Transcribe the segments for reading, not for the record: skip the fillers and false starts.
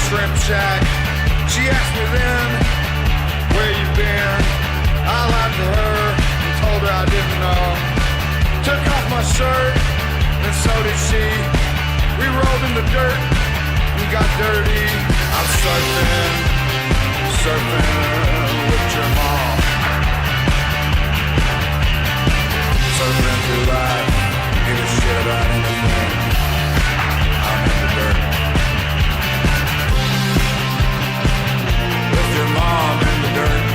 shrimp shack. She asked me then, where you been? I lied to her and told her I didn't know. Took off my shirt and so did she. We rolled in the dirt and got dirty. I'm surfing with your mom. Surfing through life, give a shit about anything. I'm in the dirt. With your mom in the dirt.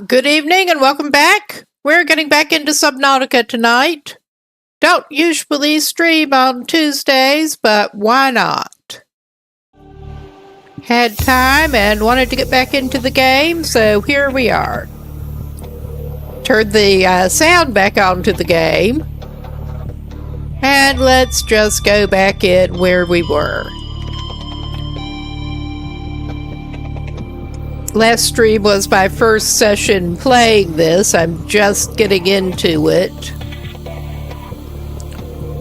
Good evening and welcome back. We're getting back into Subnautica tonight. Don't usually stream on Tuesdays, but why not? Had time and wanted to get back into the game, so here we are. Turned the sound back onto the game. And let's just go back in where we were. Last stream was my first session playing this. I'm just getting into it.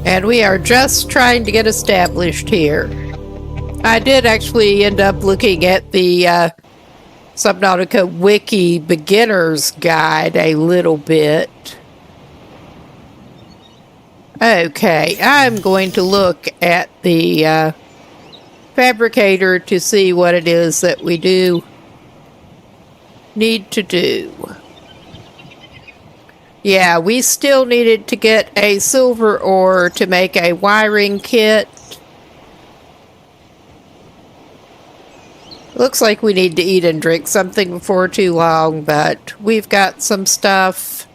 And we are just trying to get established here. I did actually end up looking at the Subnautica Wiki Beginner's Guide a little bit. Okay, I'm going to look at the fabricator to see what it is that we do need to do. Yeah, we still needed to get a silver ore to make a wiring kit. Looks like we need to eat and drink something before too long, but we've got some stuff.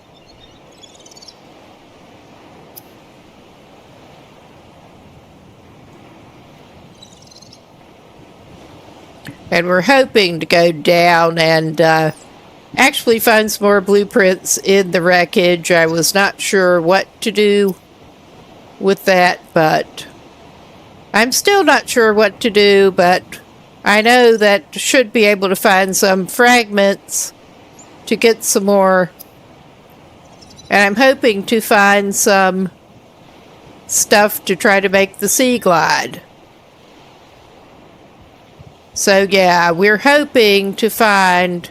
And we're hoping to go down and actually find some more blueprints in the wreckage. I was not sure what to do with that, but I'm still not sure what to do, but I know that should be able to find some fragments to get some more. And I'm hoping to find some stuff to try to make the sea glide. So yeah, we're hoping to find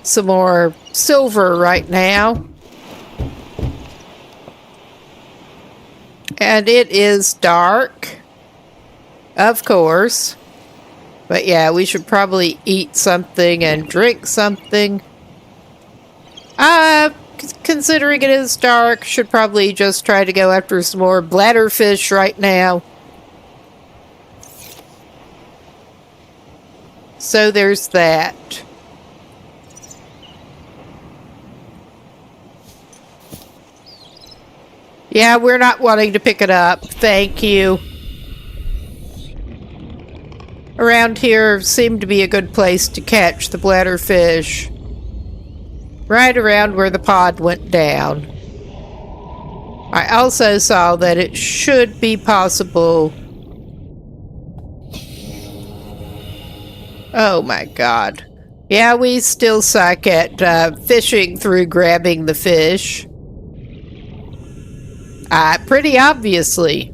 some more silver right now. And it is dark, of course. But yeah, we should probably eat something and drink something. Considering it is dark, should probably just try to go after some more bladderfish right now. So there's that. Yeah, we're not wanting to pick it up. Thank you. Around here seemed to be a good place to catch the bladderfish. Right around where the pod went down. I also saw that it should be possible. Oh my god. Yeah, we still suck at fishing through grabbing the fish. Pretty obviously.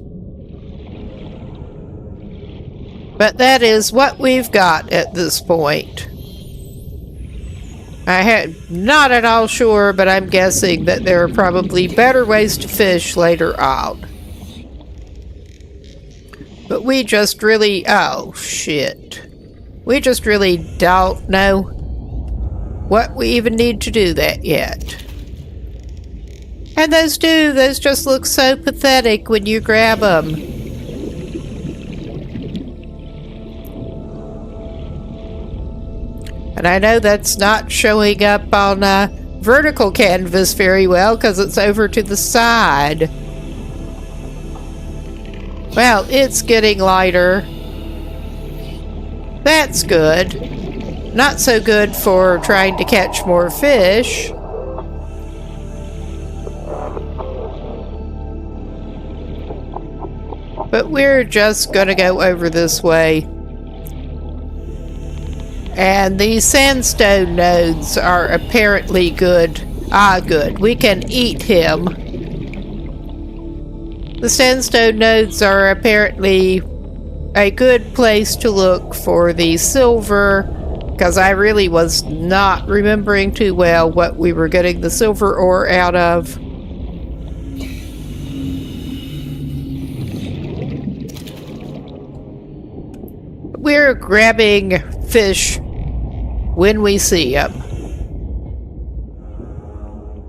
But that is what we've got at this point. I had not at all sure, but I'm guessing that there are probably better ways to fish later on. But we just really... oh, shit. We just really don't know what we even need to do that yet. And those just look so pathetic when you grab them. And I know that's not showing up on vertical canvas very well because it's over to the side. Well, it's getting lighter. That's good. Not so good for trying to catch more fish. But we're just gonna go over this way. And these sandstone nodes are apparently good. Good. We can eat him. The sandstone nodes are apparently a good place to look for the silver, because I really was not remembering too well what we were getting the silver ore out of. We're grabbing fish when we see them.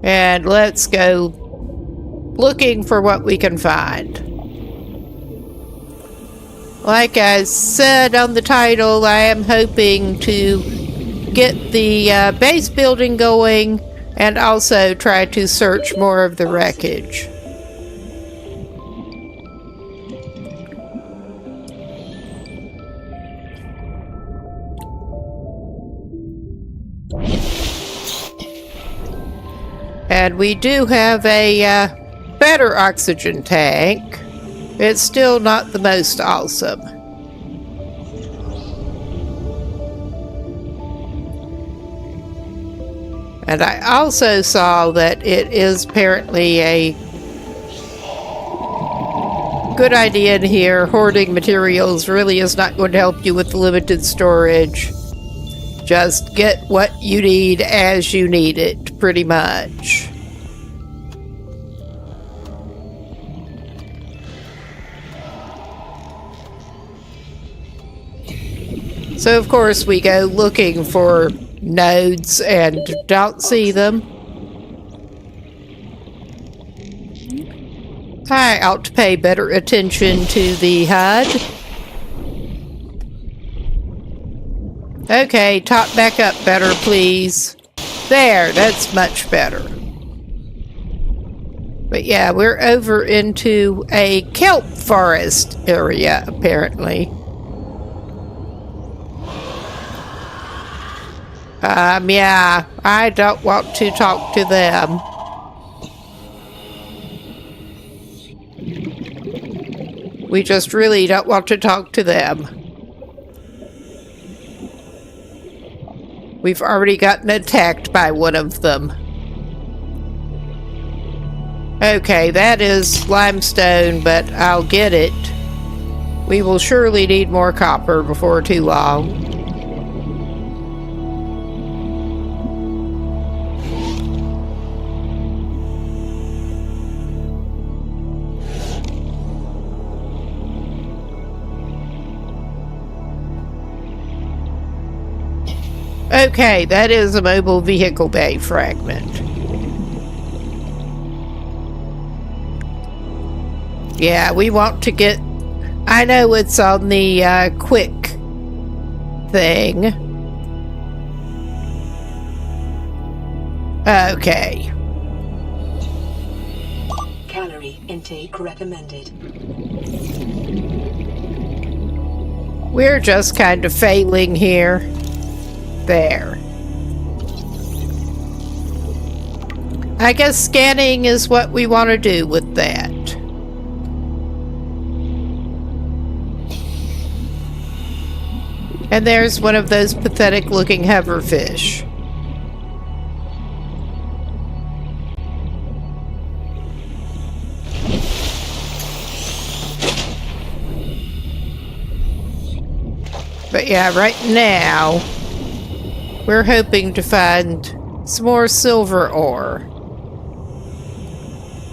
And let's go looking for what we can find. Like I said on the title, I am hoping to get the base building going and also try to search more of the wreckage. And we do have a better oxygen tank. It's still not the most awesome. And I also saw that it is apparently a good idea in here. Hoarding materials really is not going to help you with limited storage. Just get what you need as you need it, pretty much. So, of course, we go looking for nodes and don't see them. I ought to pay better attention to the HUD. Okay, top back up better, please. There, that's much better. But yeah, we're over into a kelp forest area, apparently. Yeah, I don't want to talk to them. We just really don't want to talk to them. We've already gotten attacked by one of them. Okay, that is limestone, but I'll get it. We will surely need more copper before too long. Okay, that is a mobile vehicle bay fragment. Yeah, we want to get... I know it's on the quick thing. Okay. Calorie intake recommended. We're just kind of failing here. There. I guess scanning is what we want to do with that. And there's one of those pathetic looking hoverfish. But yeah, right now we're hoping to find some more silver ore.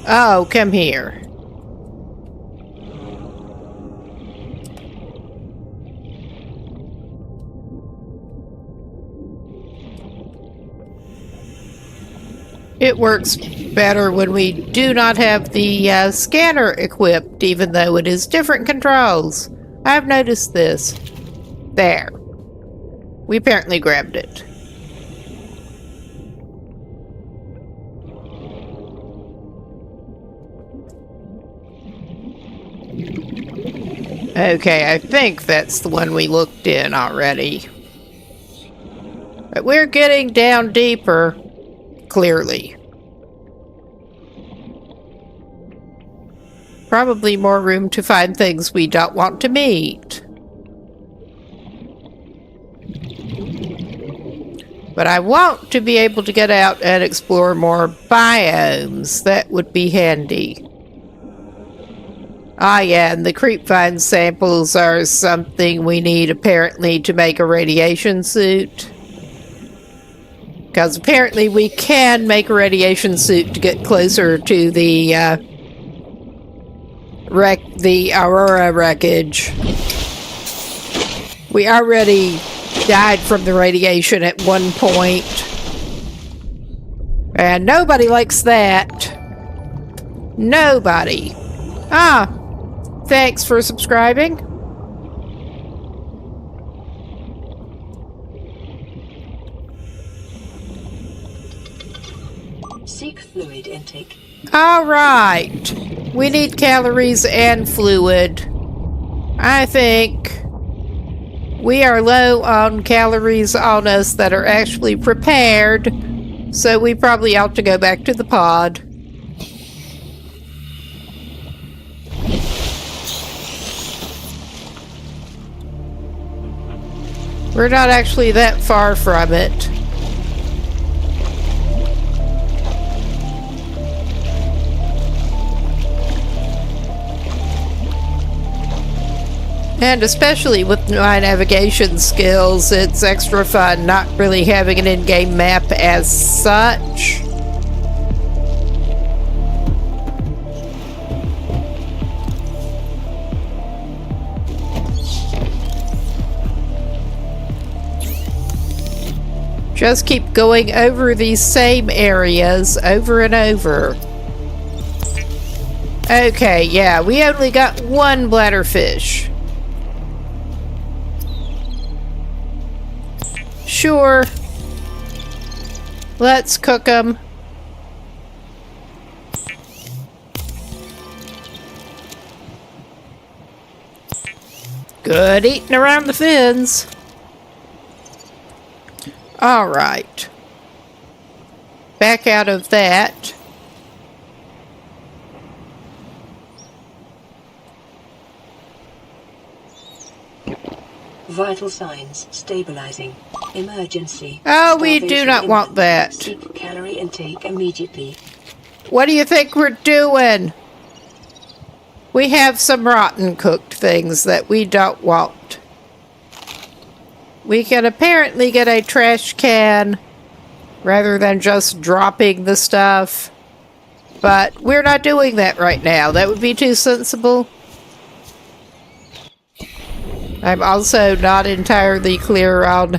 Oh, come here. It works better when we do not have the scanner equipped, even though it is different controls. I've noticed this. There. We apparently grabbed it. Okay, I think that's the one we looked in already. But we're getting down deeper, clearly. Probably more room to find things we don't want to meet. But I want to be able to get out and explore more biomes. That would be handy. Ah, yeah, and the creepvine samples are something we need, apparently, to make a radiation suit. Because apparently we can make a radiation suit to get closer to the, the Aurora wreckage. We already died from the radiation at one point. And nobody likes that. Nobody. Ah, thanks for subscribing. Seek fluid intake. All right. We need calories and fluid. I think we are low on calories on us that are actually prepared, so we probably ought to go back to the pod. We're not actually that far from it. And especially with my navigation skills, it's extra fun not really having an in-game map as such. Just keep going over these same areas over and over. Okay, yeah, we only got one bladderfish. Sure. Let's cook them. Good eating around the fins. All right. Back out of that. Vital signs stabilizing. Emergency. Oh, we do not want that. Seek calorie intake immediately. What do you think we're doing? We have some rotten cooked things that we don't want. We can apparently get a trash can rather than just dropping the stuff. But we're not doing that right now. That would be too sensible. I'm also not entirely clear on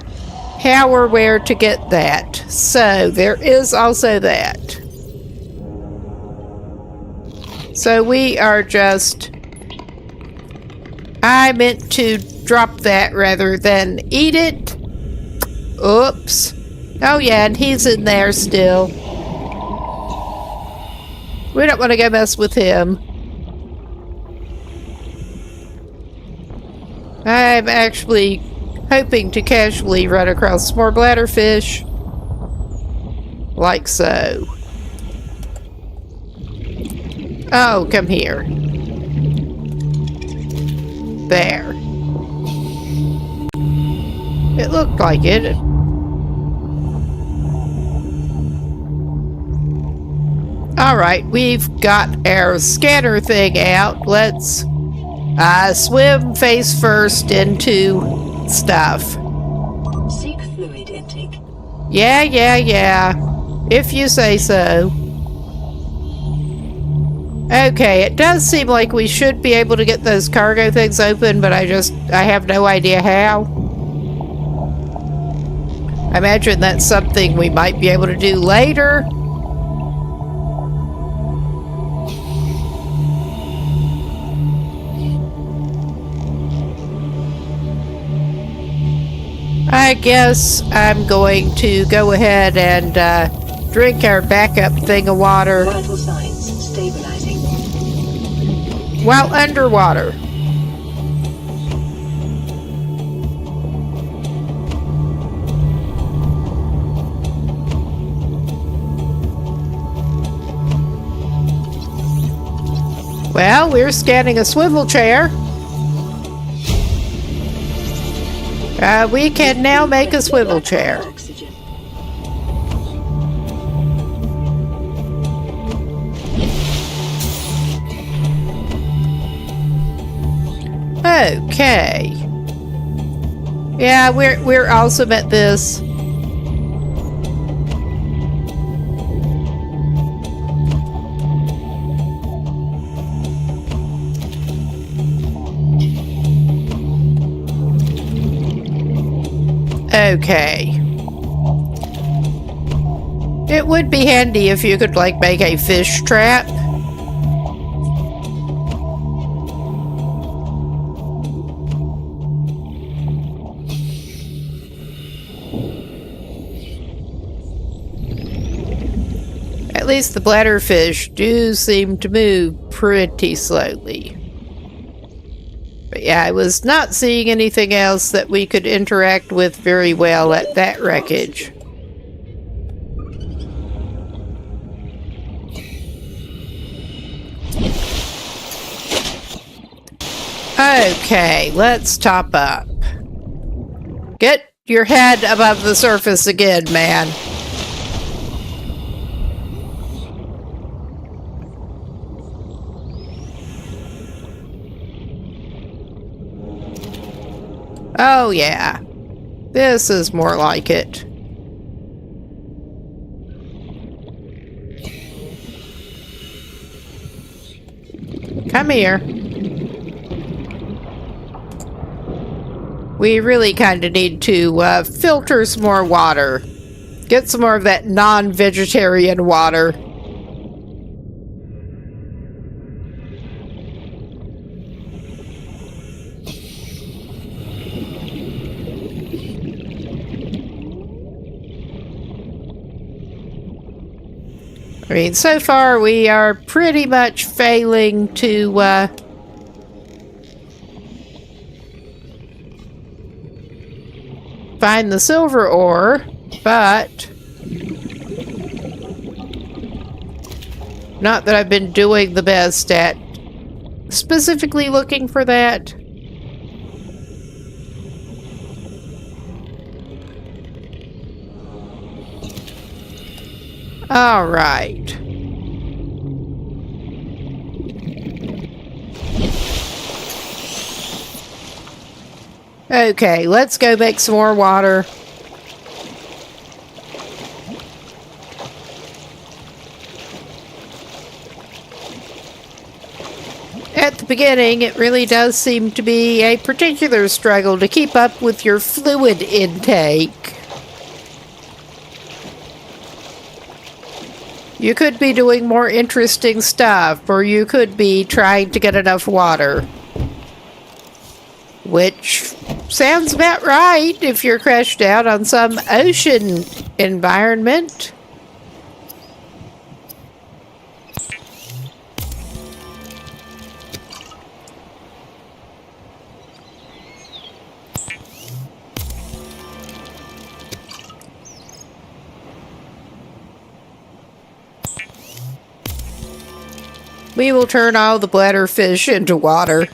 how or where to get that. So there is also that. So we are just... I meant to drop that rather than eat it. Oops. Oh yeah, and he's in there still. We don't want to go mess with him. I'm actually hoping to casually run across more bladderfish. Like so. Oh, come here. There. It looked like it. Alright, we've got our scanner thing out. Let's swim face first into stuff. Seek fluid intake. Yeah. If you say so. Okay, it does seem like we should be able to get those cargo things open, but I have no idea how. I imagine that's something we might be able to do later. I guess I'm going to go ahead and drink our backup thing of water. Vital signs stabilizing. While underwater. Well, we're scanning a swivel chair. We can now make a swivel chair. Oxygen. Okay. Yeah, we're awesome at this. Okay. It would be handy if you could, like, make a fish trap. At least the bladderfish do seem to move pretty slowly. But yeah, I was not seeing anything else that we could interact with very well at that wreckage. Okay, let's top up. Get your head above the surface again, man. Oh, yeah. This is more like it. Come here. We really kind of need to filter some more water. Get some more of that non-vegetarian water. I mean, so far we are pretty much failing to find the silver ore, but not that I've been doing the best at specifically looking for that. All right. Okay, let's go make some more water. At the beginning, it really does seem to be a particular struggle to keep up with your fluid intake. You could be doing more interesting stuff, or you could be trying to get enough water. Which sounds about right if you're crashed out on some ocean environment. We will turn all the bladderfish into water.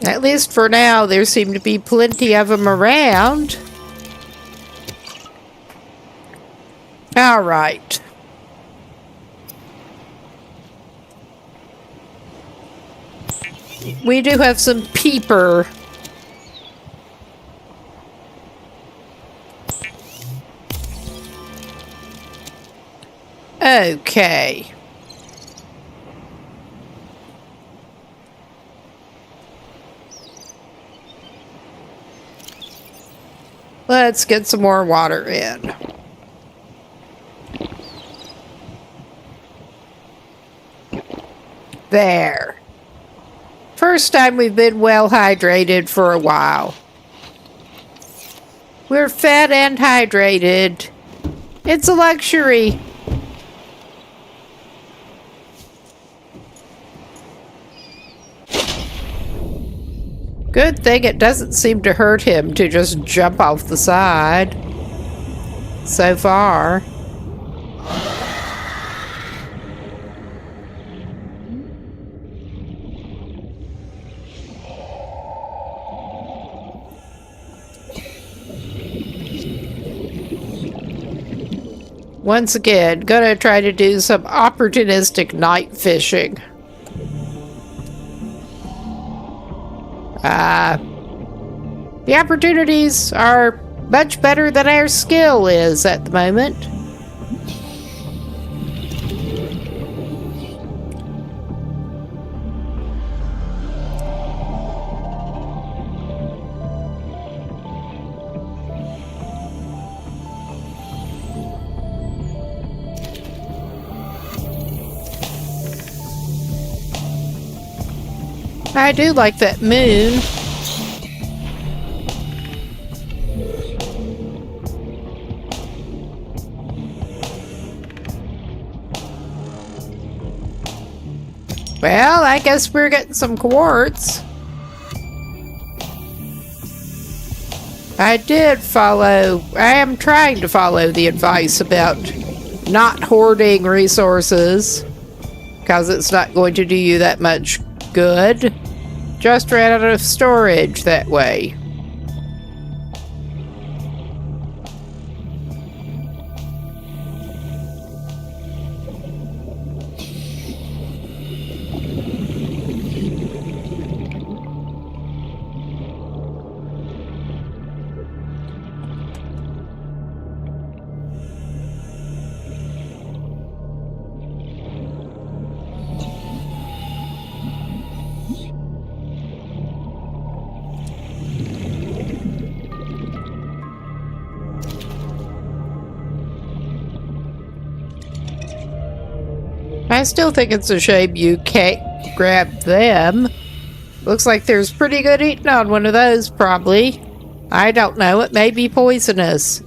At least for now, there seem to be plenty of them around. All right. We do have some peeper. Okay. Let's get some more water in. There. First time we've been well hydrated for a while. We're fed and hydrated. It's a luxury. Good thing it doesn't seem to hurt him to just jump off the side. So far. Once again, gonna try to do some opportunistic night fishing. The opportunities are much better than our skill is at the moment. I do like that moon. Well, I guess we're getting some quartz. I am trying to follow the advice about not hoarding resources, because it's not going to do you that much good Just ran out of storage that way. I still think it's a shame you can't grab them. Looks like there's pretty good eating on one of those, probably. I don't know, it may be poisonous.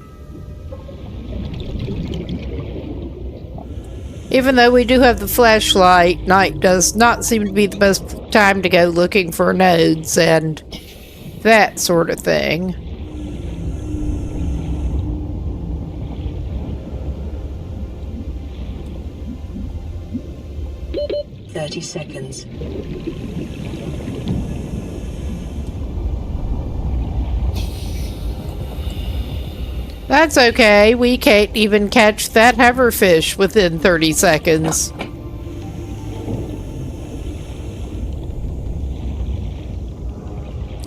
Even though we do have the flashlight, night does not seem to be the best time to go looking for nodes and that sort of thing. Seconds. That's okay. We can't even catch that hoverfish within 30 seconds.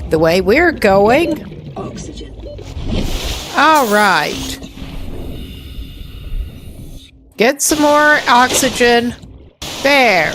The way we're going. Oxygen. All right. Get some more oxygen. There.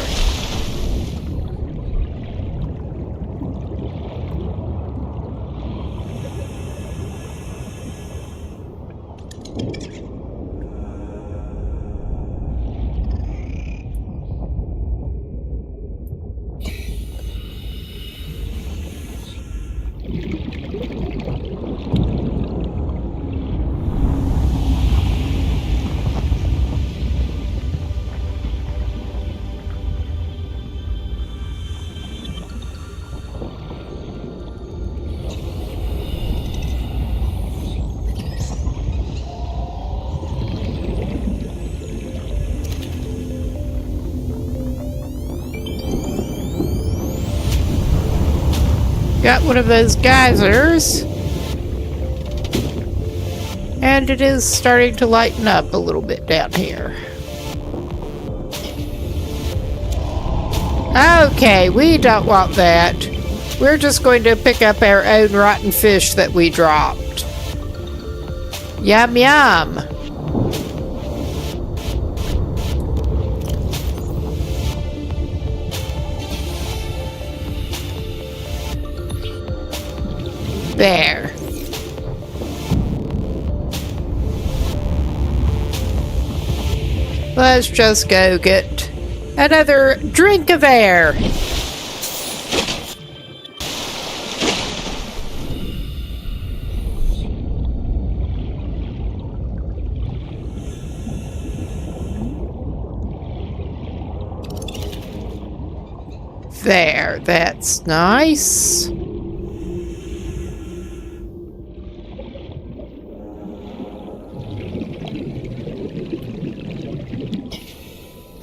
Got one of those geysers. And it is starting to lighten up a little bit down here. Okay, we don't want that. We're just going to pick up our own rotten fish that we dropped. Yum yum. There. Let's just go get another drink of air. There, that's nice.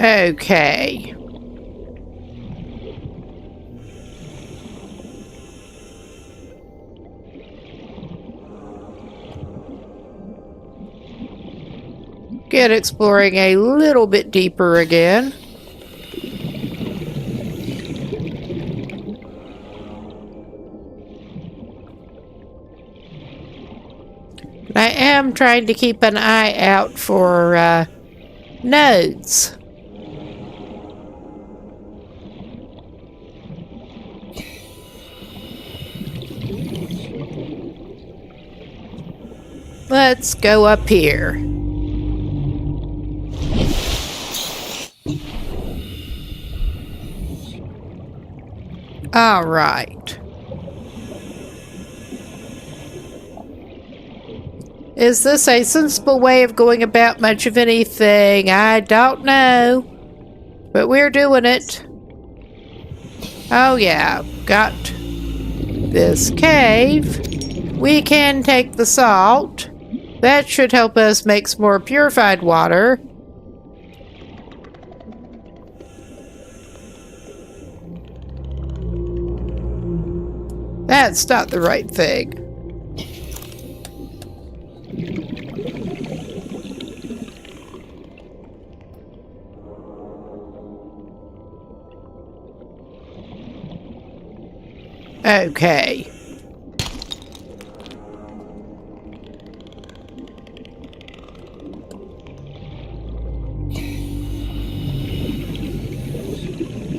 Okay. Get exploring a little bit deeper again. I am trying to keep an eye out for nodes. Let's go up here. All right. Is this a sensible way of going about much of anything? I don't know. But we're doing it. Oh yeah, got this cave. We can take the salt. That should help us make some more purified water. That's not the right thing. Okay.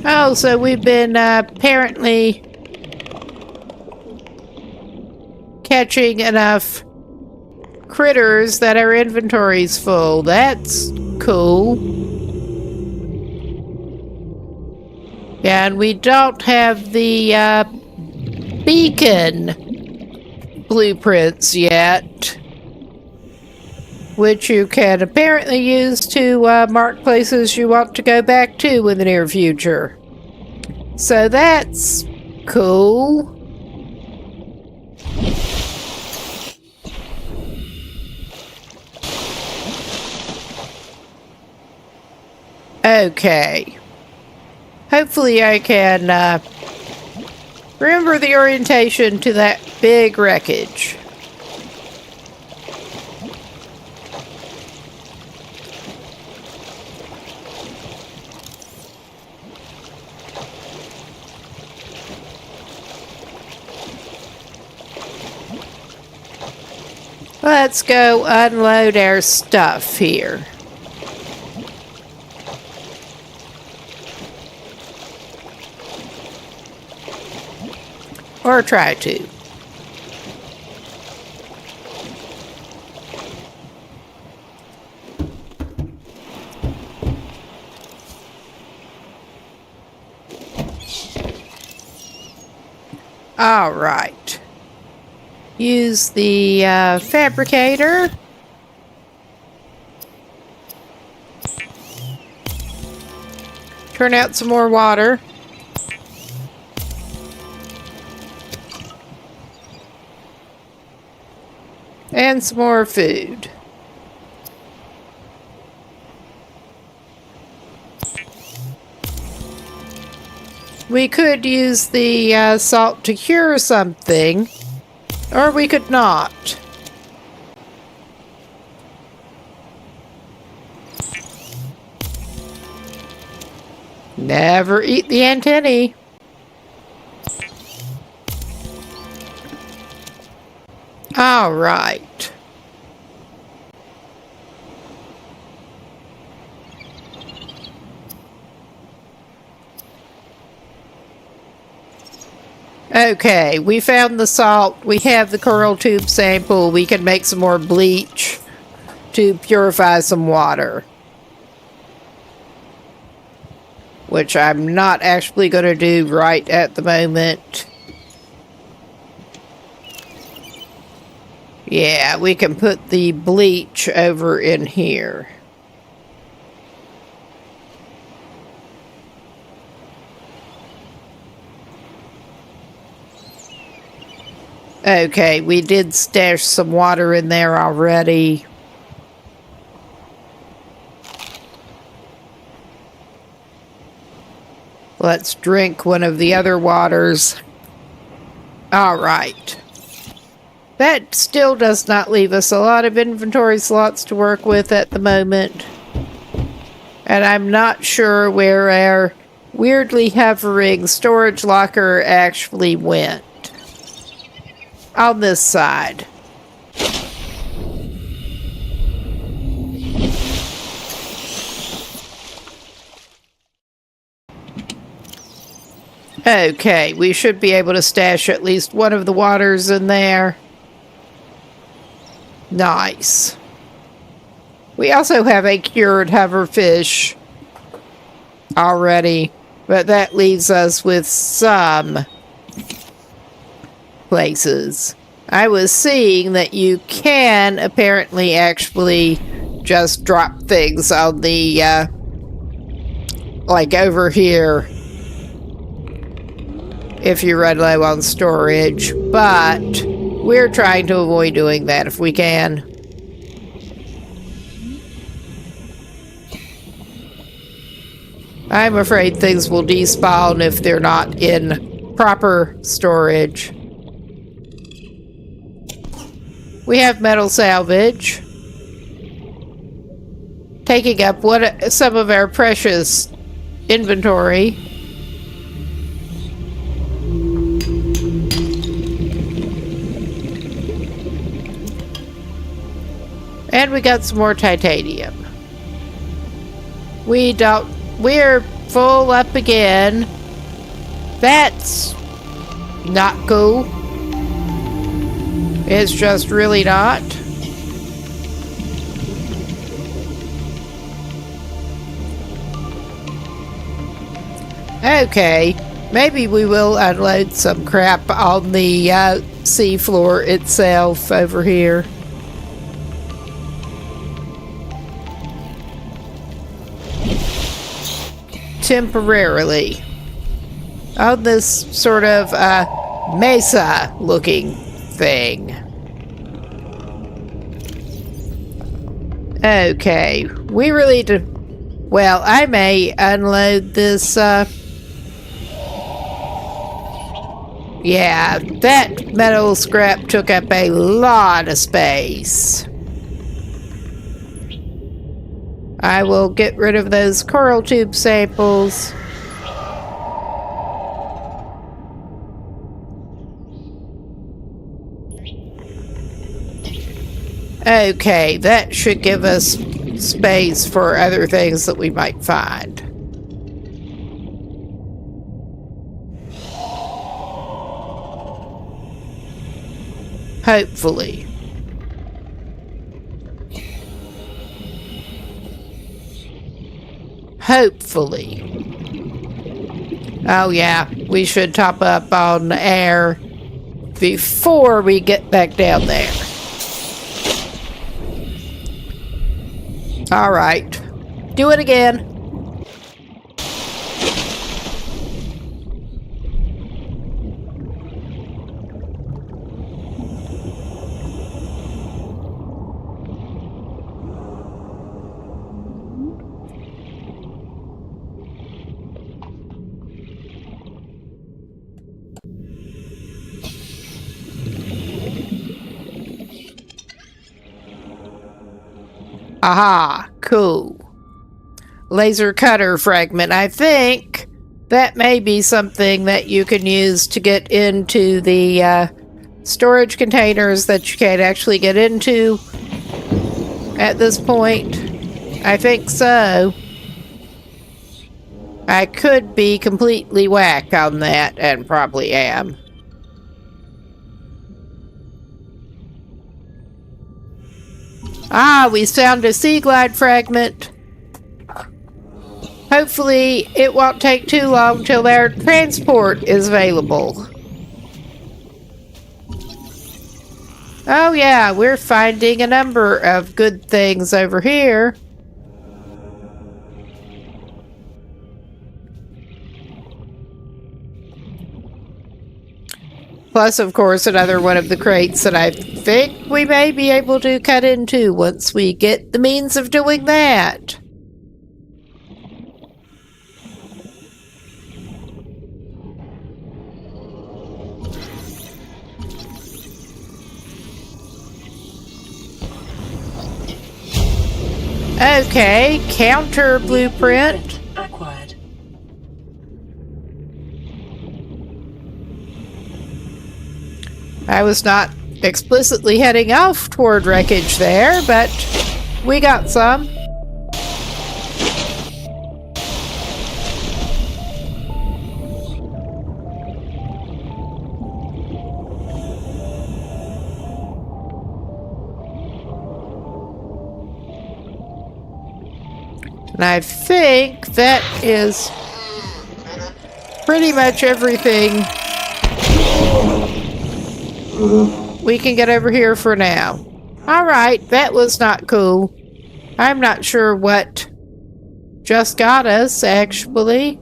Oh, so we've been apparently catching enough critters that our inventory's full. That's cool. Yeah, and we don't have the beacon blueprints yet, which you can apparently use to mark places you want to go back to in the near future. So that's cool. Okay. Hopefully I can remember the orientation to that big wreckage. Let's go unload our stuff here. Or try to. All right. Use the fabricator. Turn out some more water. And some more food. We could use the salt to cure something, or we could not. Never eat the antennae. All right. Okay, we found the salt. We have the coral tube sample. We can make some more bleach to purify some water. Which I'm not actually going to do right at the moment. Yeah, we can put the bleach over in here. Okay, we did stash some water in there already. Let's drink one of the other waters. All right. That still does not leave us a lot of inventory slots to work with at the moment. And I'm not sure where our weirdly hovering storage locker actually went. On this side. Okay, we should be able to stash at least one of the waters in there. Nice. We also have a cured hoverfish already, but that leaves us with some places. I was seeing that you can apparently actually just drop things on the, like over here, if you run low on storage, but we're trying to avoid doing that if we can. I'm afraid things will despawn if they're not in proper storage. We have metal salvage. Taking up some of our precious inventory. And we got some more titanium. We're full up again. That's not cool. It's just really not. Okay, maybe we will unload some crap on the seafloor itself over here. Temporarily. On this sort of mesa looking thing. Okay, we really need to... Well, I may unload this... Yeah, that metal scrap took up a lot of space. I will get rid of those coral tube samples. Okay, that should give us space for other things that we might find. Hopefully. Hopefully. Oh yeah, we should top up on air before we get back down there. Alright. Do it again. Aha, cool. Laser cutter fragment. I think that may be something that you can use to get into the storage containers that you can't actually get into at this point. I think so. I could be completely whack on that, and probably am. Ah, we found a sea glide fragment. Hopefully, it won't take too long till our transport is available. Oh yeah, we're finding a number of good things over here. Plus, of course, another one of the crates that I think we may be able to cut into once we get the means of doing that. Okay, counter blueprint. Acquired. I was not explicitly heading off toward wreckage there, but we got some. And I think that is pretty much everything we can get over here for now. Alright, that was not cool. I'm not sure what just got us, actually.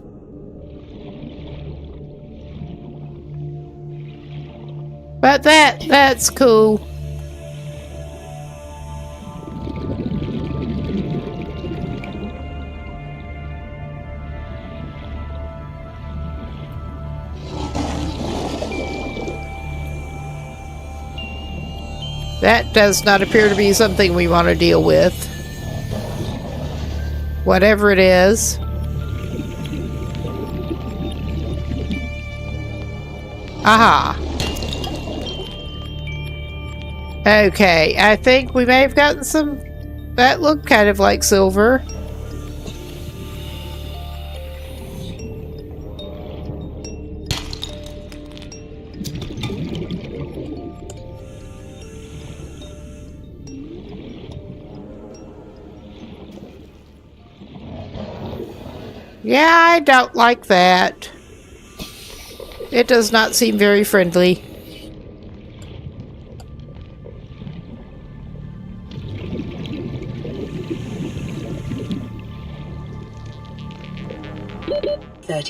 But that's cool. That does not appear to be something we want to deal with. Whatever it is. Aha. Okay, I think we may have gotten some... That looked kind of like silver. Yeah, I don't like that. It does not seem very friendly.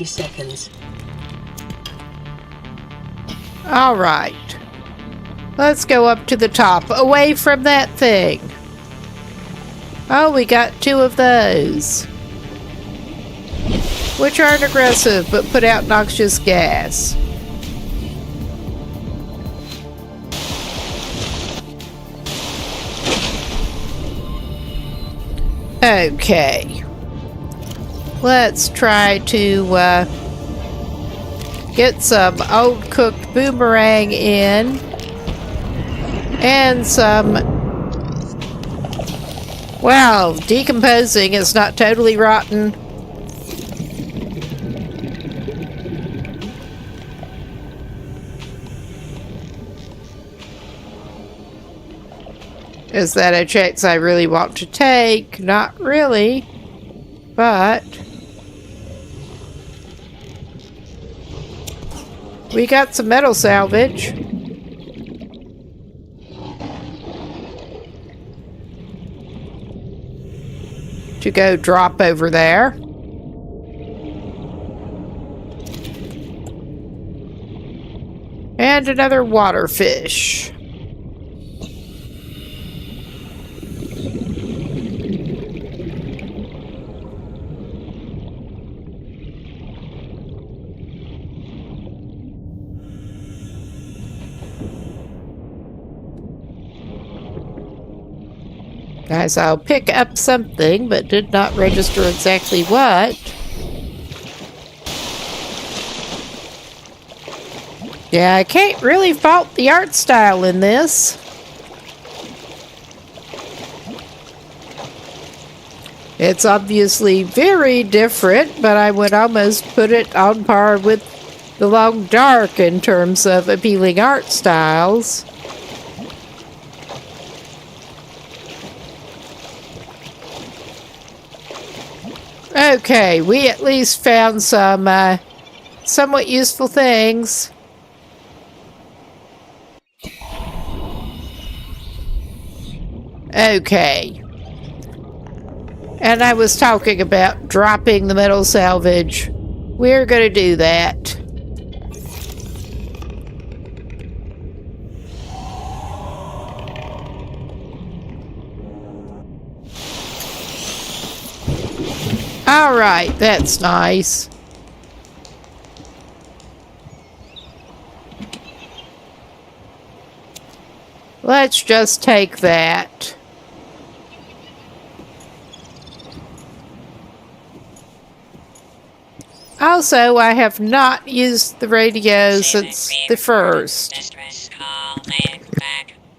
Seconds. All right. Let's go up to the top, away from that thing. Oh, we got 2 of those. Which aren't aggressive, but put out noxious gas. Okay. Let's try to get some old cooked boomerang in. And some... Wow, decomposing is not totally rotten. Is that a chance I really want to take? Not really. But... we got some metal salvage. To go drop over there. And another water fish. Guys, I'll pick up something, but did not register exactly what. Yeah, I can't really fault the art style in this. It's obviously very different, but I would almost put it on par with The Long Dark in terms of appealing art styles. Okay, we at least found some somewhat useful things. Okay. And I was talking about dropping the metal salvage. We're going to do that. All right, that's nice. Let's just take that. Also, I have not used the radio since the first.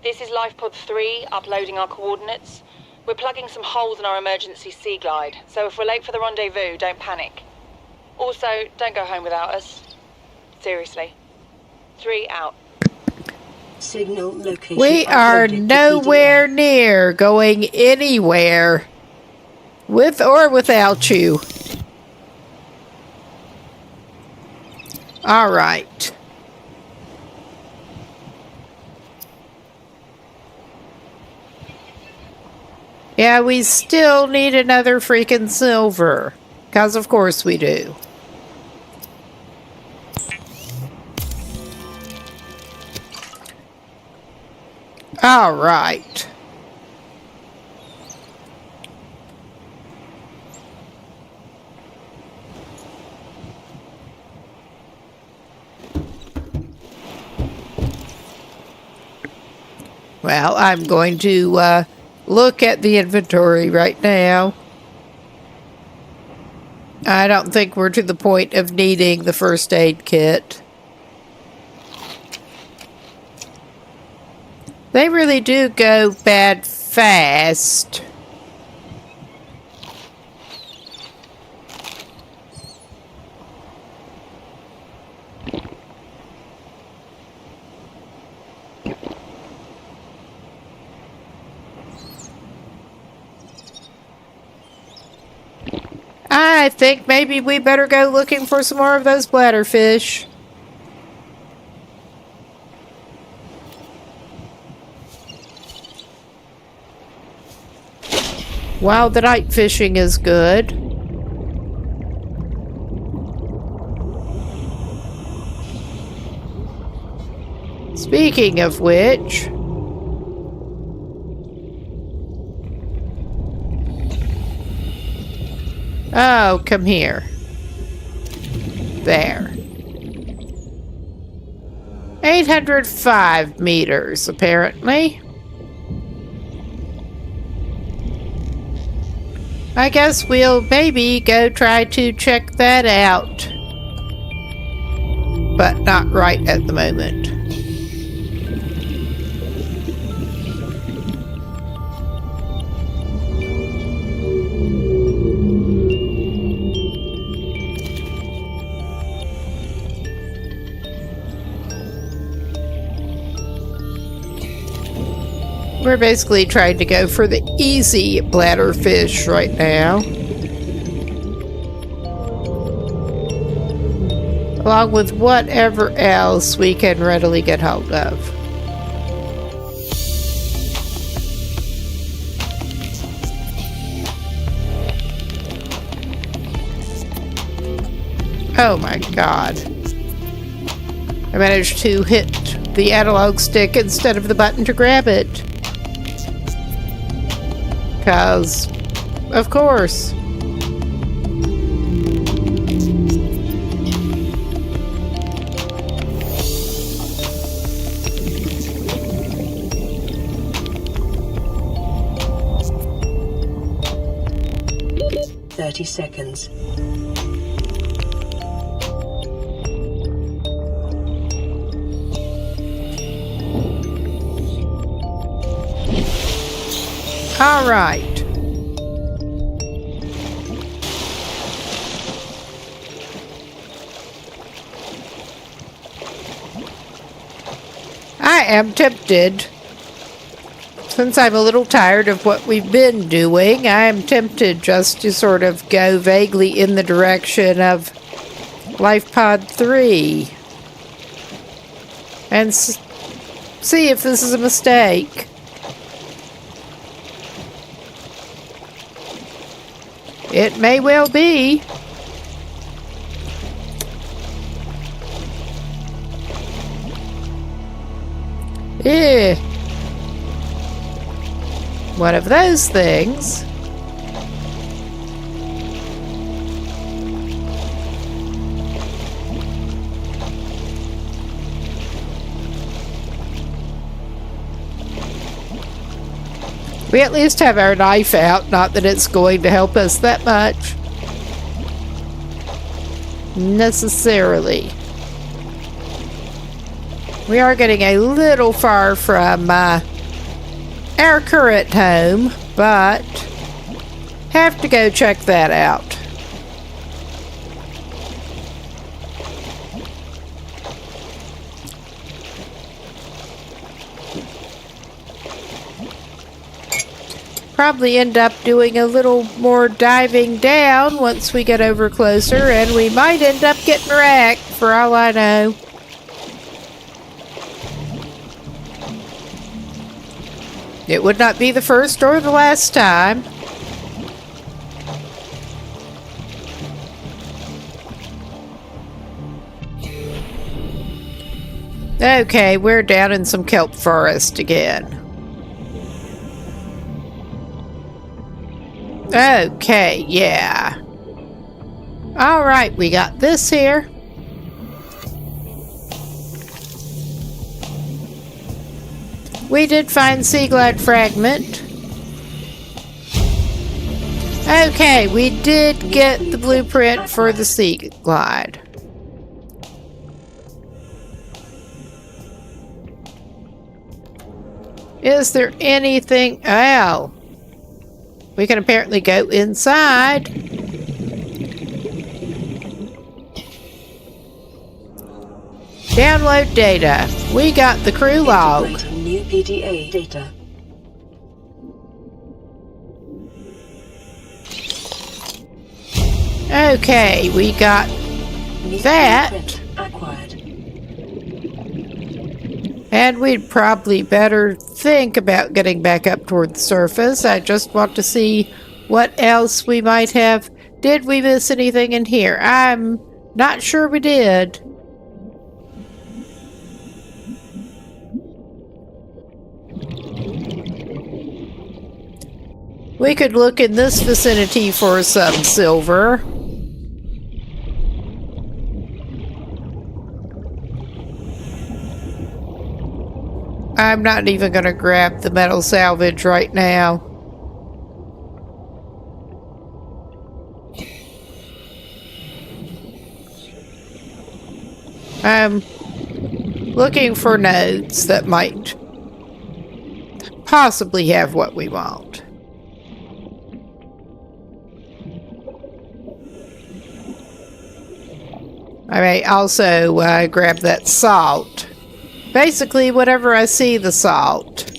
This is Lifepod 3, uploading our coordinates. We're plugging some holes in our emergency sea glide, so if we're late for the rendezvous, don't panic. Also, don't go home without us. Seriously. 3 out. Signal location. We are nowhere near going anywhere. With or without you. All right. Yeah, we still need another freaking silver. Because of course we do. All right. Well, I'm going to look at the inventory right now. I don't think we're to the point of needing the first aid kit. They really do go bad fast. I think maybe we better go looking for some more of those bladderfish. While the night fishing is good. Speaking of which... Oh, come here. There. 805 meters, apparently. I guess we'll maybe go try to check that out. But not right at the moment. We're basically trying to go for the easy bladderfish right now. Along with whatever else we can readily get hold of. Oh my god. I managed to hit the analog stick instead of the button to grab it. 'Cause, of course. Seconds. All right. I am tempted, since I'm a little tired of what we've been doing, I am tempted just to sort of go vaguely in the direction of Life Pod 3 and see if this is a mistake. It may well be. Eh. One of those things. We at least have our knife out, not that it's going to help us that much. Necessarily. We are getting a little far from our current home, but have to go check that out. Probably end up doing a little more diving down once we get over closer, and we might end up getting wrecked, for all I know. It would not be the first or the last time. Okay, we're down in some kelp forest again. Okay, yeah. Alright, we got this here. We did find Sea Glide fragment. Okay, we did get the blueprint for the Sea Glide. Is there anything? Oh, we can apparently go inside. Download data. We got the crew log. Integrating new PDA data. Okay, we got New that. blueprint acquired. And we'd probably better think about getting back up toward the surface. I just want to see what else we might have. Did we miss anything in here? I'm not sure we did. We could look in this vicinity for some silver. I'm not even going to grab the metal salvage right now. I'm looking for nodes that might possibly have what we want. I may also grab that salt. Basically, whenever I see the salt,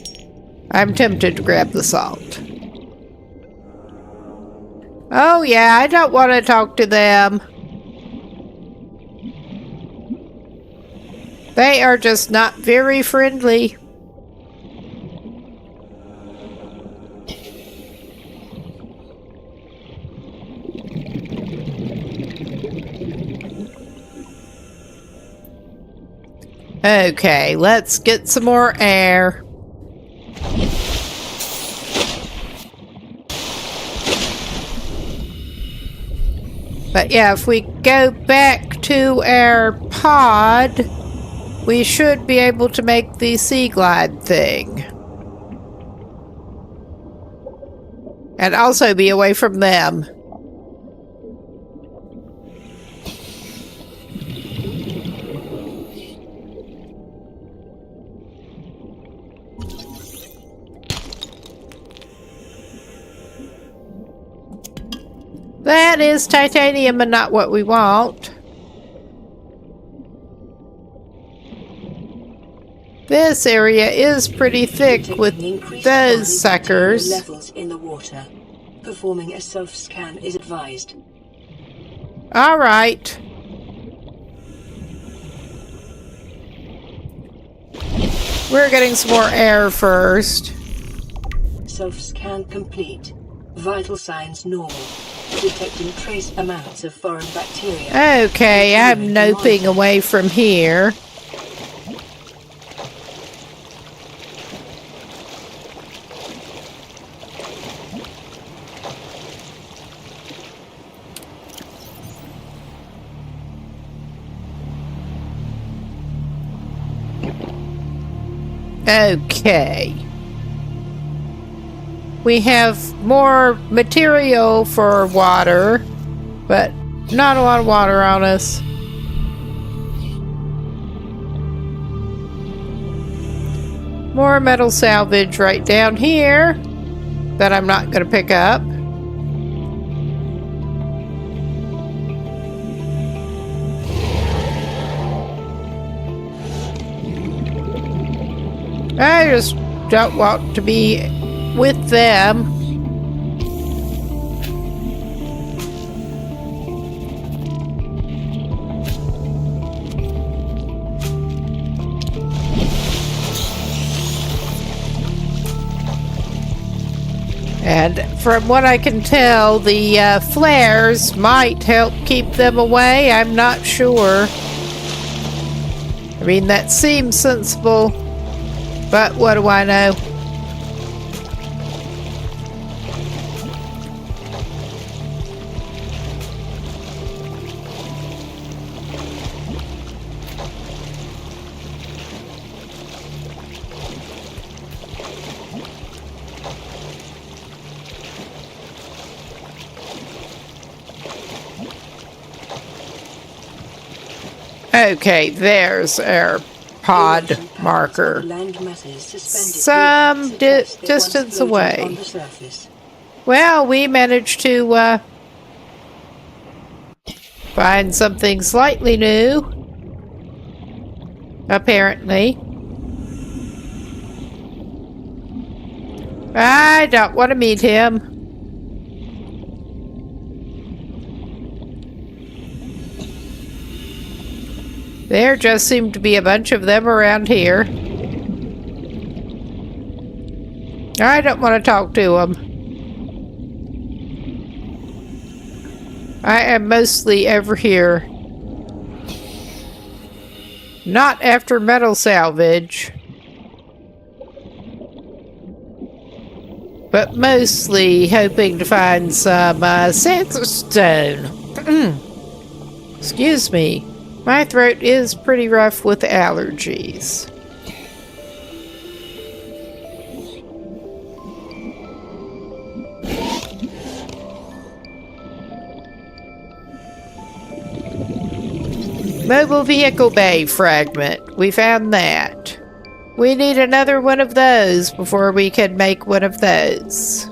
I'm tempted to grab the salt. Oh yeah, I don't want to talk to them. They are just not very friendly. Okay, let's get some more air. But yeah, if we go back to our pod, we should be able to make the Sea Glide thing. And also be away from them. That is titanium and not what we want. This area is pretty thick with those suckers. Levels in the water. Performing a self-scan is advised. All right. We're getting some more air first. Self-scan complete. Vital signs normal. Detecting trace amounts of foreign bacteria. Okay, I'm noping away from here. Okay. We have more material for water, but not a lot of water on us. More metal salvage right down here that I'm not going to pick up. I just don't want to be with them. And from what I can tell, the flares might help keep them away. I'm not sure. I mean, that seems sensible, but what do I know? Okay, there's our pod marker. Some distance away. Well, we managed to find something slightly new. Apparently. I don't want to meet him. There just seemed to be a bunch of them around here. I don't want to talk to them. I am mostly over here. Not after metal salvage. But mostly hoping to find some sandstone. Excuse me. My throat is pretty rough with allergies. Mobile vehicle bay fragment. We found that. We need another one of those before we can make one of those.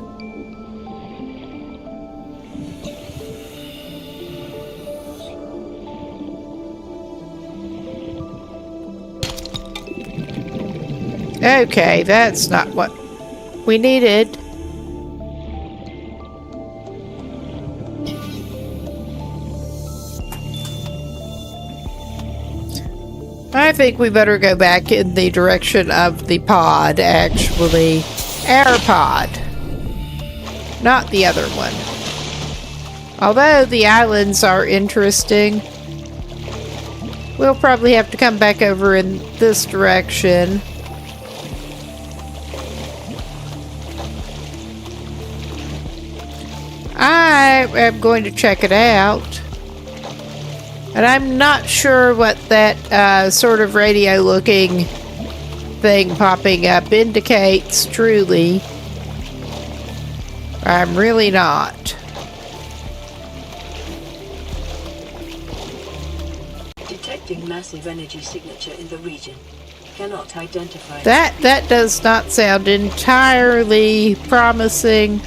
Okay, that's not what we needed. I think we better go back in the direction of the pod, actually. Our pod. Not the other one. Although the islands are interesting, we'll probably have to come back over in this direction. I am going to check it out. And I'm not sure what that sort of radio-looking thing popping up indicates, truly. I'm really not. Detecting massive energy signature in the region. Cannot identify. That does not sound entirely promising.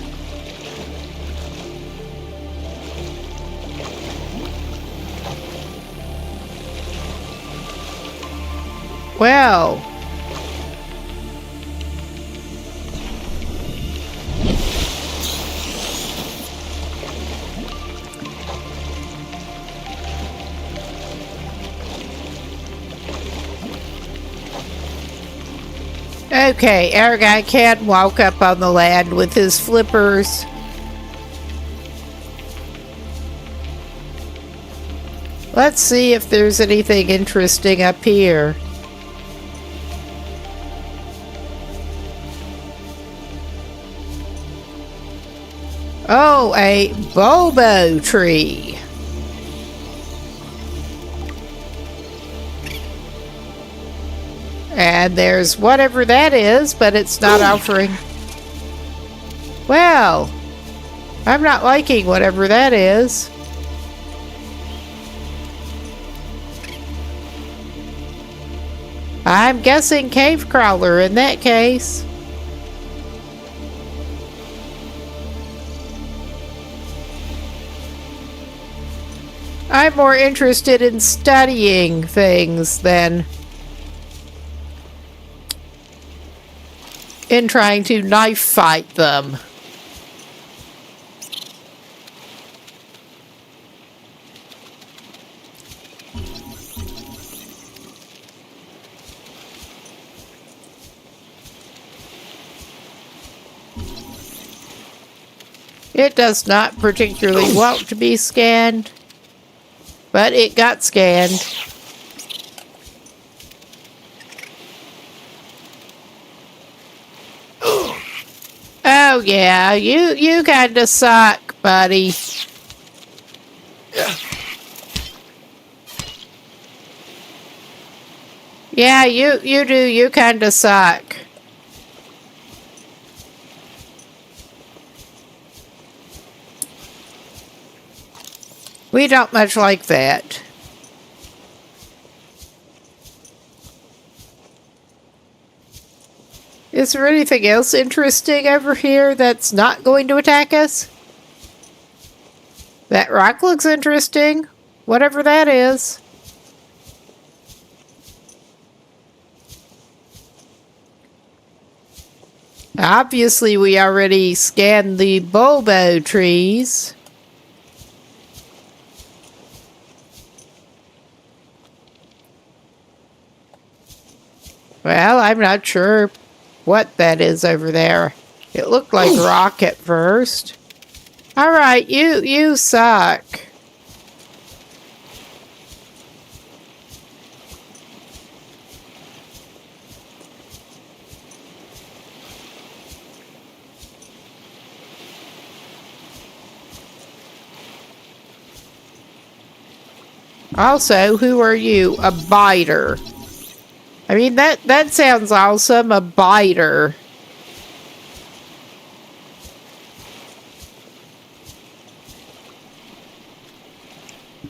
Well, okay, our guy can walk up on the land with his flippers. Let's see if there's anything interesting up here. Oh, a bobo tree. And there's whatever that is, but it's not offering. Well, I'm not liking whatever that is. I'm guessing cave crawler in that case. I'm more interested in studying things than in trying to knife fight them. It does not particularly want to be scanned. But it got scanned. Oh yeah, you kinda suck, buddy. Yeah, you do, you kinda suck. We don't much like that. Is there anything else interesting over here that's not going to attack us? That rock looks interesting. Whatever that is. Obviously, we already scanned the bulbo trees. Well, I'm not sure what that is over there. It looked like rock at first. Alright, you suck. Also, who are you? A biter. I mean, that sounds awesome. A biter.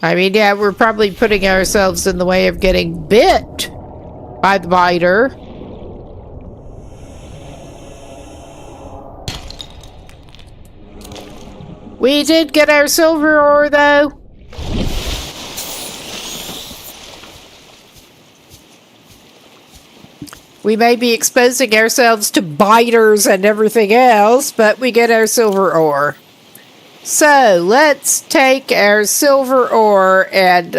I mean, yeah, we're probably putting ourselves in the way of getting bit by the biter. We did get our silver ore, though. We may be exposing ourselves to biters and everything else, but we get our silver ore. So, let's take our silver ore and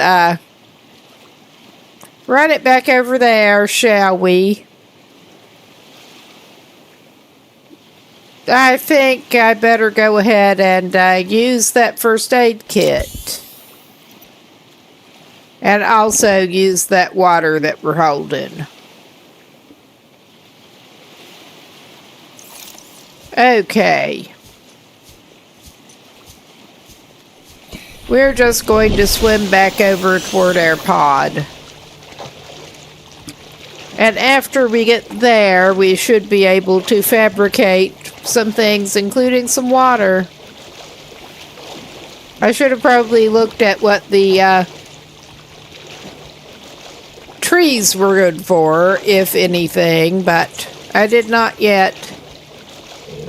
run it back over there, shall we? I think I better go ahead and use that first aid kit. And also use that water that we're holding. Okay. We're just going to swim back over toward our pod. And after we get there, we should be able to fabricate some things, including some water. I should have probably looked at what the trees were good for, if anything, but I did not yet.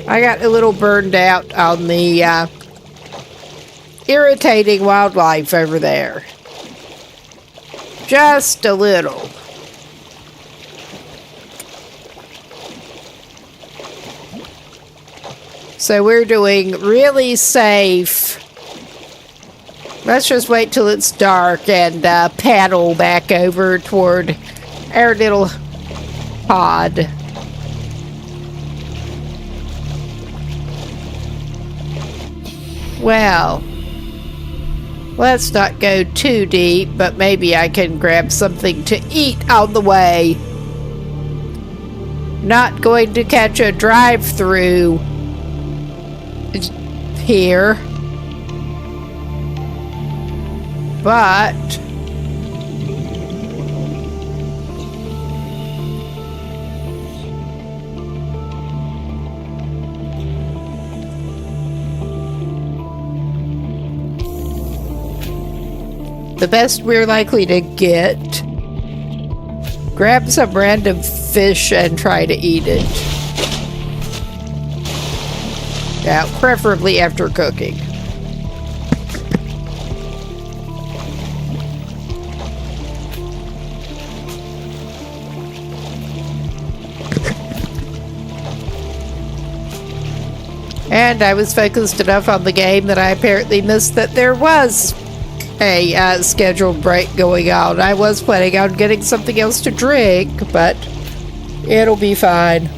I got a little burned out on the irritating wildlife over there. Just a little. So we're doing really safe. Let's just wait till it's dark and paddle back over toward our little pod. Well, let's not go too deep, but maybe I can grab something to eat on the way. Not going to catch a drive-through here. But the best we're likely to get, grab some random fish and try to eat it. Yeah, preferably after cooking. And I was focused enough on the game that I apparently missed that there was a scheduled break going on. I was planning on getting something else to drink, but it'll be fine.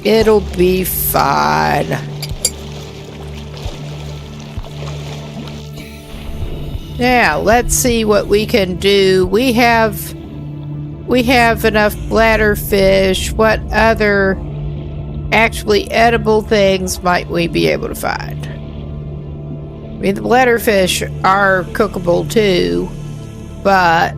It'll be fine. Now, let's see what we can do. We have enough bladderfish. What other actually edible things might we be able to find? I mean, the bladderfish are cookable too, but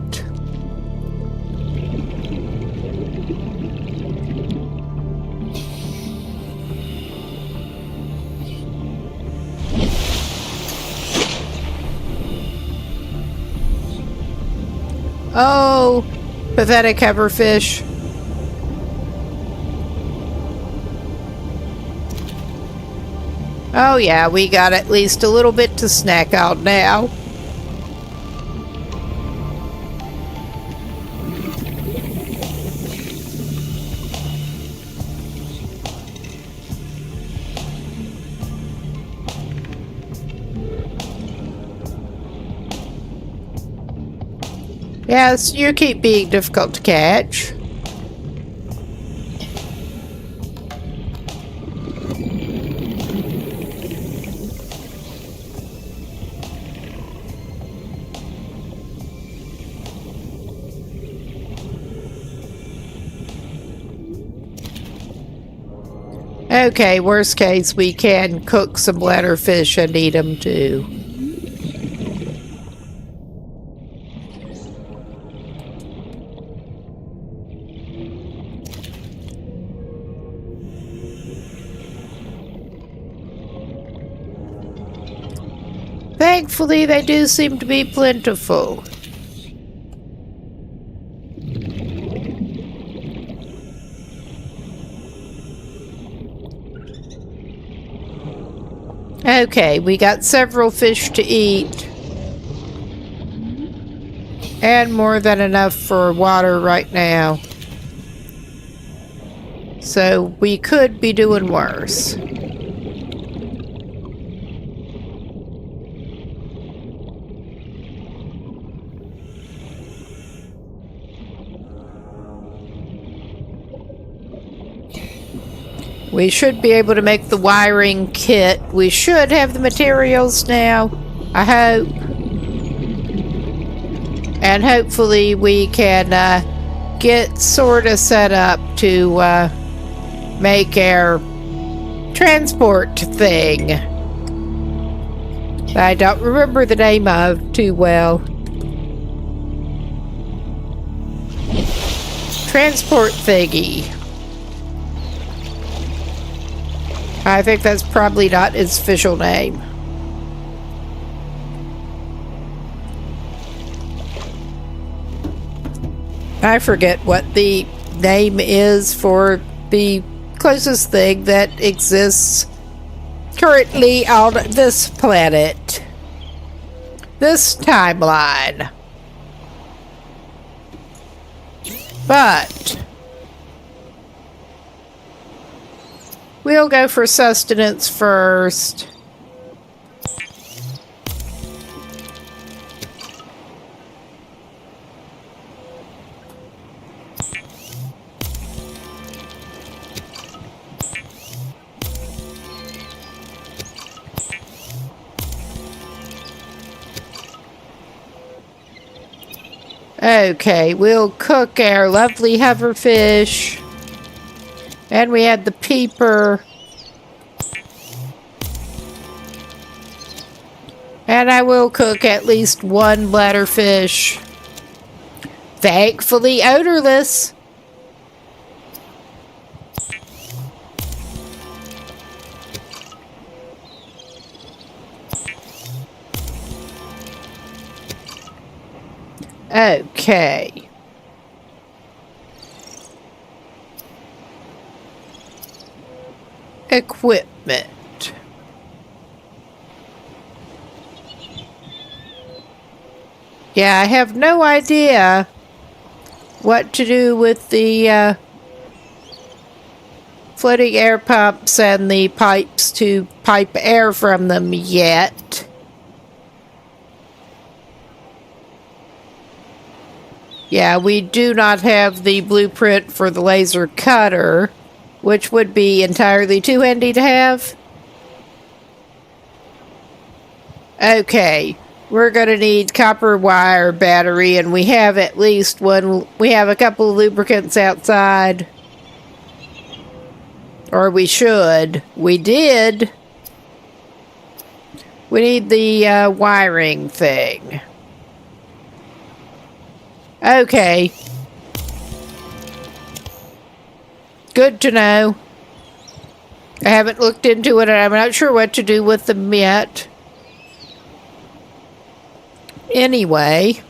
oh, Pathetic hoverfish. Oh yeah, we got at least a little bit to snack on now. Yes, you keep being difficult to catch. Okay, worst case, we can cook some bladderfish and eat them too. Thankfully, they do seem to be plentiful. Okay, we got several fish to eat. And more than enough for water right now. So we could be doing worse. We should be able to make the wiring kit. We should have the materials now, I hope. And hopefully we can get sort of set up to make our transport thing. I don't remember the name of too well. Transport thingy. I think that's probably not its official name. I forget what the name is for the closest thing that exists currently on this planet. This timeline. But we'll go for sustenance first. Okay, we'll cook our lovely hoverfish. And we had the peeper. And I will cook at least one bladderfish. Thankfully odorless. Okay. Equipment. Yeah, I have no idea what to do with the floating air pumps and the pipes to pipe air from them yet. Yeah, we do not have the blueprint for the laser cutter, which would be entirely too handy to have. Okay, we're going to need copper wire battery, and we have at least one. We have a couple of lubricants outside. Or we should. We did. We need the wiring thing. Okay. Good to know. I haven't looked into it and I'm not sure what to do with them yet. Anyway.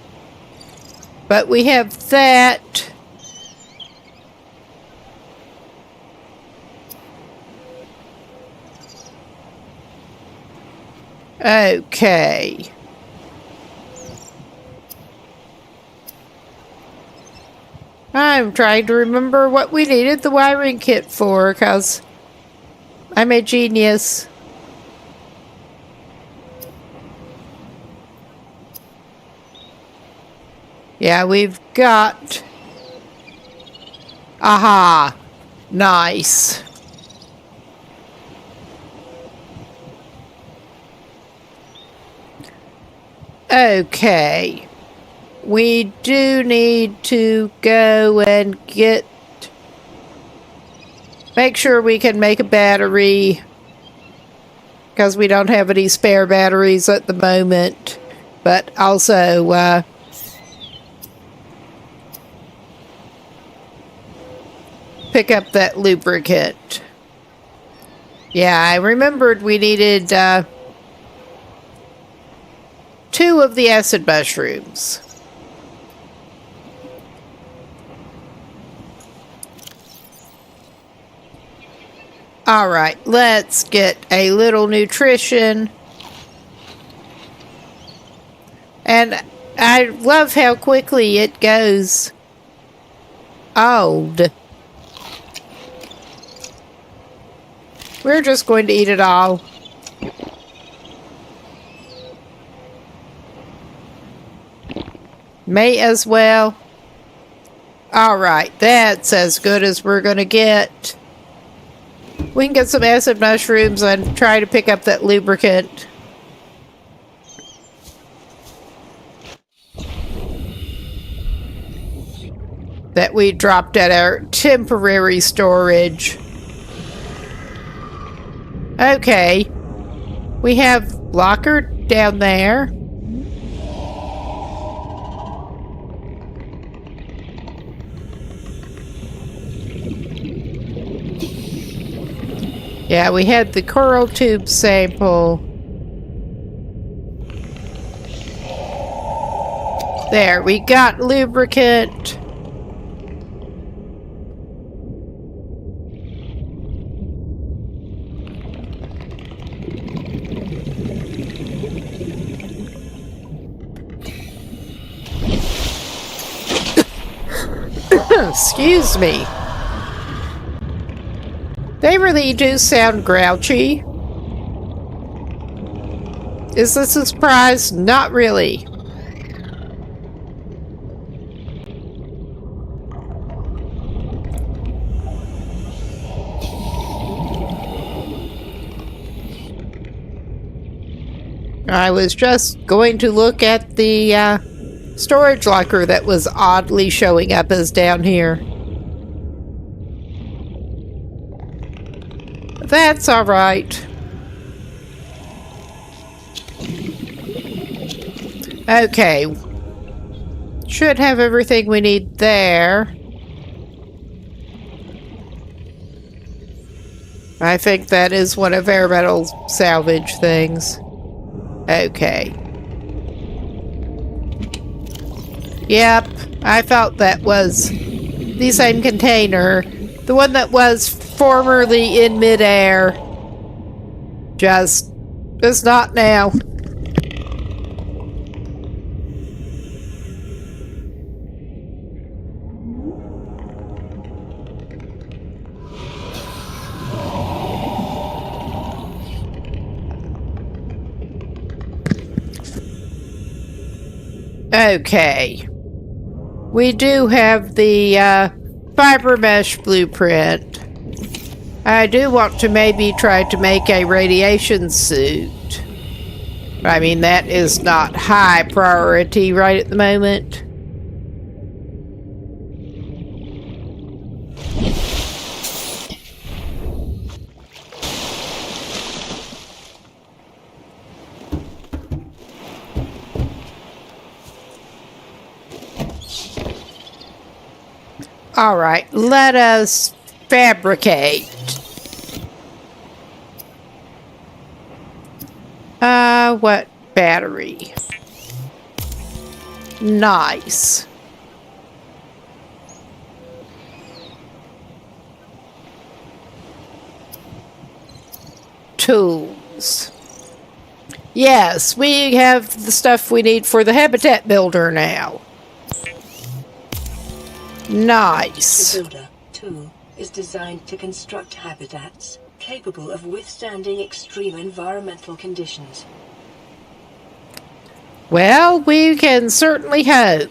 But we have that. Okay. I'm trying to remember what we needed the wiring kit for, because I'm a genius. Yeah, we've got... Aha! Nice. Okay. We do need to go and make sure we can make a battery, because we don't have any spare batteries at the moment. But also, pick up that lubricant. Yeah, I remembered we needed 2 of the acid mushrooms. Alright, let's get a little nutrition. And I love how quickly it goes old. We're just going to eat it all. May as well. Alright, that's as good as we're going to get. We can get some acid mushrooms and try to pick up that lubricant. That we dropped at our temporary storage. Okay. We have locker down there. Yeah, we had the coral tube sample. There, we got lubricant. Excuse me. They really do sound grouchy. Is this a surprise? Not really. I was just going to look at the storage locker that was oddly showing up as down here. That's all right. Okay. Should have everything we need there. I think that is one of our metal salvage things. Okay. Yep, I thought that was the same container. The one that was formerly in midair. Just not now. Okay. We do have the fiber mesh blueprint. I do want to maybe try to make a radiation suit. I mean, that is not high priority right at the moment. All right, let us fabricate. What battery? Nice. Tools. Yes, we have the stuff we need for the habitat builder now. Nice. The Builder tool is designed to construct habitats capable of withstanding extreme environmental conditions. Well, we can certainly hope.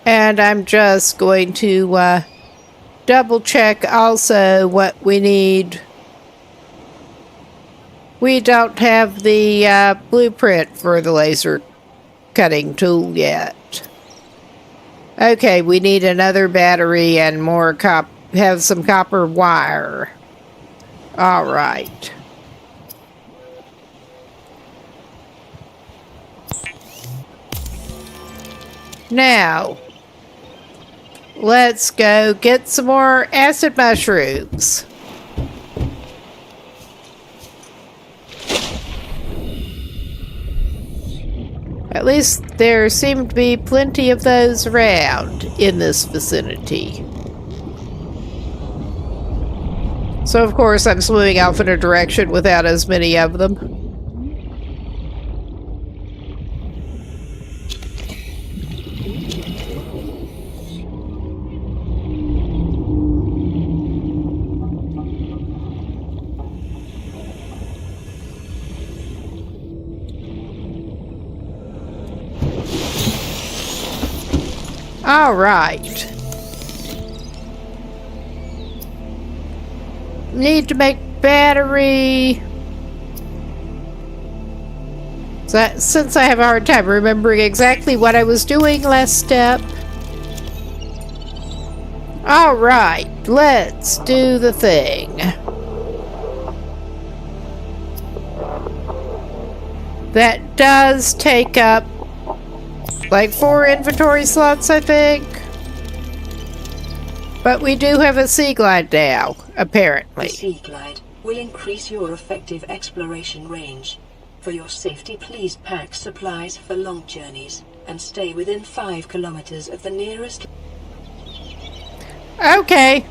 And I'm just going to double check also what we need. We don't have the blueprint for the laser cutting tool yet. Okay, we need another battery and more have some copper wire. All right. Now, let's go get some more acid mushrooms. At least there seem to be plenty of those around in this vicinity. So of course I'm swimming off in a direction without as many of them. All right. Need to make battery. So, since I have a hard time remembering exactly what I was doing last step. All right, let's do the thing. That does take up like 4 inventory slots, I think. But we do have a Sea Glide now, apparently. The Sea Glide will increase your effective exploration range. For your safety, please pack supplies for long journeys and stay within 5 kilometers of the nearest... Okay.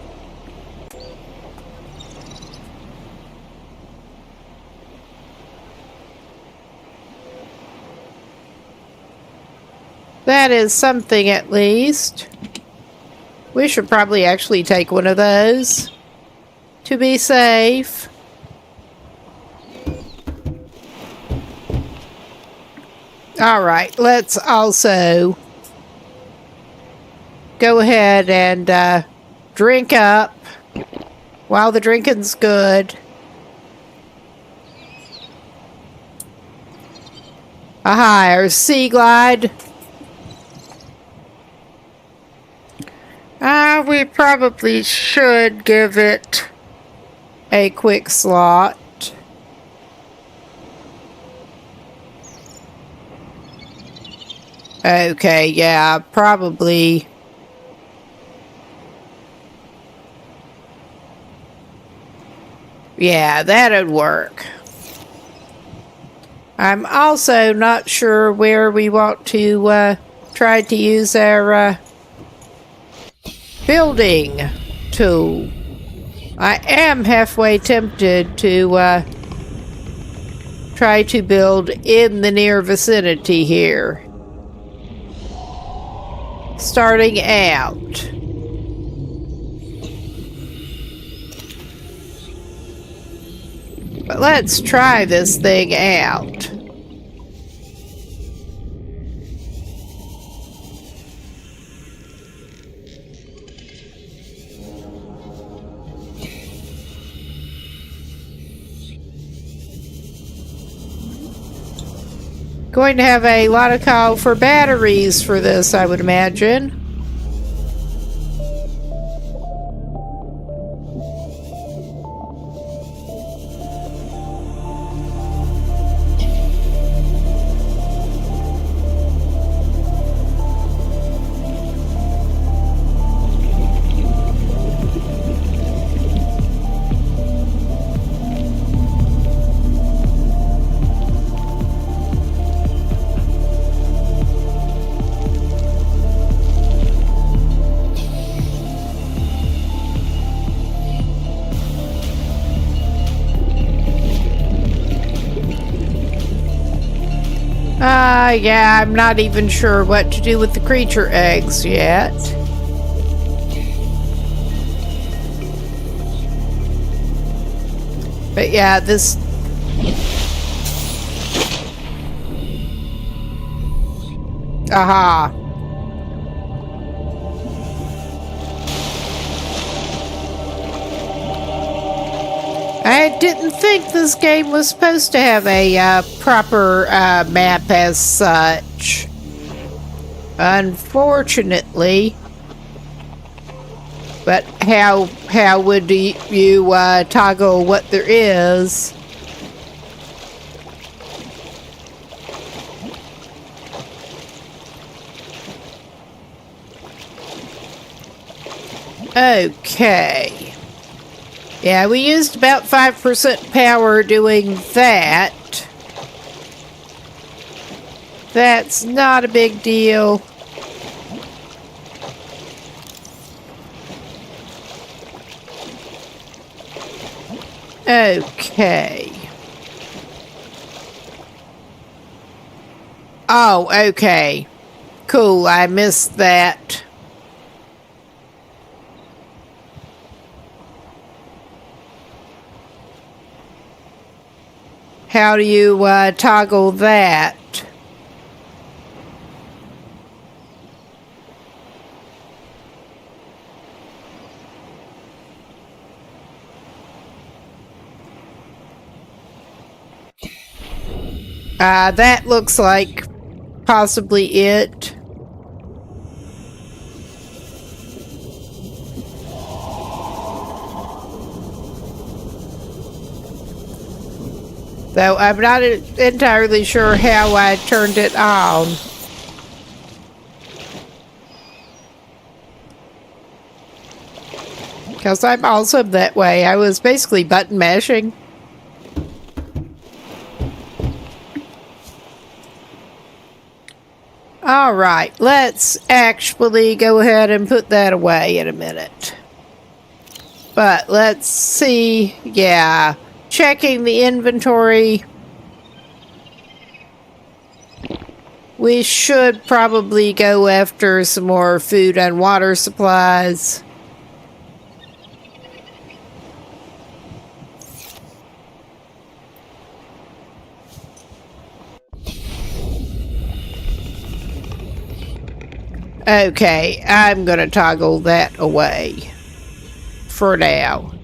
That is something at least. We should probably actually take one of those to be safe. All right, let's also go ahead and drink up while the drinking's good. Aha, our Sea Glide. We probably should give it a quick slot. Okay, yeah, probably. Yeah, that'd work. I'm also not sure where we want to try to use our building tool. I am halfway tempted to try to build in the near vicinity here. Starting out. But let's try this thing out. Going to have a lot of call for batteries for this, I would imagine. Yeah, I'm not even sure what to do with the creature eggs yet. But yeah, this... Aha. I didn't think this game was supposed to have a proper map as such. Unfortunately. But how would you toggle what there is? Okay. Yeah, we used about 5% power doing that. That's not a big deal. Okay. Oh, okay. Cool, I missed that. How do you toggle that? That looks like possibly it. Though I'm not entirely sure how I turned it on. Because I'm also that way. I was basically button mashing. Alright, let's actually go ahead and put that away in a minute. But let's see. Yeah. Checking the inventory. We should probably go after some more food and water supplies. Okay, I'm gonna toggle that away for now.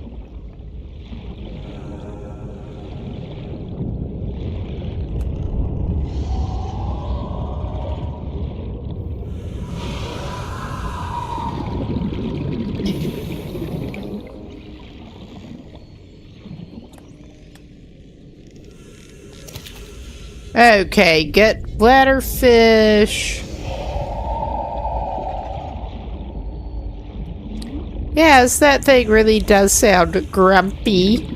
Okay, get bladderfish. Yes, that thing really does sound grumpy.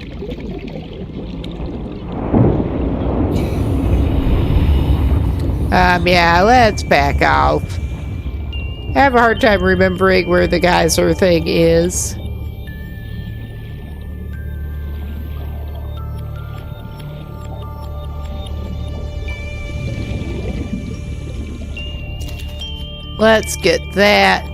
Yeah, let's back off. I have a hard time remembering where the geyser thing is. Let's get that.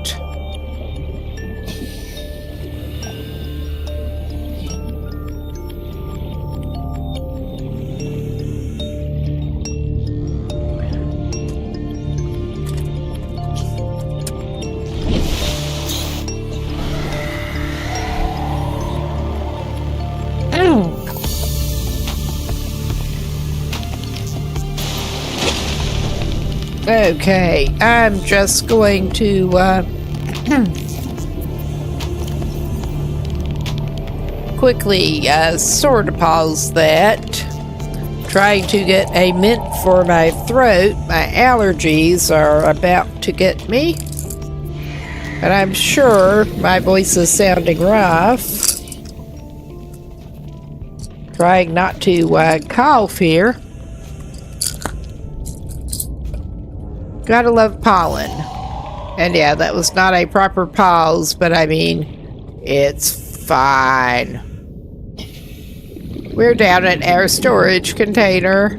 Okay, I'm just going to quickly sort of pause that. Trying to get a mint for my throat. My allergies are about to get me. But I'm sure my voice is sounding rough. Trying not to cough here. Gotta love pollen. And yeah, that was not a proper pause, but I mean, it's fine. We're down at our storage container.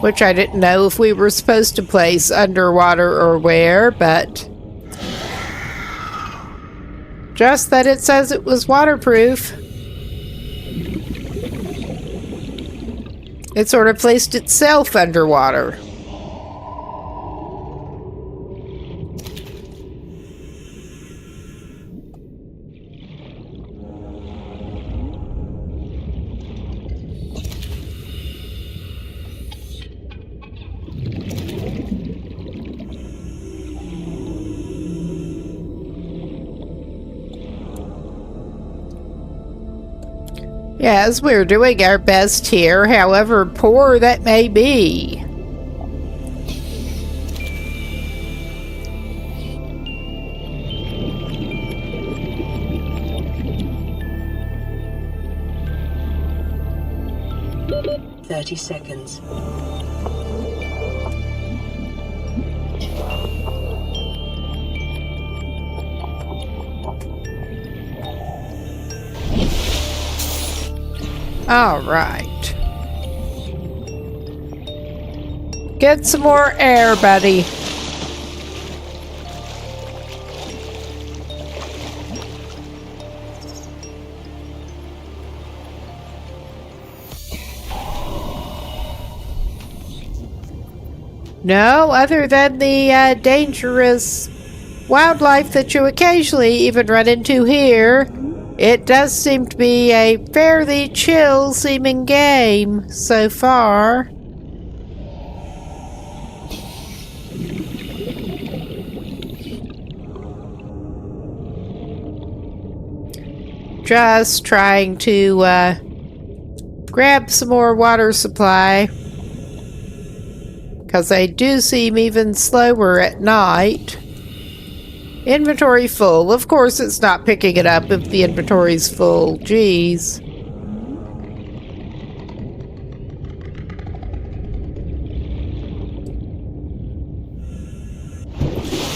which I didn't know if we were supposed to place underwater or where, but just that it says it was waterproof. It sort of placed itself underwater. Yes, we're doing our best here, however poor that may be. "30 seconds. All right. Get some more air, buddy. No, other than the dangerous wildlife that you occasionally even run into here, it does seem to be a fairly chill-seeming game so far. Just trying to grab some more water supply, because they do seem even slower at night. Inventory full. Of course it's not picking it up if the inventory's full. Jeez.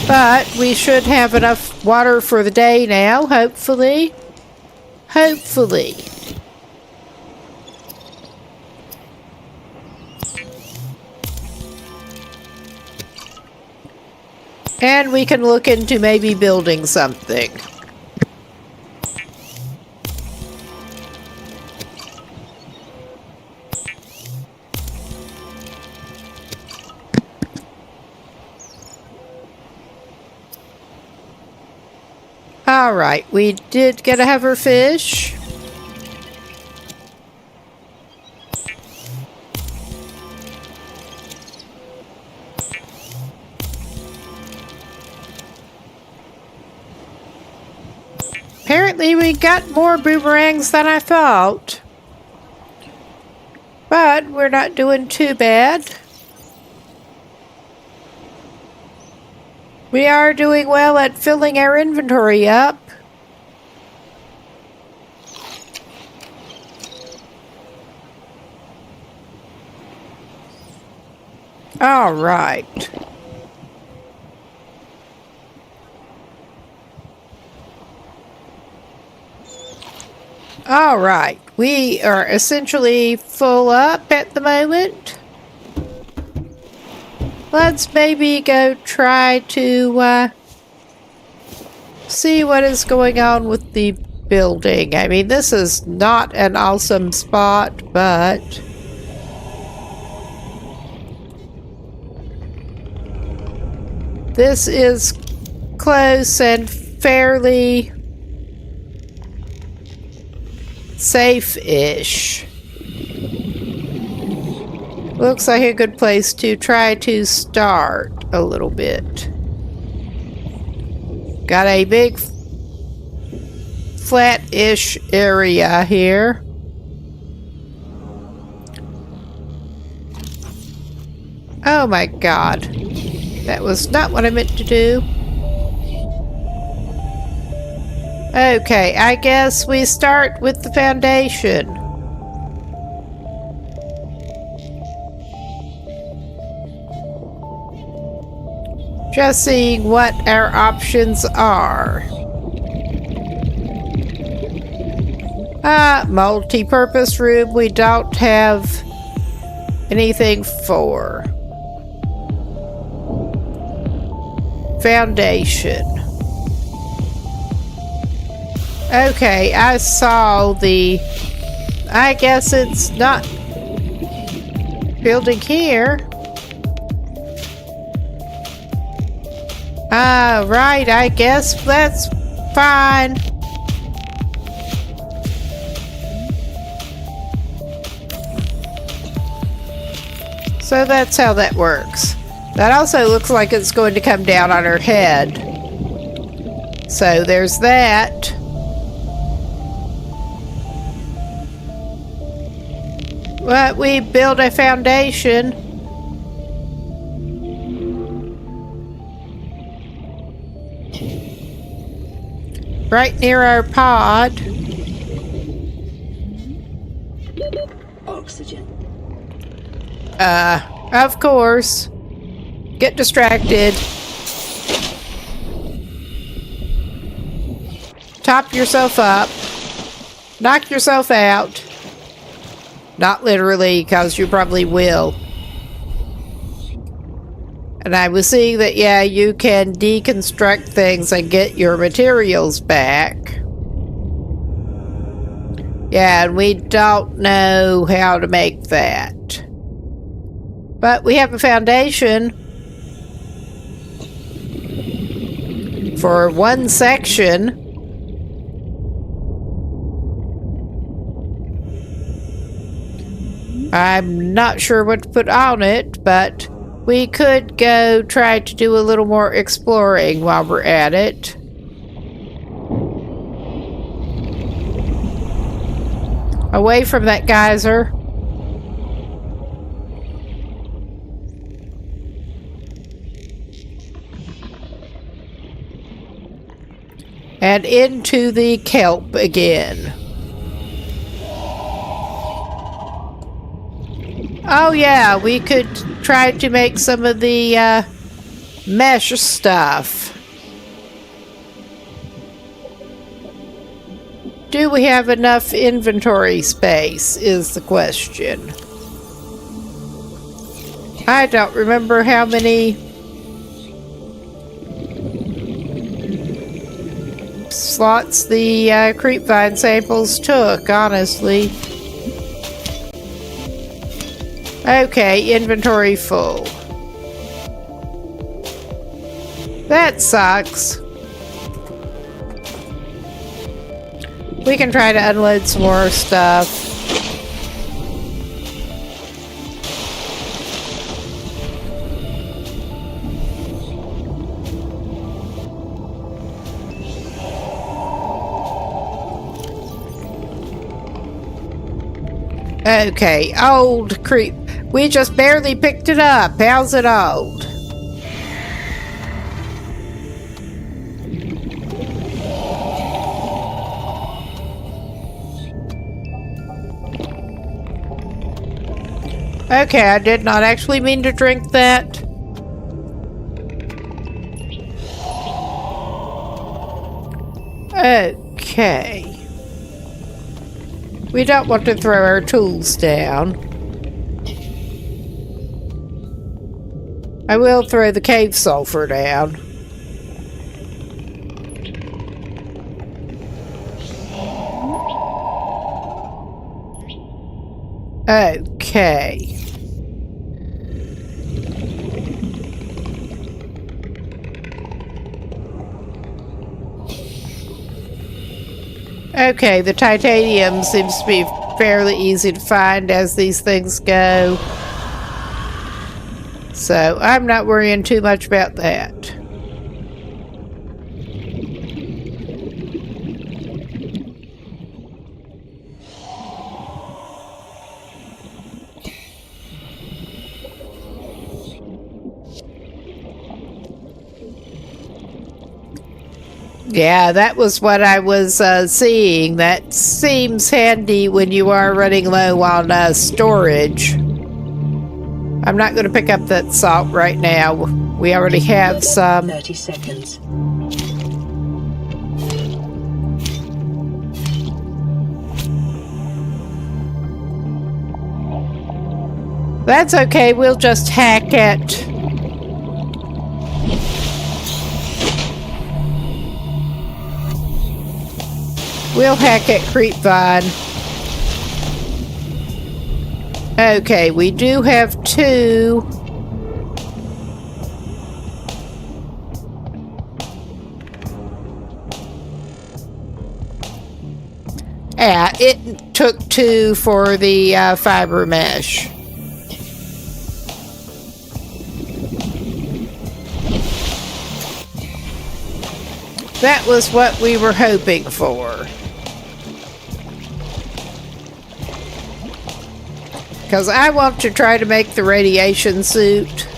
But we should have enough water for the day now, hopefully. Hopefully. And we can look into maybe building something. All right, we did get a heiferfish. Apparently we got more boomerangs than I thought. But we're not doing too bad. We are doing well at filling our inventory up. All right. All right. We are essentially full up at the moment. Let's maybe go try to see what is going on with the building. I mean, this is not an awesome spot, but this is close and fairly safe-ish. Looks like a good place to try to start a little bit. Got a big flat-ish area here. Oh my god. That was not what I meant to do. Okay, I guess we start with the foundation. Just seeing what our options are. Multi-purpose room. We don't have Anything for foundation. Okay, I saw the... I guess it's not building here. Right, I guess that's fine. So that's how that works. That also looks like it's going to come down on her head. So there's that. But we build a foundation. Right near our pod. Oxygen. Of course. Get distracted. Top yourself up. Knock yourself out. Not literally, because you probably will. And I was seeing that, yeah, you can deconstruct things and get your materials back. Yeah, and we don't know how to make that. But we have a foundation for one section. I'm not sure what to put on it, but we could go try to do a little more exploring while we're at it. Away from that geyser. And into the kelp again. Oh yeah, we could try to make some of the mesh stuff. Do we have enough inventory space is the question. I don't remember how many slots the creepvine samples took, honestly. Okay, inventory full. That sucks. We can try to unload some more stuff. Okay, old creep. We just barely picked it up. How's it old? Okay, I did not actually mean to drink that. Okay. We don't want to throw our tools down. I will throw the cave sulfur down. Okay. Okay, the titanium seems to be fairly easy to find as these things go. So I'm not worrying too much about that. Yeah, that was what I was seeing. That seems handy when you are running low on storage. I'm not going to pick up that salt right now. We already have some. 30 seconds. That's okay, we'll just hack it. We'll hack at Creepvine. Okay, we do have 2. Yeah, it took 2 for the fiber mesh. That was what we were hoping for. Because I want to try to make the radiation suit.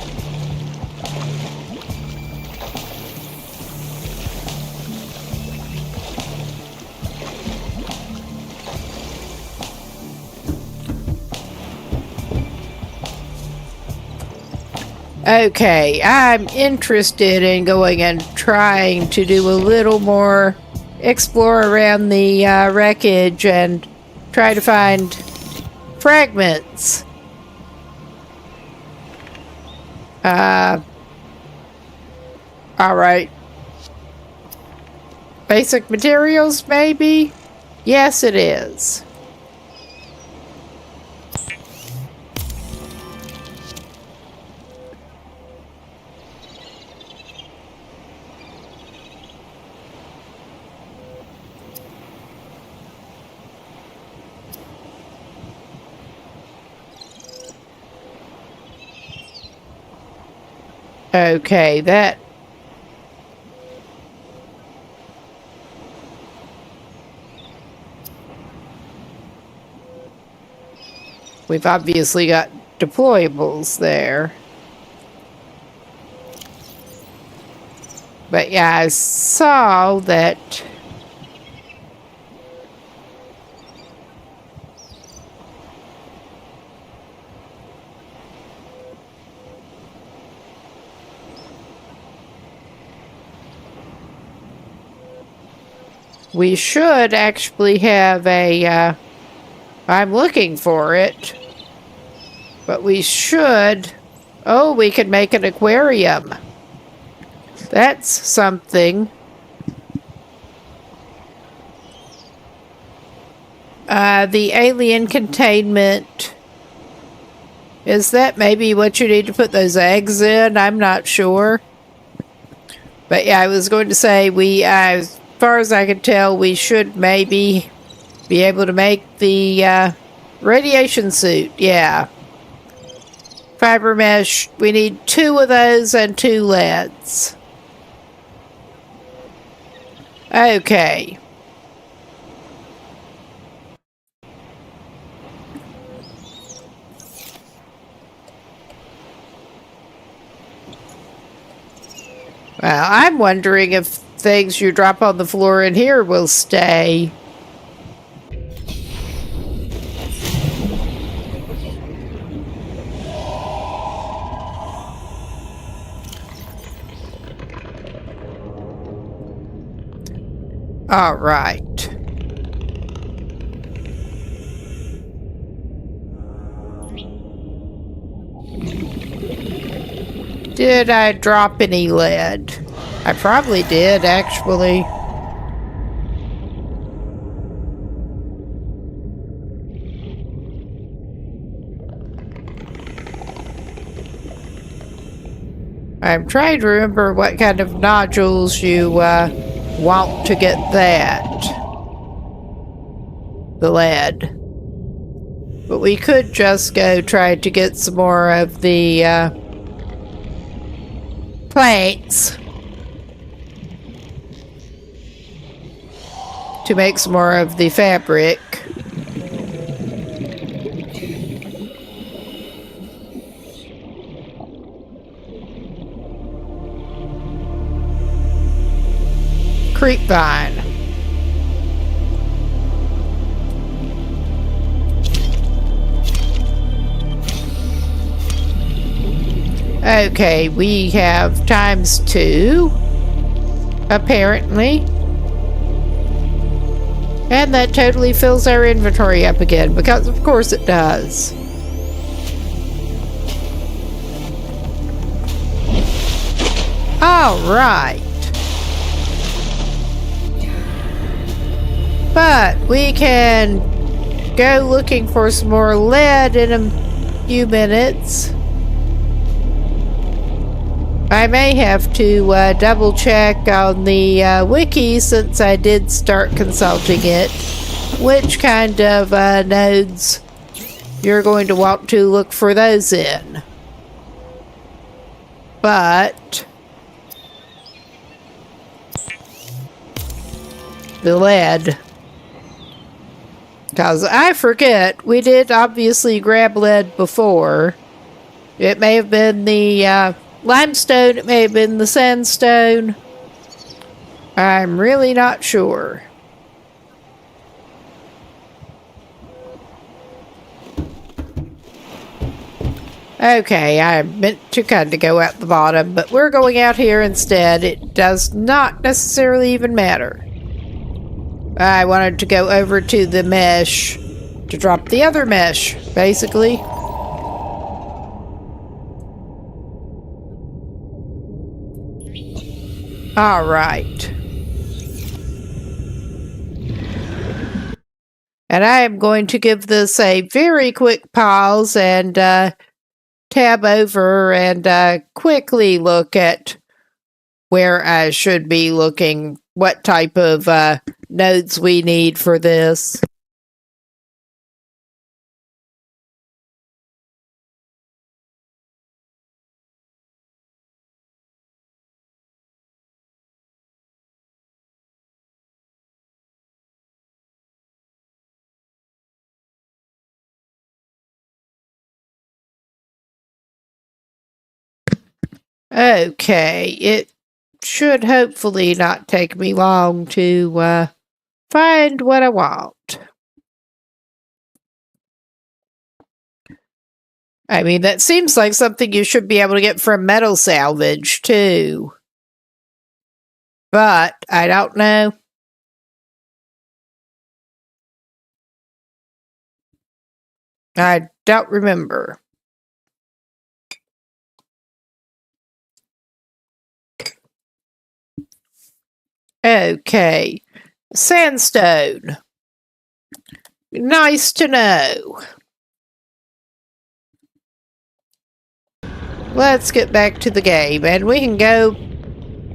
Okay, I'm interested in going and trying to do a little more explore around the wreckage and try to find fragments. Alright. Basic materials, maybe? Yes, it is. Okay, that... We've obviously got deployables there. But yeah, I saw that... We should actually have a, I'm looking for it, but we should, oh, we could make an aquarium. That's something. The alien containment, is that maybe what you need to put those eggs in? I'm not sure. But yeah, I was going to say as far as I can tell, we should maybe be able to make the radiation suit. Yeah. Fiber mesh. We need 2 of those and 2 leads. Okay. Well, I'm wondering if things you drop on the floor in here will stay. All right. Did I drop any lead? I probably did, actually. I'm trying to remember what kind of nodules you want to get that. The lead. But we could just go try to get some more of the plates to make some more of the fabric. Creepvine. Okay, we have ×2, apparently. And that totally fills our inventory up again, because of course it does. All right. But we can go looking for some more lead in a few minutes. I may have to double check on the wiki, since I did start consulting it, which kind of nodes you're going to want to look for those in. But the lead, because I forget, we did obviously grab lead before. It may have been the limestone, it may have been the sandstone. I'm really not sure. Okay, I meant to kind of go out the bottom, but we're going out here instead. It does not necessarily even matter. I wanted to go over to the mesh to drop the other mesh, basically. All right. And I am going to give this a very quick pause and tab over and quickly look at where I should be looking, what type of nodes we need for this. Okay, it should hopefully not take me long to find what I want. I mean, that seems like something you should be able to get from metal salvage, too. But, I don't know. I don't remember. Okay. Sandstone. Nice to know. Let's get back to the game, and we can go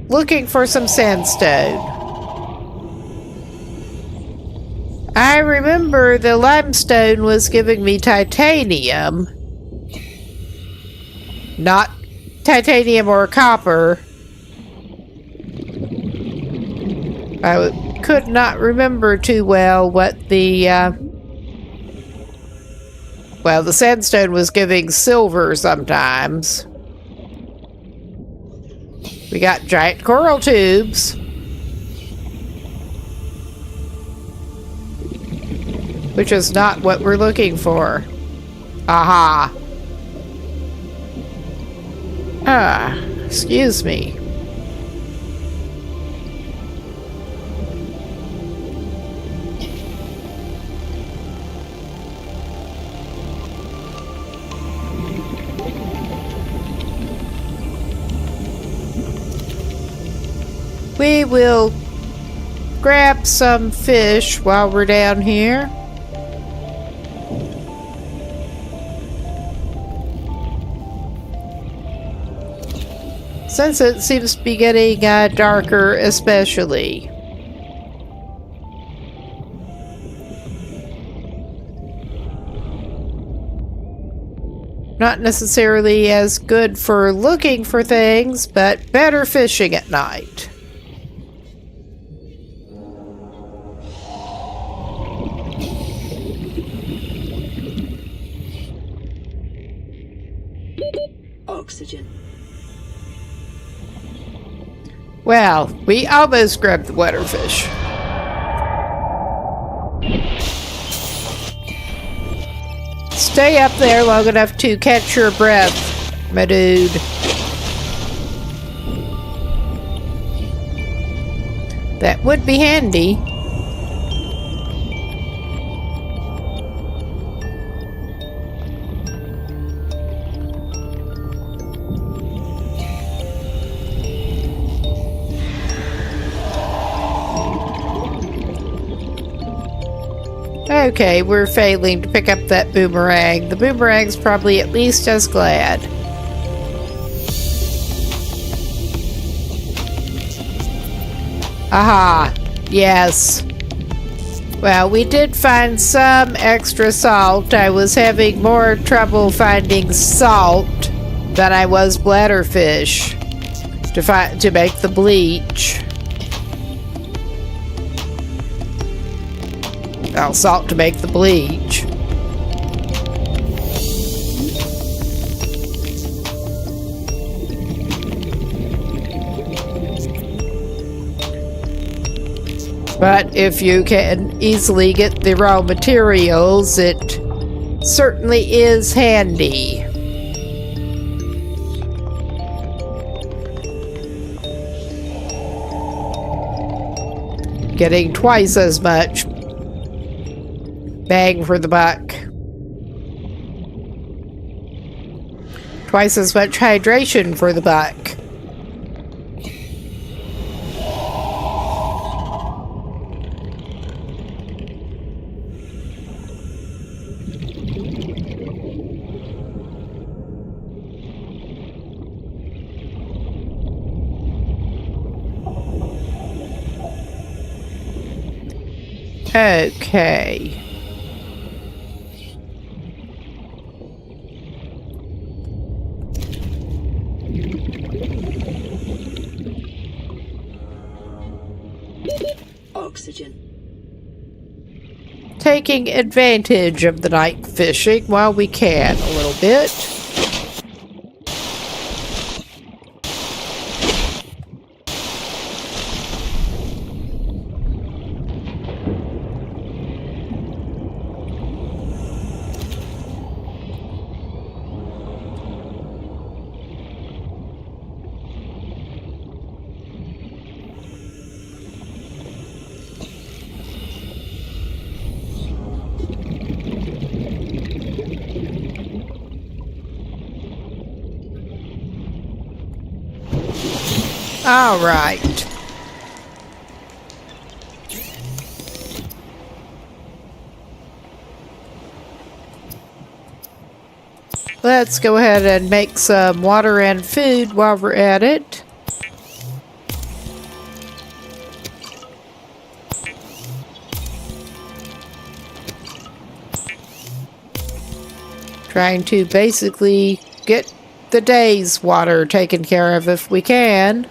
looking for some sandstone. I remember the limestone was giving me titanium. Not titanium or copper. I could not remember too well what the well, the sandstone was giving silver sometimes. We got giant coral tubes, which is not what we're looking for. Aha. Excuse me. We will grab some fish while we're down here. Since it seems to be getting darker especially. Not necessarily as good for looking for things, but better fishing at night. Oxygen. Well, we almost grabbed the waterfish. Stay up there long enough to catch your breath, my dude. That would be handy. Okay, we're failing to pick up that boomerang. The boomerang's probably at least as glad. Aha! Yes. Well, we did find some extra salt. I was having more trouble finding salt than I was bladderfish to make the bleach. Well, salt to make the bleach. But if you can easily get the raw materials, it certainly is handy. Getting twice as much bang for the buck. Twice as much hydration for the buck. Okay. Oxygen. Taking advantage of the night fishing while we can a little bit. All right. Let's go ahead and make some water and food while we're at it. Trying to basically get the day's water taken care of if we can.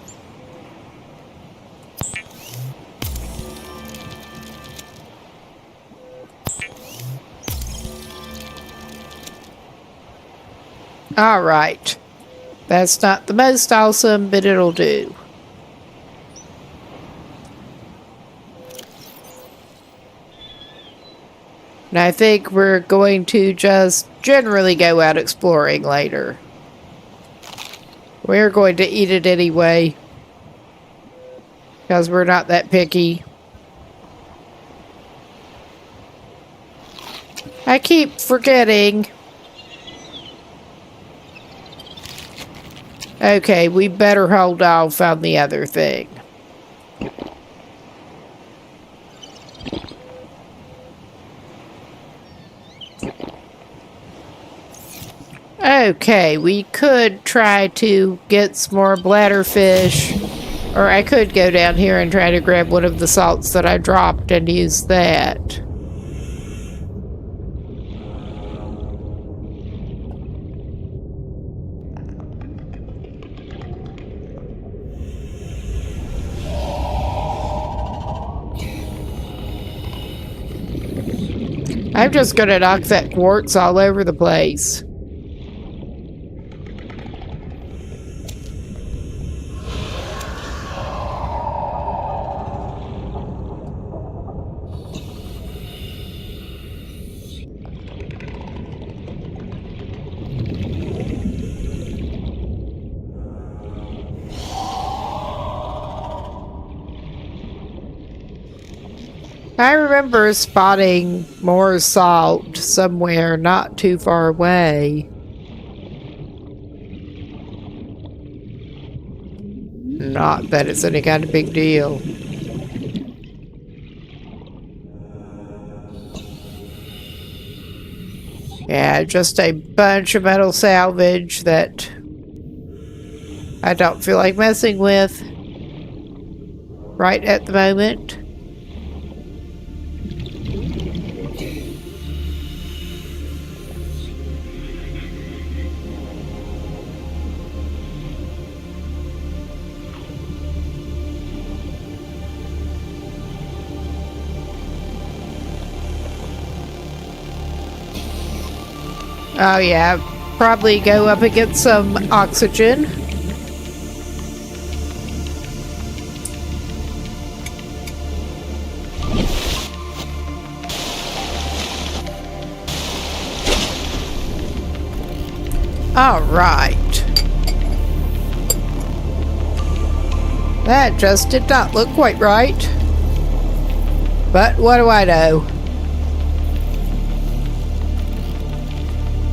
All right. That's not the most awesome, but it'll do. And I think we're going to just generally go out exploring later. We're going to eat it anyway, because we're not that picky. I keep forgetting. Okay, we better hold off on the other thing. Okay, we could try to get some more bladderfish, or I could go down here and try to grab one of the salts that I dropped and use that. I'm just gonna knock that quartz all over the place. I remember spotting more salt somewhere not too far away. Not that it's any kind of big deal. Yeah, just a bunch of metal salvage that I don't feel like messing with right at the moment. Oh yeah, probably go up and get some oxygen. All right. That just did not look quite right. But what do I know?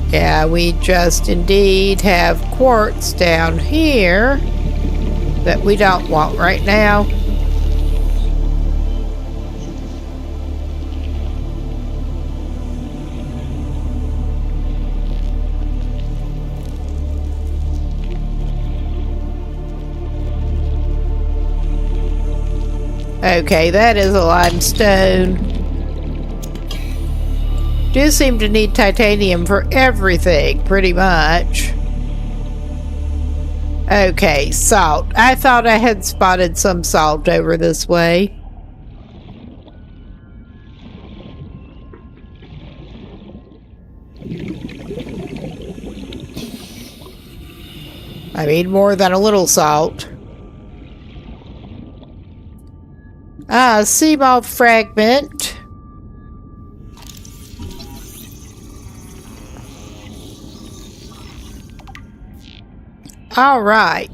Yeah, we just indeed have quartz down here that we don't want right now. Okay, that is a limestone. Do seem to need titanium for everything, pretty much. Okay, salt. I thought I had spotted some salt over this way. I mean, more than a little salt. Sea moth fragment. All right.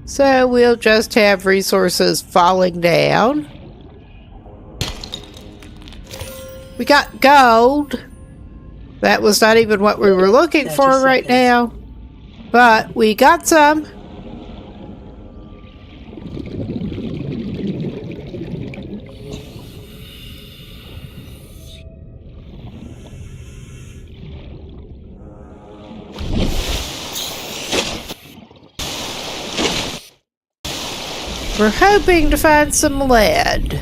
So we'll just have resources falling down. We got gold. That was not even what we were looking for right now. But we got some. We're hoping to find some lead.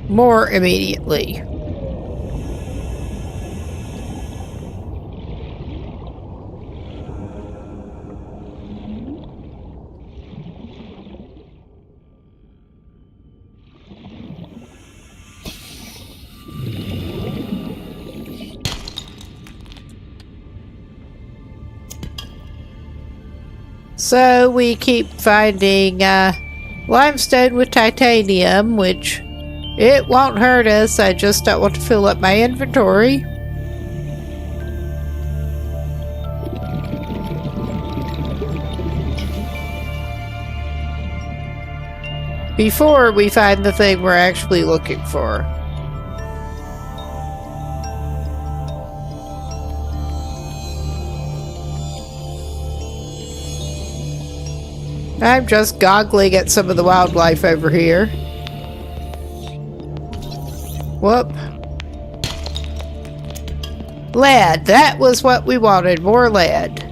More immediately. So we keep finding limestone with titanium, which it won't hurt us. I just don't want to fill up my inventory. Before we find the thing we're actually looking for. I'm just goggling at some of the wildlife over here. Whoop. Lead. That was what we wanted. More lead.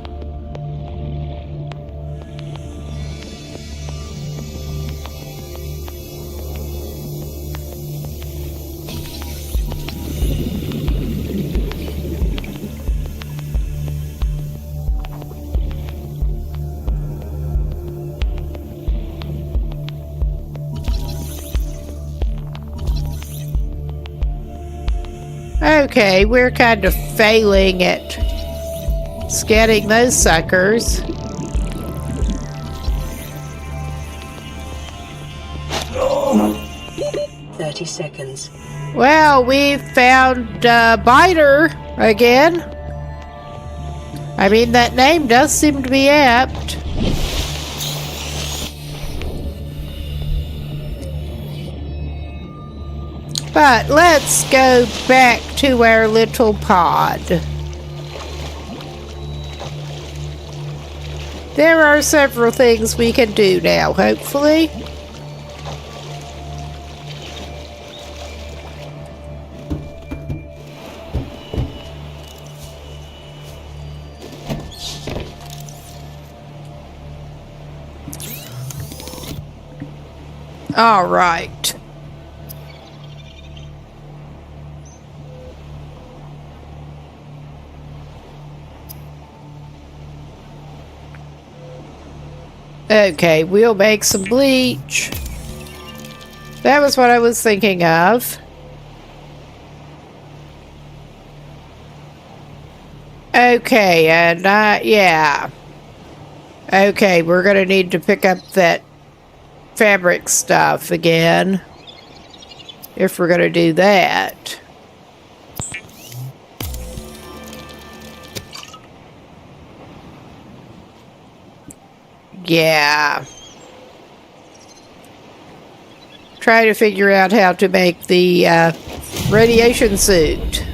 Okay, we're kind of failing at scanning those suckers. Oh. 30 seconds. Well, we found Biter again. I mean, that name does seem to be apt. But let's go back to our little pod. There are several things we can do now, hopefully. All right. Okay, we'll make some bleach. That was what I was thinking of. Okay, and yeah. Okay, we're gonna need to pick up that fabric stuff again if we're gonna do that. Yeah. Try to figure out how to make the radiation suit.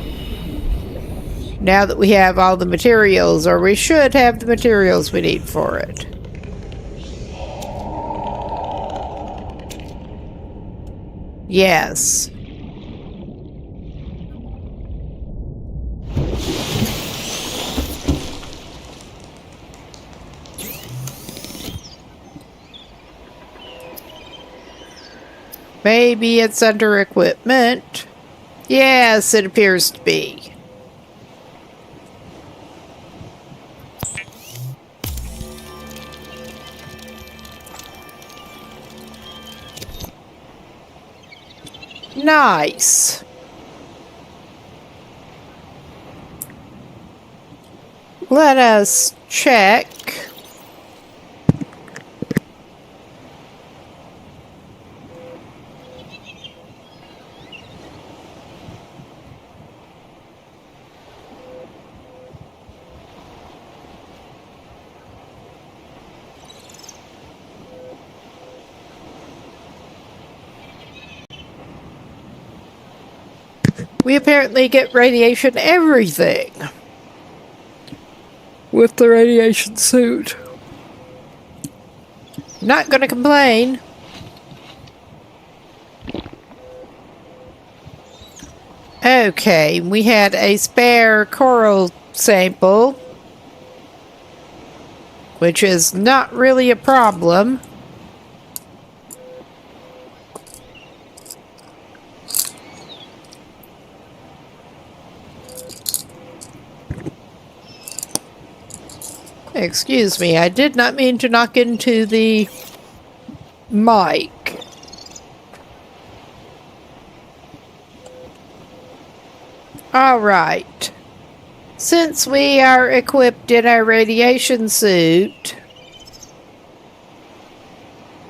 Now that we have all the materials, or we should have the materials we need for it. Yes. Maybe it's under equipment. Yes, it appears to be. Nice. Let us check. We apparently get radiation everything with the radiation suit. Not gonna complain. Okay, we had a spare coral sample, which is not really a problem. Excuse me, I did not mean to knock into the mic. All right. Since we are equipped in our radiation suit,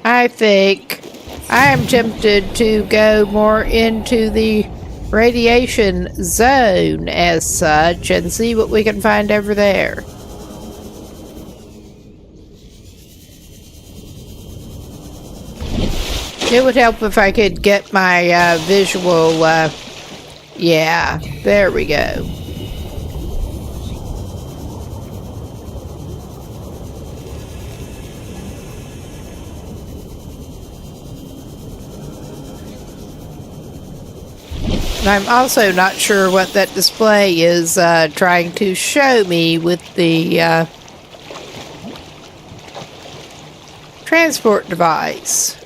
I think I am tempted to go more into the radiation zone as such and see what we can find over there. It would help if I could get my visual, yeah, there we go. I'm also not sure what that display is trying to show me with the transport device.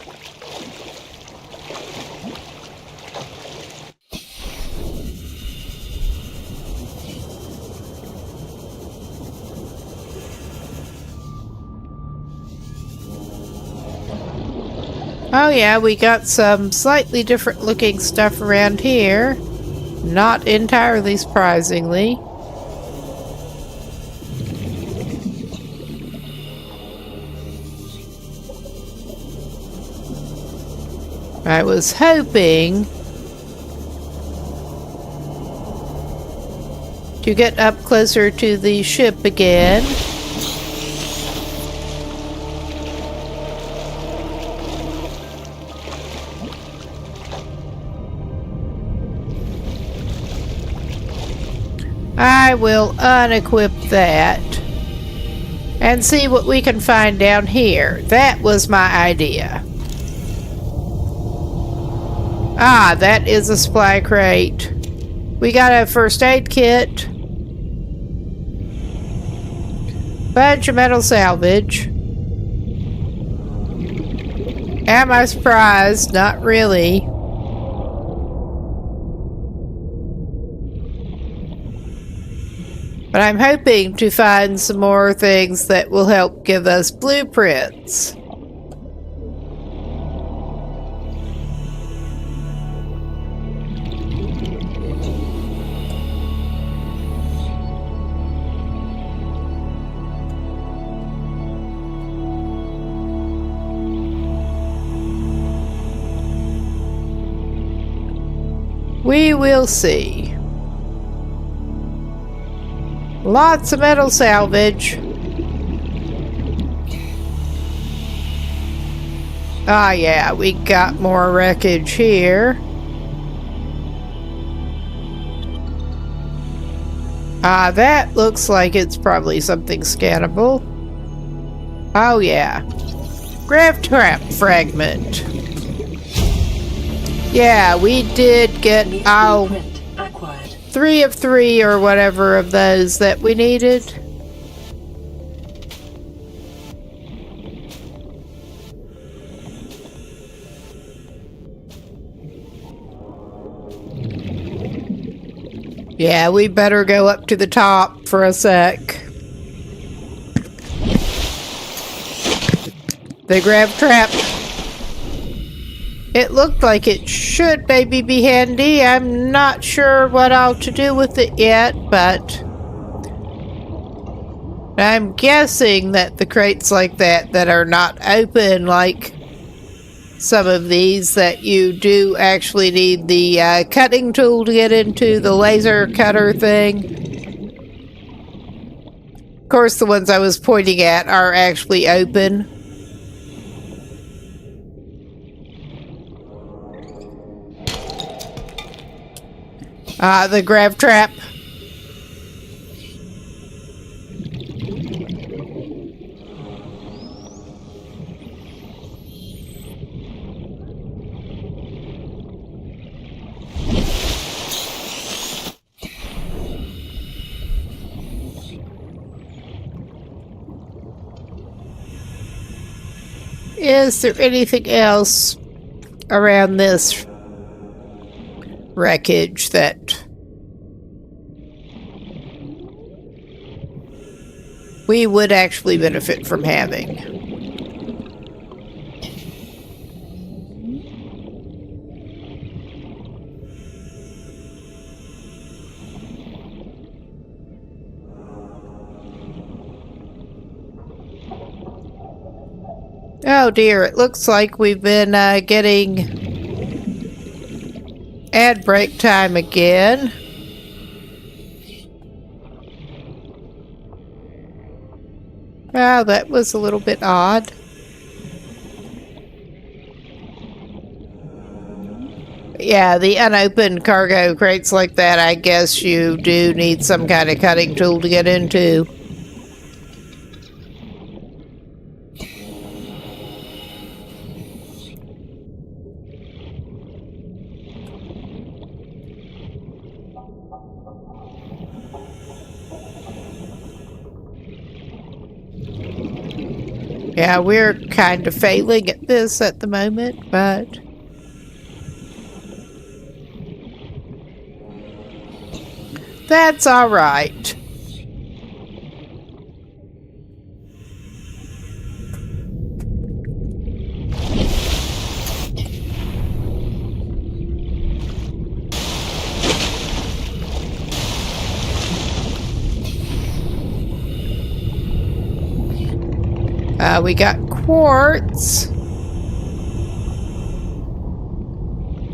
Oh yeah, we got some slightly different looking stuff around here. Not entirely surprisingly. I was hoping to get up closer to the ship again. I will unequip that and see what we can find down here. That was my idea. Ah, that is a supply crate. We got a first aid kit. Bunch of metal salvage. Am I surprised? Not really. But I'm hoping to find some more things that will help give us blueprints. We will see. Lots of metal salvage. Ah, yeah, we got more wreckage here. Ah, that looks like it's probably something scannable. Oh, yeah. Grav trap fragment. Yeah, we did get our 3 of 3 or whatever of those that we needed. Yeah, we better go up to the top for a sec. The grab trap. It looked like it should maybe be handy. I'm not sure what all to do with it yet, but I'm guessing that the crates like that are not open, like some of these, that you do actually need the cutting tool to get into, the laser cutter thing. Of course, the ones I was pointing at are actually open. The grav trap. Is there anything else around this wreckage that we would actually benefit from having? Oh dear, it looks like we've been getting ad break time again. Wow, that was a little bit odd. Yeah, the unopened cargo crates like that, I guess you do need some kind of cutting tool to get into. Yeah, we're kind of failing at this at the moment, but that's all right. We got quartz.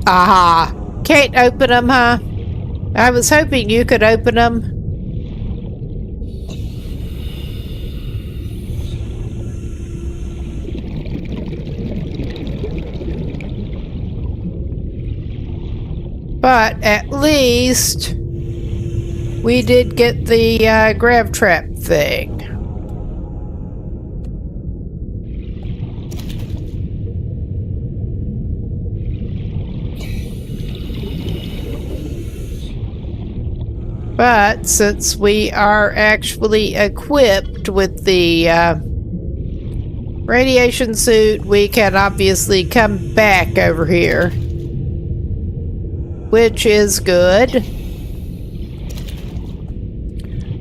Aha. Can't open them, huh? I was hoping you could open them. But at least we did get the grav trap thing. But since we are actually equipped with the radiation suit, we can obviously come back over here, which is good.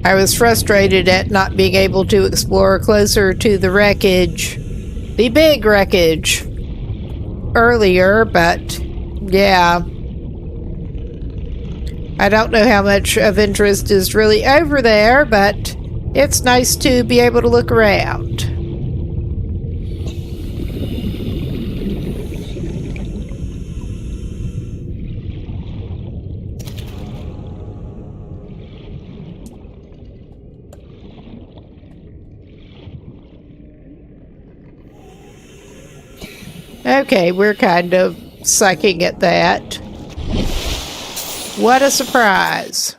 I was frustrated at not being able to explore closer to the wreckage, the big wreckage, earlier, but yeah. I don't know how much of interest is really over there, but it's nice to be able to look around. Okay, we're kind of sucking at that. What a surprise.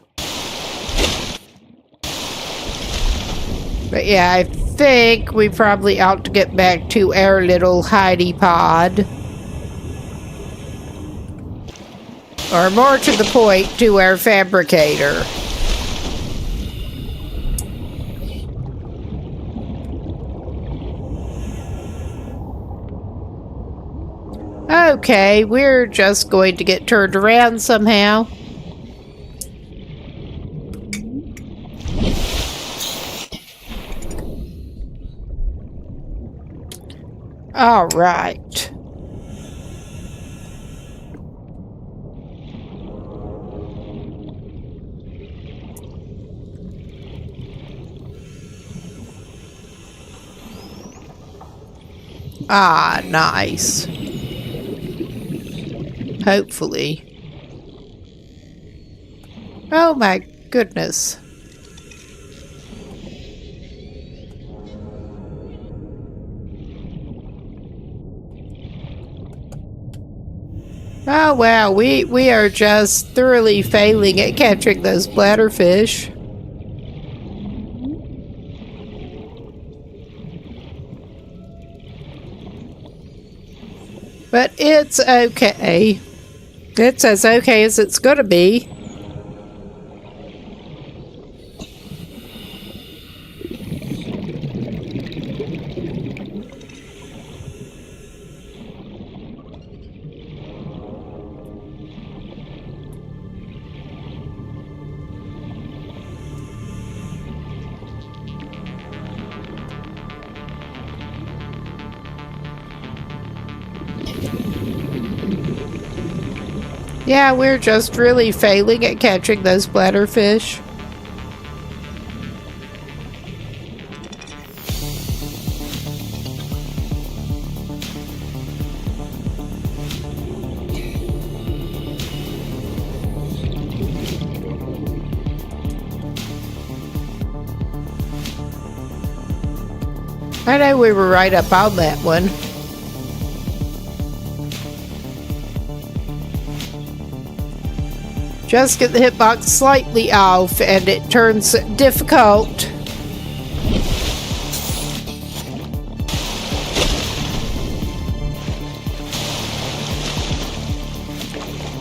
But yeah, I think we probably ought to get back to our little hidey pod. Or more to the point, to our fabricator. Okay, we're just going to get turned around somehow. All right. Ah, nice. Hopefully. Oh my goodness. Oh wow, we are just thoroughly failing at catching those bladderfish. But it's okay. It's as okay as it's gonna be. Yeah, we're just really failing at catching those bladderfish. I know we were right up on that one. Just get the hitbox slightly off and it turns difficult.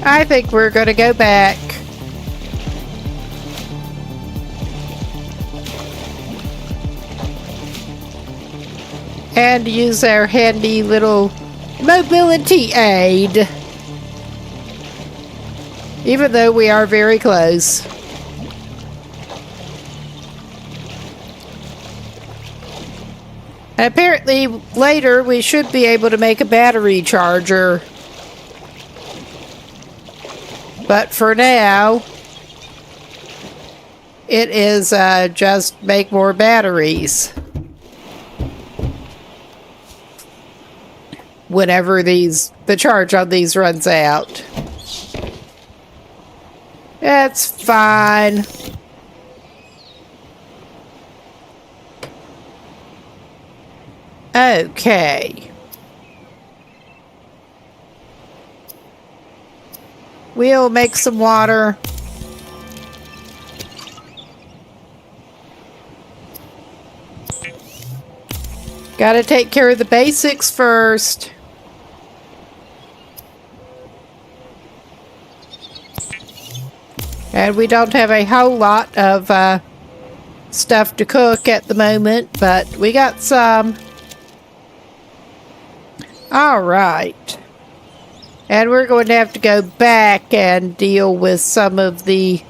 I think we're going to go back. And use our handy little mobility aid. Even though we are very close. Apparently, later we should be able to make a battery charger. But for now, it is just make more batteries. Whenever the charge on these runs out. That's fine. Okay. We'll make some water. Gotta take care of the basics first. And we don't have a whole lot of stuff to cook at the moment, but we got some. Alright. And we're going to have to go back and deal with some of the...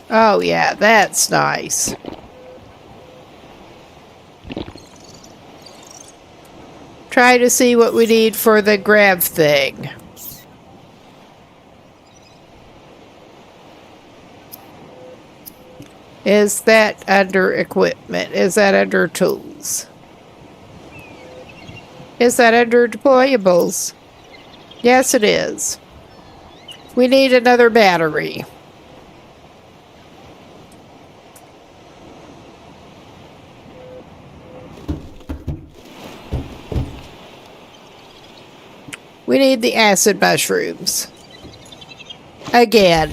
Oh yeah, that's nice. Try to see what we need for the grab thing. Is that under equipment? Is that under tools? Is that under deployables? Yes, it is. We need another battery. We need the acid mushrooms. Again.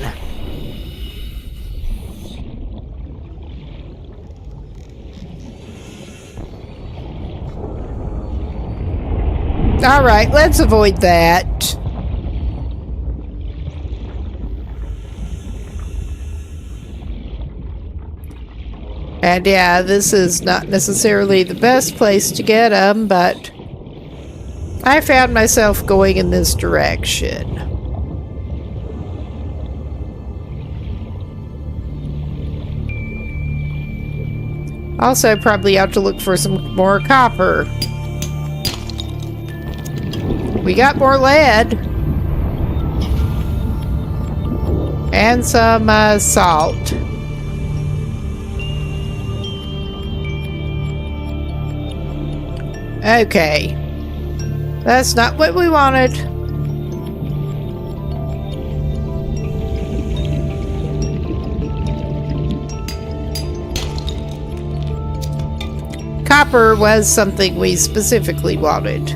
Alright, let's avoid that. And yeah, this is not necessarily the best place to get them, but I found myself going in this direction. Also, probably ought to look for some more copper. We got more lead. And some salt. Okay. That's not what we wanted. Copper was something we specifically wanted.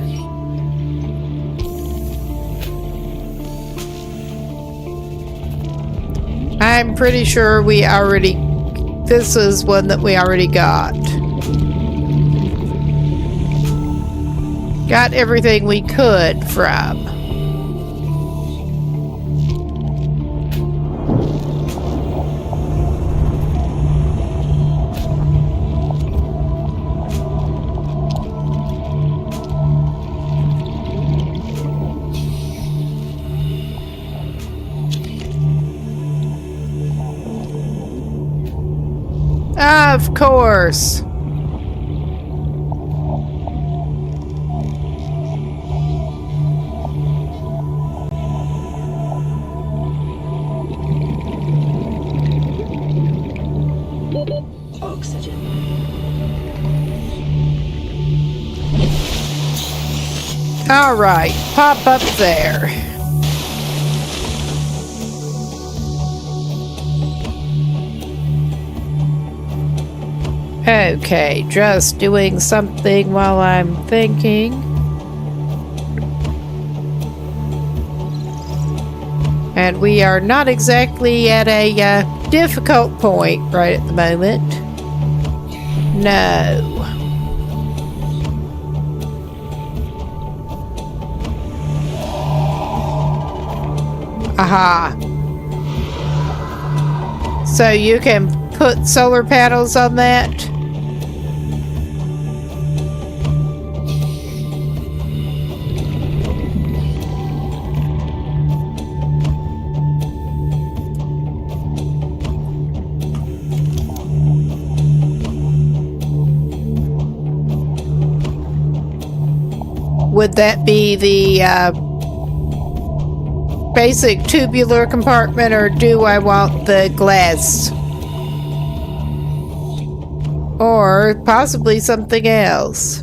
I'm pretty sure we already... This is one that we already got. Got everything we could from. Of course. Oxygen. All right, pop up there. Okay, just doing something while I'm thinking. And we are not exactly at a difficult point right at the moment. No. Aha. So you can put solar panels on that? Would that be the basic tubular compartment, or do I want the glass? Or possibly something else.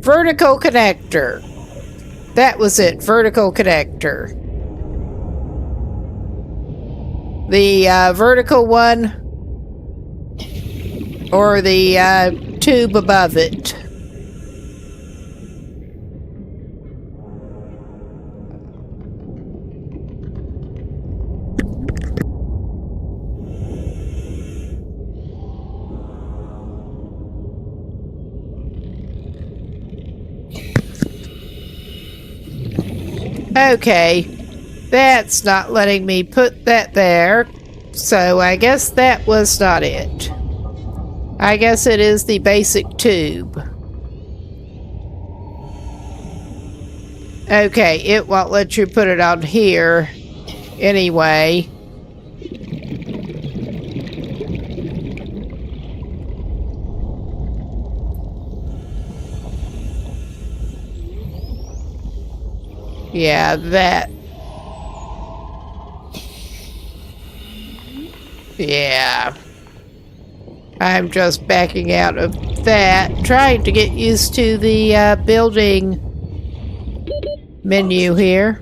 Vertical connector. That was it, vertical connector. The vertical one, or the tube above it. Okay, that's not letting me put that there, so I guess that was not it. I guess it is the basic tube. Okay, it won't let you put it on here anyway. Yeah, that. Yeah. I'm just backing out of that, trying to get used to the building menu here.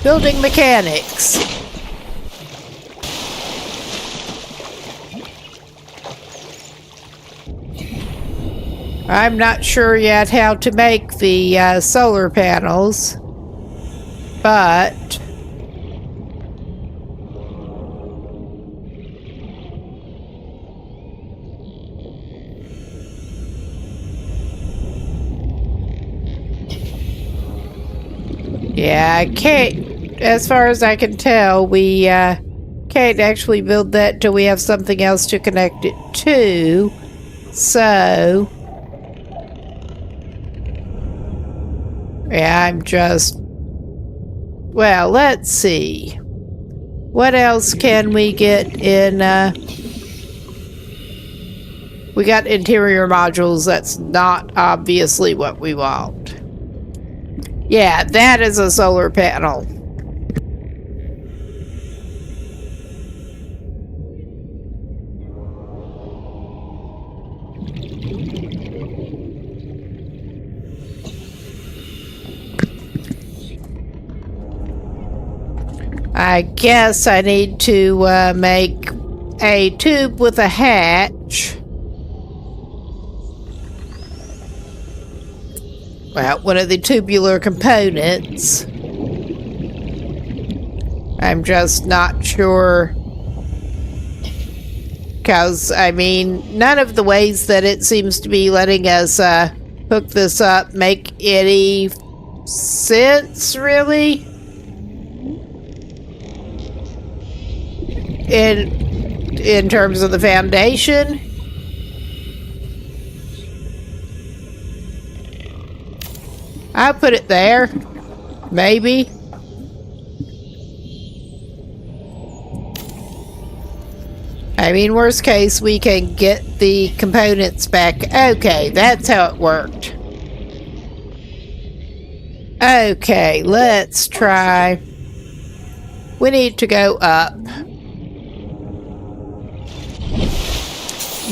Building mechanics. I'm not sure yet how to make the solar panels, but yeah, I can't, as far as I can tell, we can't actually build that till we have something else to connect it to. So, yeah, I'm just, well, let's see. What else can we get in, we got interior modules. That's not obviously what we want. Yeah, that is a solar panel. I guess I need to make a tube with a hatch. Well, one of the tubular components. I'm just not sure. Because, I mean, none of the ways that it seems to be letting us hook this up make any sense, really. In terms of the foundation. I'll put it there. Maybe. I mean, worst case, we can get the components back. Okay, that's how it worked. Okay, let's try. We need to go up.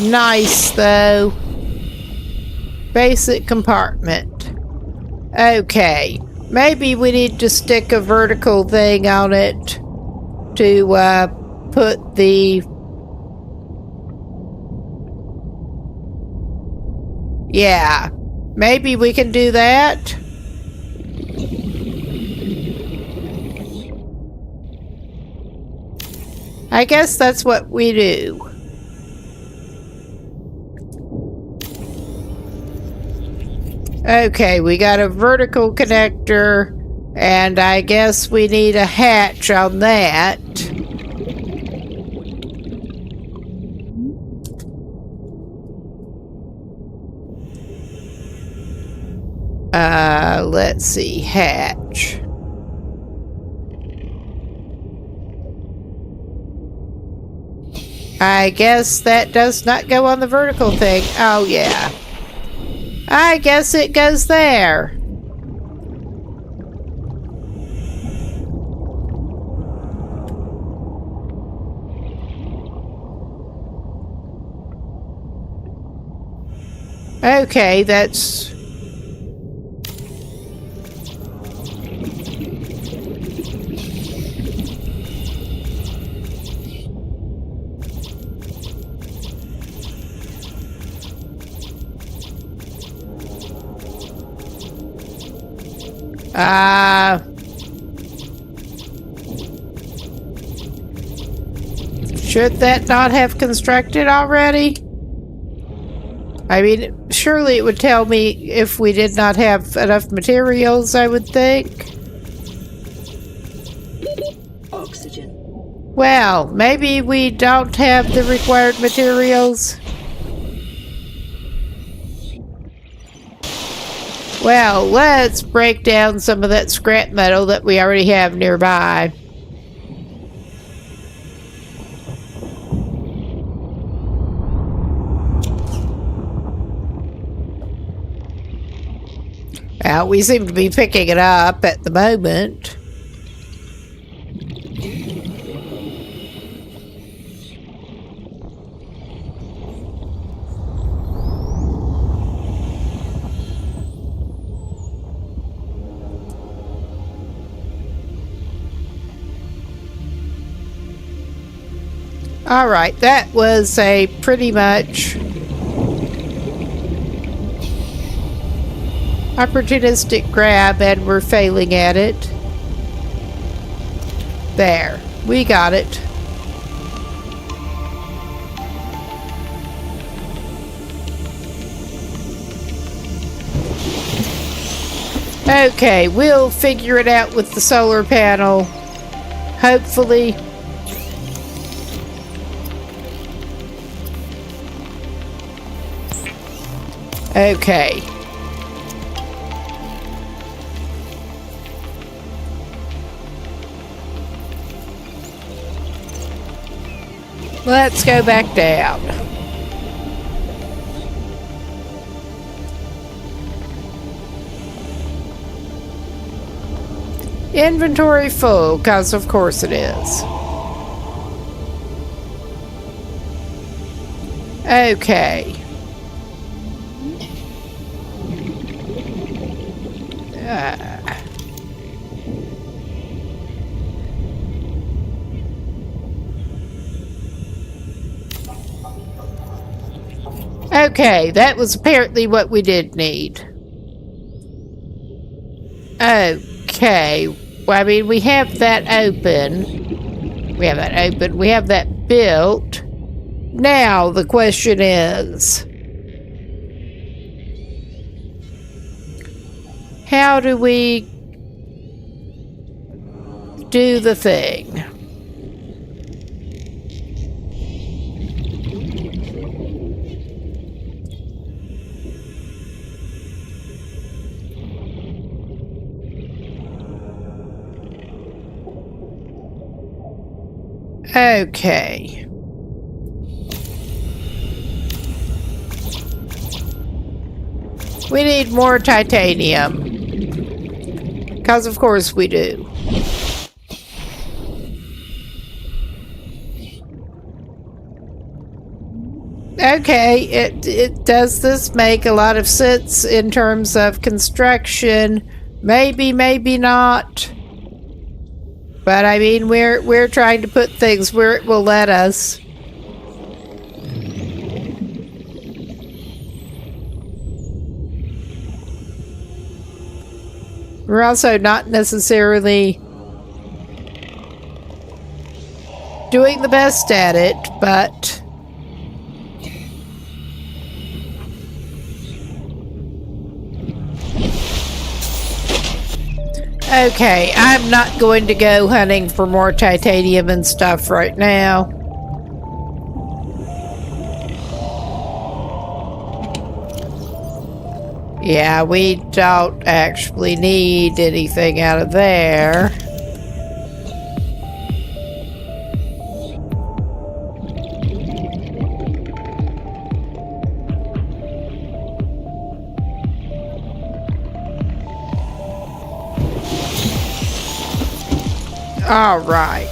Nice, though. Basic compartment. Okay. Maybe we need to stick a vertical thing on it to put the... Yeah. Maybe we can do that. I guess that's what we do. Okay, we got a vertical connector, and I guess we need a hatch on that. Let's see, hatch. I guess that does not go on the vertical thing. Oh, yeah. I guess it goes there. Okay, that's... should that not have constructed already? I mean, surely it would tell me if we did not have enough materials, I would think. Oxygen. Well, maybe we don't have the required materials. Well, let's break down some of that scrap metal that we already have nearby. Well, we seem to be picking it up at the moment. All right, that was a pretty much opportunistic grab, and we're failing at it. There, we got it. Okay, we'll figure it out with the solar panel. Hopefully. Okay. Let's go back down. Inventory full, because of course it is. Okay. Okay, that was apparently what we did need. Okay. Well, I mean, we have that open. We have that open. We have that built. Now, the question is, how do we do the thing? Okay. We need more titanium. Because of course we do. Okay, it does this make a lot of sense in terms of construction? Maybe, maybe not. But I mean, we're trying to put things where it will let us. We're also not necessarily doing the best at it, but okay, I'm not going to go hunting for more titanium and stuff right now. Yeah, we don't actually need anything out of there. All right.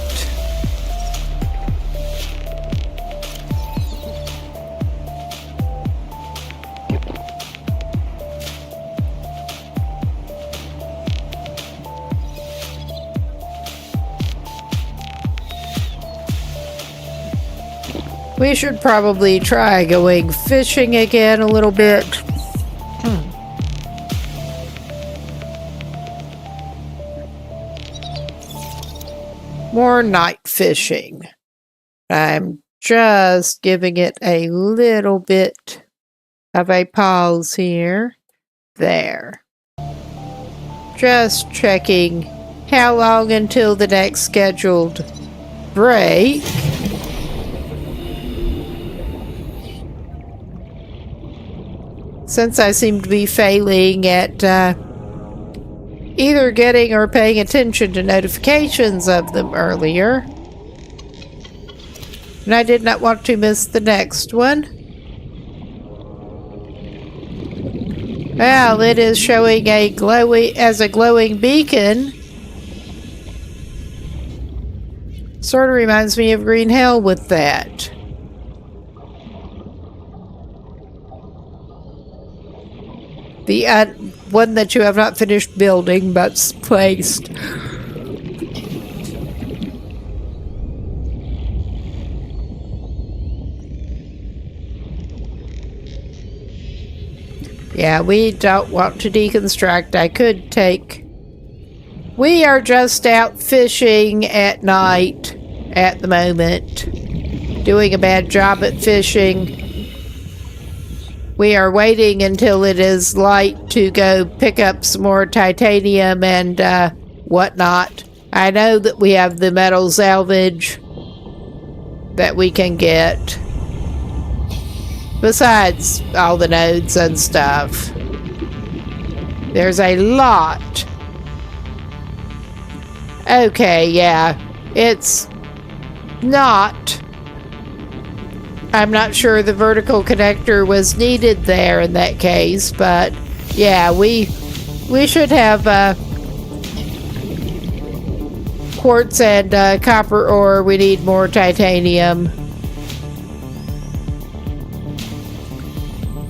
We should probably try going fishing again a little bit. More night fishing. I'm just giving it a little bit of a pause here. There. Just checking how long until the next scheduled break. Since I seem to be failing at either getting or paying attention to notifications of them earlier. And I did not want to miss the next one. Well, it is showing a glowing beacon. Sort of reminds me of Green Hell with that. The one that you have not finished building but's placed. Yeah, we don't want to deconstruct. I could take... We are just out fishing at night at the moment. Doing a bad job at fishing. We are waiting until it is light to go pick up some more titanium and whatnot. I know that we have the metal salvage that we can get. Besides all the nodes and stuff. There's a lot. Okay, yeah. It's not... I'm not sure the vertical connector was needed there in that case, but yeah, we should have quartz and copper ore. We need more titanium.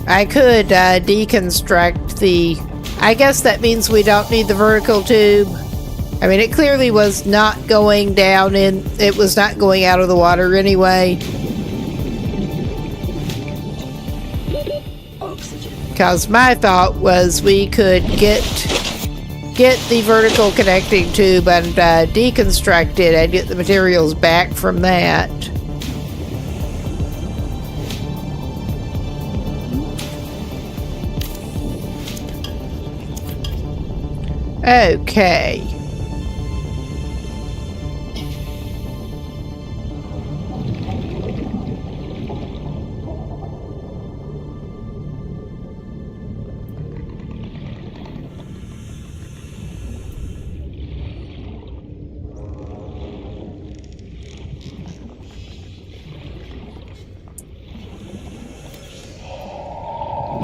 I could deconstruct the... I guess that means we don't need the vertical tube. I mean, it clearly was not going down in... It was not going out of the water anyway. Because my thought was we could get the vertical connecting tube and deconstruct it and get the materials back from that. Okay.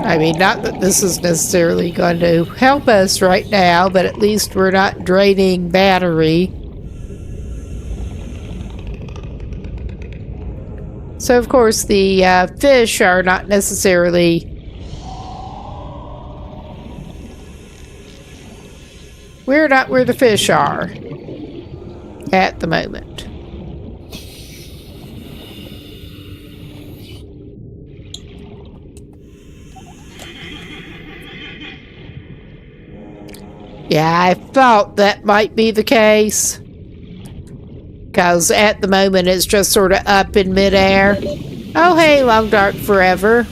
I mean, not that this is necessarily going to help us right now, but at least we're not draining battery. So, of course, the fish are not necessarily... We're not where the fish are at the moment. Yeah, I thought that might be the case. Because at the moment it's just sort of up in midair. Oh, hey, Long Dark Forever.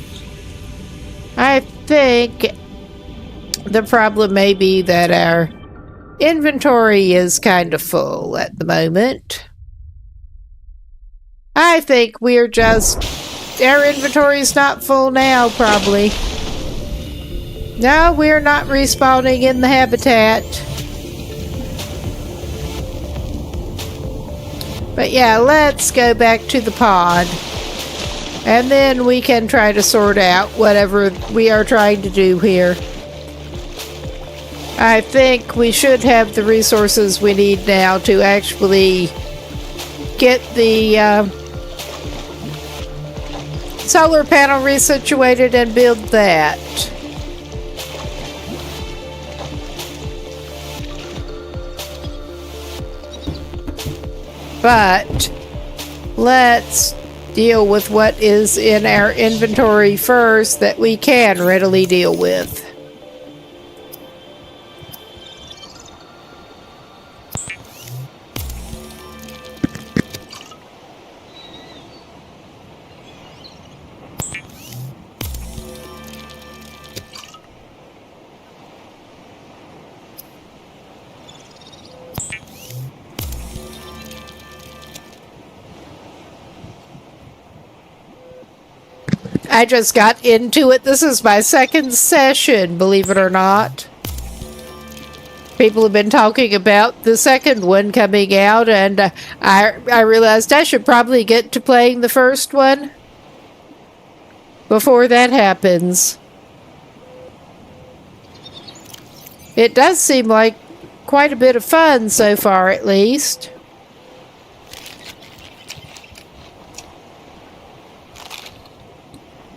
I think the problem may be that our inventory is kind of full at the moment. I think we're just... Our inventory is not full now, probably. No, we're not respawning in the habitat. But yeah, let's go back to the pod. And then we can try to sort out whatever we are trying to do here. I think we should have the resources we need now to actually get the solar panel resituated and build that. But let's deal with what is in our inventory first that we can readily deal with. I just got into it. This is my second session, believe it or not. People have been talking about the second one coming out, and I realized I should probably get to playing the first one before that happens. It does seem like quite a bit of fun so far, at least.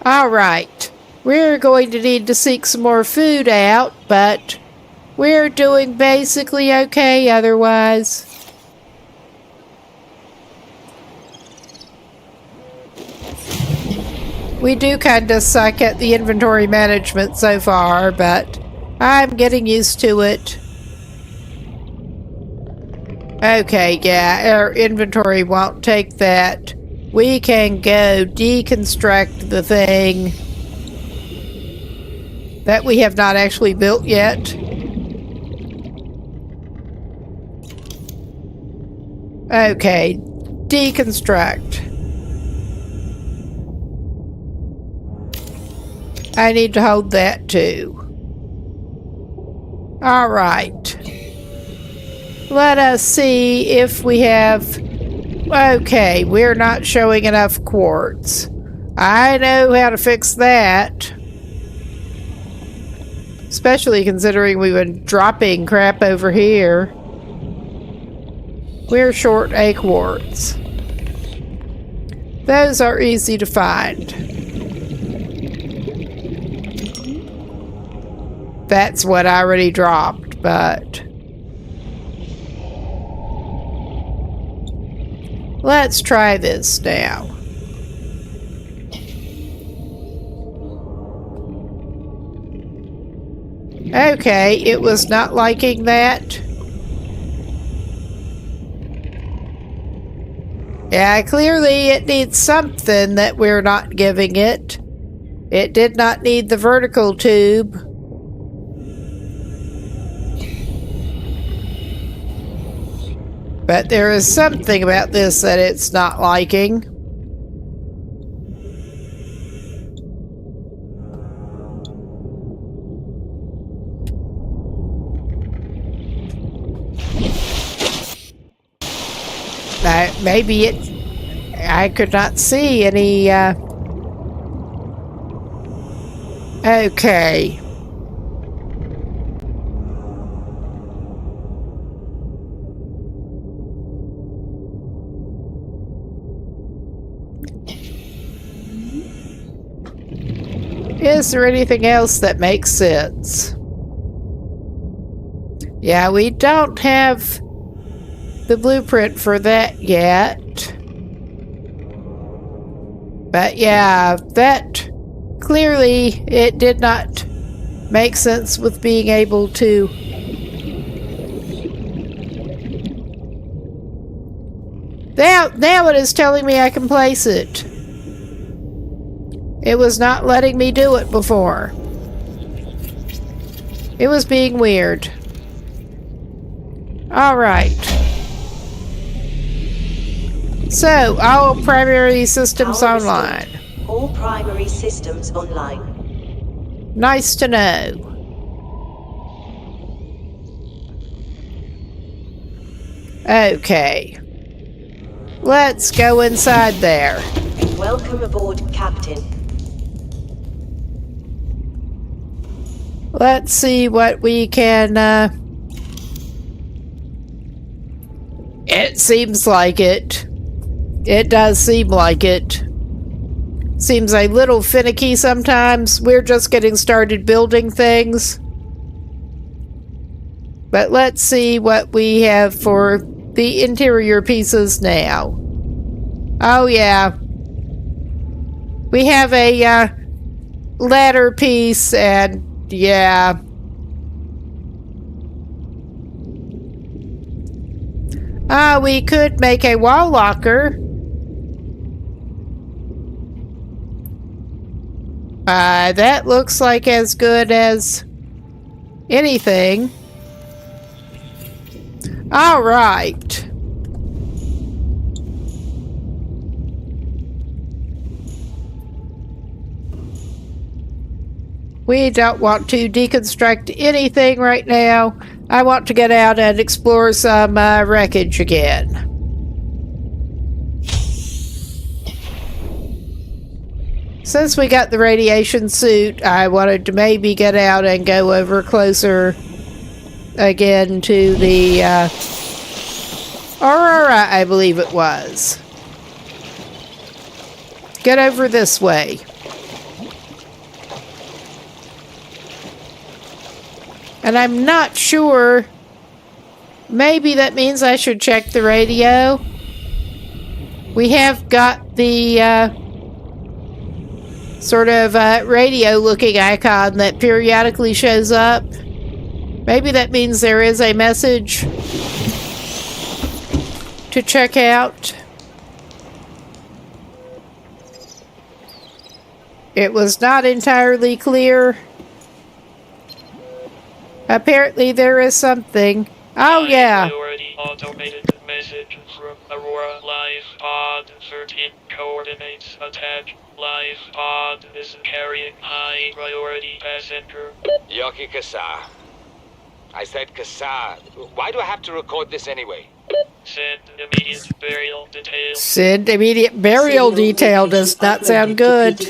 All right, we're going to need to seek some more food out, but we're doing basically okay otherwise. We do kind of suck at the inventory management so far, but I'm getting used to it. Okay, yeah, our inventory won't take that. We can go deconstruct the thing that we have not actually built yet. Okay, deconstruct. I need to hold that too. All right. Let us see if we have... Okay, we're not showing enough quartz. I know how to fix that. Especially considering we've been dropping crap over here. We're short a quartz. Those are easy to find. That's what I already dropped, but... Let's try this now. Okay, it was not liking that. Yeah, clearly it needs something that we're not giving it. It did not need the vertical tube. But there is something about this that it's not liking. Maybe it... I could not see any... Okay. Is there anything else that makes sense? Yeah, we don't have the blueprint for that yet. But yeah, that clearly it did not make sense with being able to now it is telling me I can place it. It was not letting me do it before. It was being weird. Alright. So, all primary systems online. All primary systems online. Nice to know. Okay. Let's go inside there. Welcome aboard, Captain. Let's see what we can, It seems like it. It does seem like it. Seems a little finicky sometimes. We're just getting started building things. But let's see what we have for the interior pieces now. Oh yeah. We have a, ladder piece and yeah. We could make a wall locker. That looks like as good as anything. All right. We don't want to deconstruct anything right now. I want to get out and explore some wreckage again. Since we got the radiation suit, I wanted to maybe get out and go over closer again to the Aurora, I believe it was. Get over this way. And I'm not sure. Maybe that means I should check the radio. We have got the sort of radio looking icon that periodically shows up. Maybe that means there is a message to check out. It was not entirely clear. Apparently there is something. Oh yeah. Priority automated message from Aurora Life Pod 13 coordinates attack. Life Pod is carrying high priority passenger. Yoki Kasa. I said Kasa. Why do I have to record this anyway? Send immediate burial details. Send immediate burial detail does not sound good.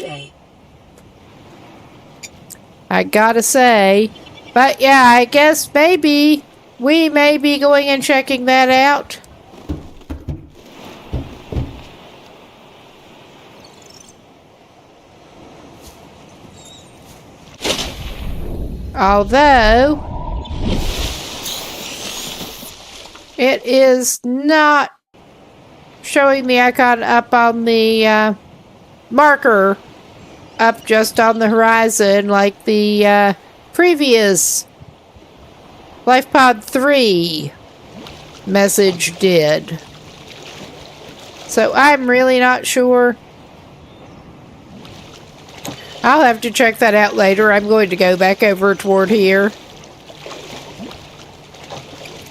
I gotta say. But yeah, I guess maybe we may be going and checking that out. Although it is not showing the icon up on the marker up just on the horizon like the previous LifePod 3 message did. So I'm really not sure. I'll have to check that out later. I'm going to go back over toward here.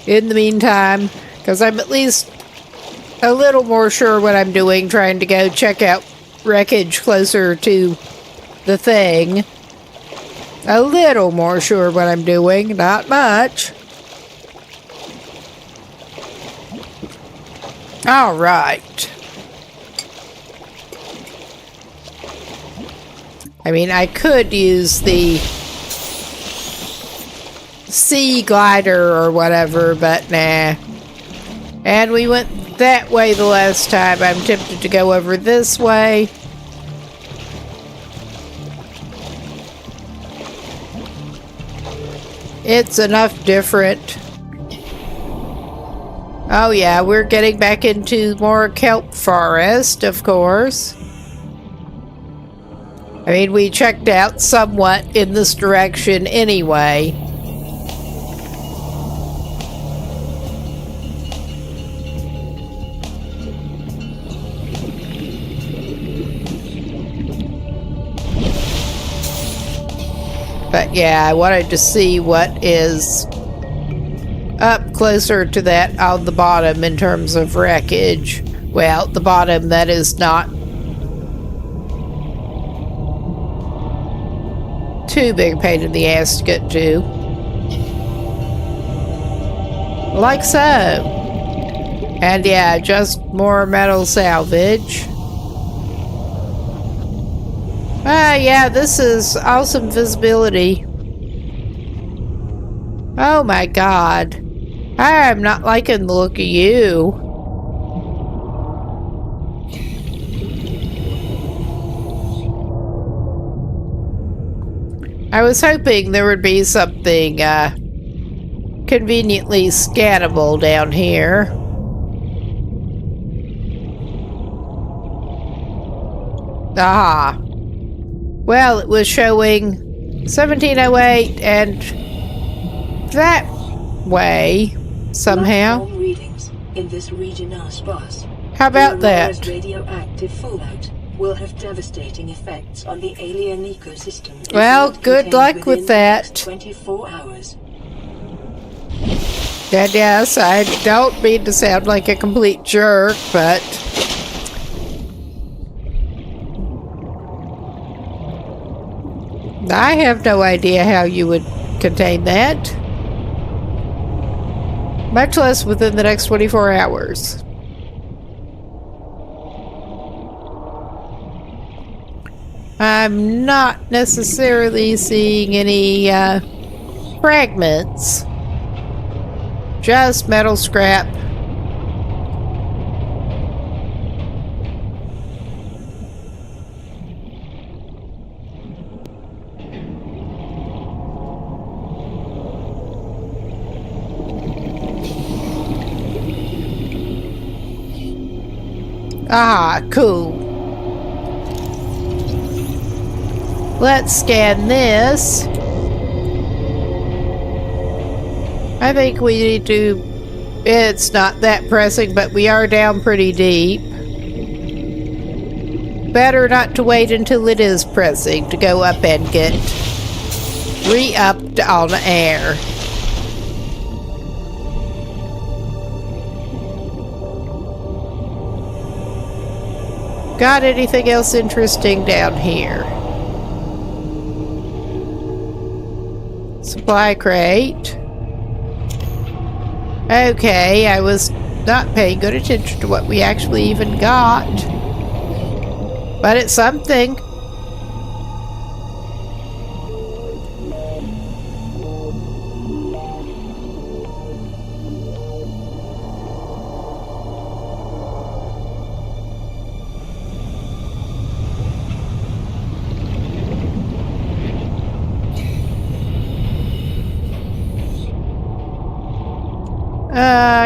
In the meantime, because I'm at least a little more sure what I'm doing, trying to go check out wreckage closer to the thing. A little more sure what I'm doing, not much. All right. I mean, I could use the sea glider or whatever, but nah. And we went that way the last time. I'm tempted to go over this way. It's enough different. Oh yeah, we're getting back into more kelp forest, of course. I mean, we checked out somewhat in this direction anyway. But yeah, I wanted to see what is up closer to that on the bottom in terms of wreckage. Well, the bottom that is not too big a pain in the ass to get to. Like so. And yeah, just more metal salvage. Yeah, this is awesome visibility. Oh my god. I'm not liking the look of you. I was hoping there would be something conveniently scannable down here. Ah. Well, it was showing 1708 and that way somehow. Platform readings in this region are sparse. How about The Aurora's that? radioactive fallout will have devastating effects on the alien ecosystem. if Well, not good contained luck within with the that. next 24 hours. And yes, I don't mean to sound like a complete jerk, but I have no idea how you would contain that. Much less within the next 24 hours. I'm not necessarily seeing any fragments. Just metal scrap. Ah, cool. Let's scan this. I think we need to... It's not that pressing, but we are down pretty deep. Better not to wait until it is pressing to go up and get re-upped on air. Got anything else interesting down here? Supply crate. Okay, I was not paying good attention to what we actually even got. But it's something.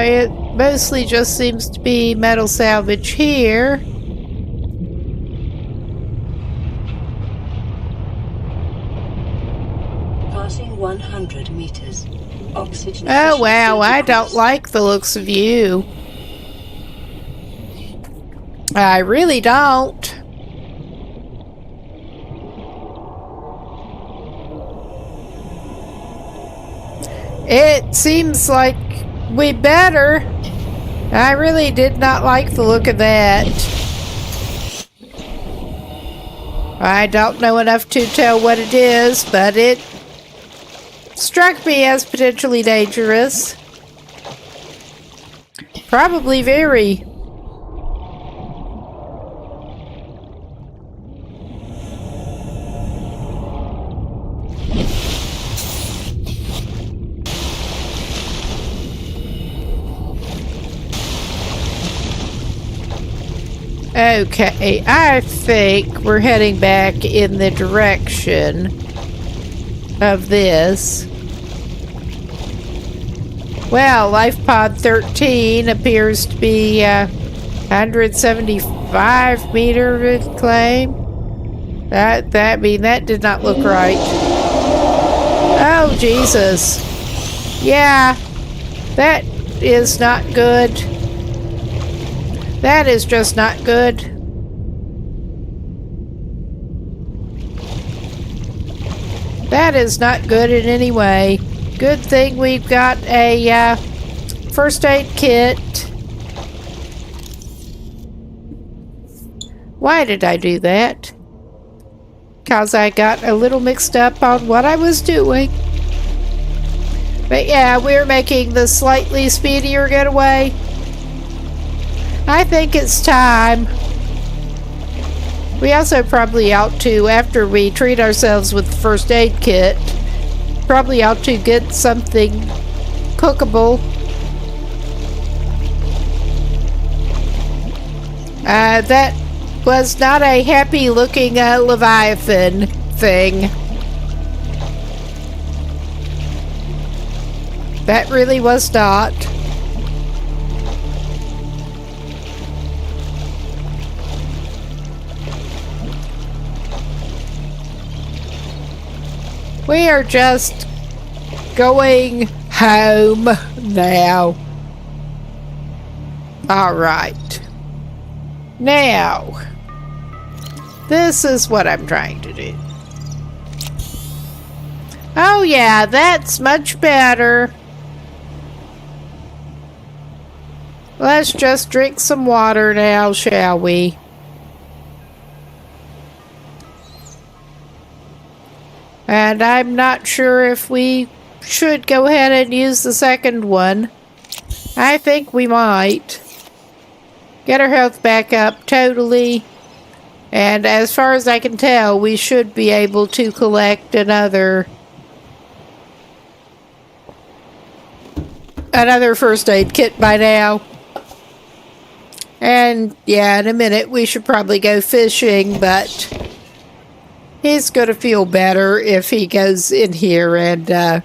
It mostly just seems to be metal salvage here. Passing 100 meters. Oxygen. Oh wow, I don't decreased. like the looks of you. I really don't. It seems like we better. I really did not like the look of that. I don't know enough to tell what it is, but it struck me as potentially dangerous. Probably very. Okay, I think we're heading back in the direction of this. Well, Life Pod 13 appears to be 175 meter claim. That did not look right. Oh, Jesus. Yeah, that is not good. That is just not good. That is not good in any way. Good thing we've got a first aid kit. Why did I do that? Because I got a little mixed up on what I was doing. But yeah, we're making the slightly speedier getaway. I think it's time. We also probably ought to, after we treat ourselves with the first aid kit, probably ought to get something cookable. That was not a happy looking Leviathan thing. That really was not. We are just going home now. All right. Now, this is what I'm trying to do. Oh yeah, that's much better. Let's just drink some water now, shall we? And I'm not sure if we should go ahead and use the second one. I think we might. Get our health back up totally. And as far as I can tell, we should be able to collect another first aid kit by now. And yeah, in a minute we should probably go fishing, but he's gonna feel better if he goes in here and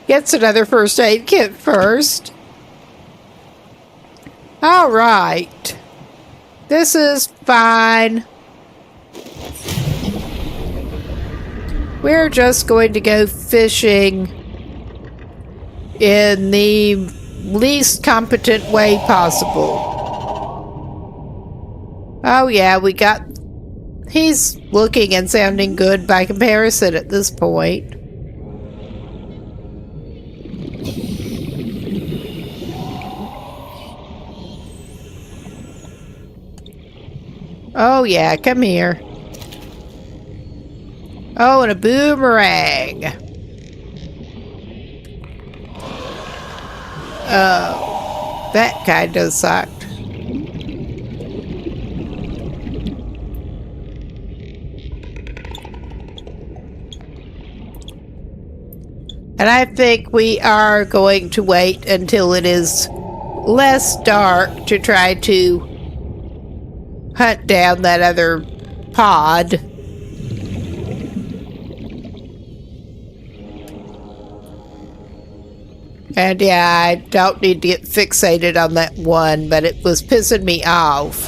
gets another first aid kit first. Alright. This is fine. We're just going to go fishing in the least competent way possible. Oh yeah, he's looking and sounding good by comparison at this point. Oh yeah, come here. Oh, and a boomerang. Oh, that kind of sucked. And I think we are going to wait until it is less dark to try to hunt down that other pod. And yeah, I don't need to get fixated on that one, but it was pissing me off.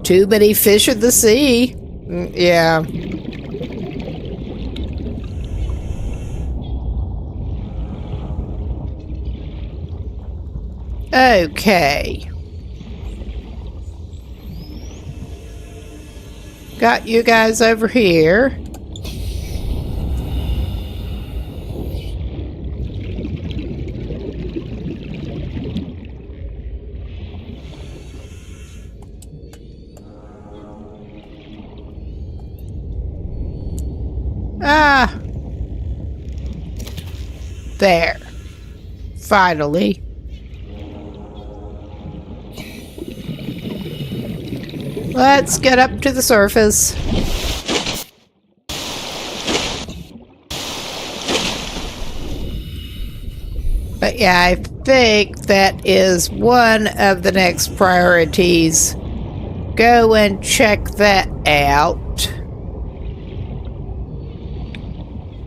Too many fish in the sea. Yeah. Okay. Got you guys over here. Ah. There. Finally. Let's get up to the surface. But yeah, I think that is one of the next priorities. Go and check that out.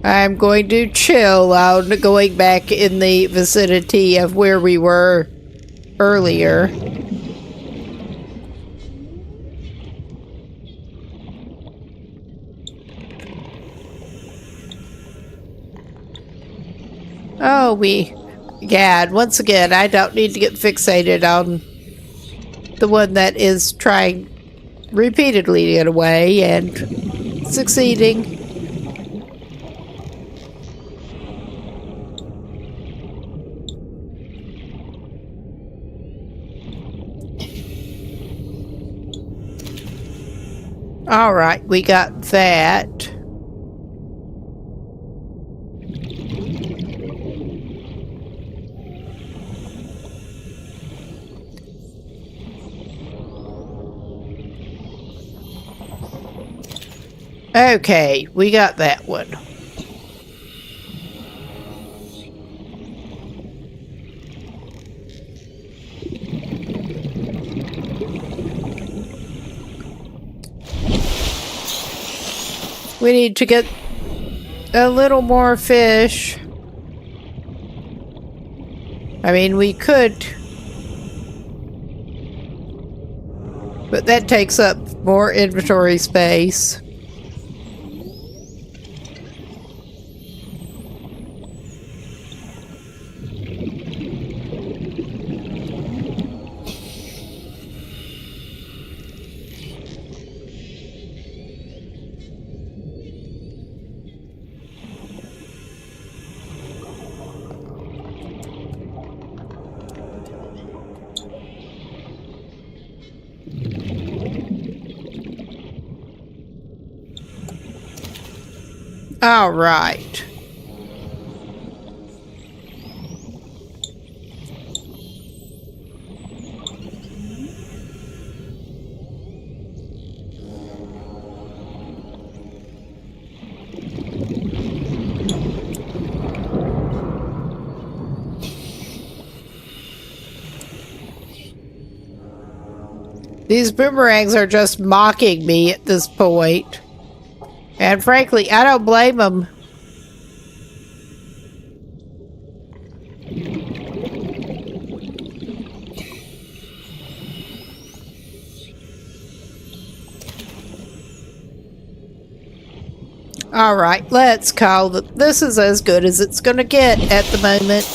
I'm going to chill on going back in the vicinity of where we were earlier. Oh, Gad, once again, I don't need to get fixated on the one that is trying repeatedly to get away and succeeding. All right, we got that. Okay, we got that one. We need to get a little more fish. I mean, we could, but that takes up more inventory space. All right. These boomerangs are just mocking me at this point. And frankly, I don't blame them. All right, let's call that. This is as good as it's going to get at the moment.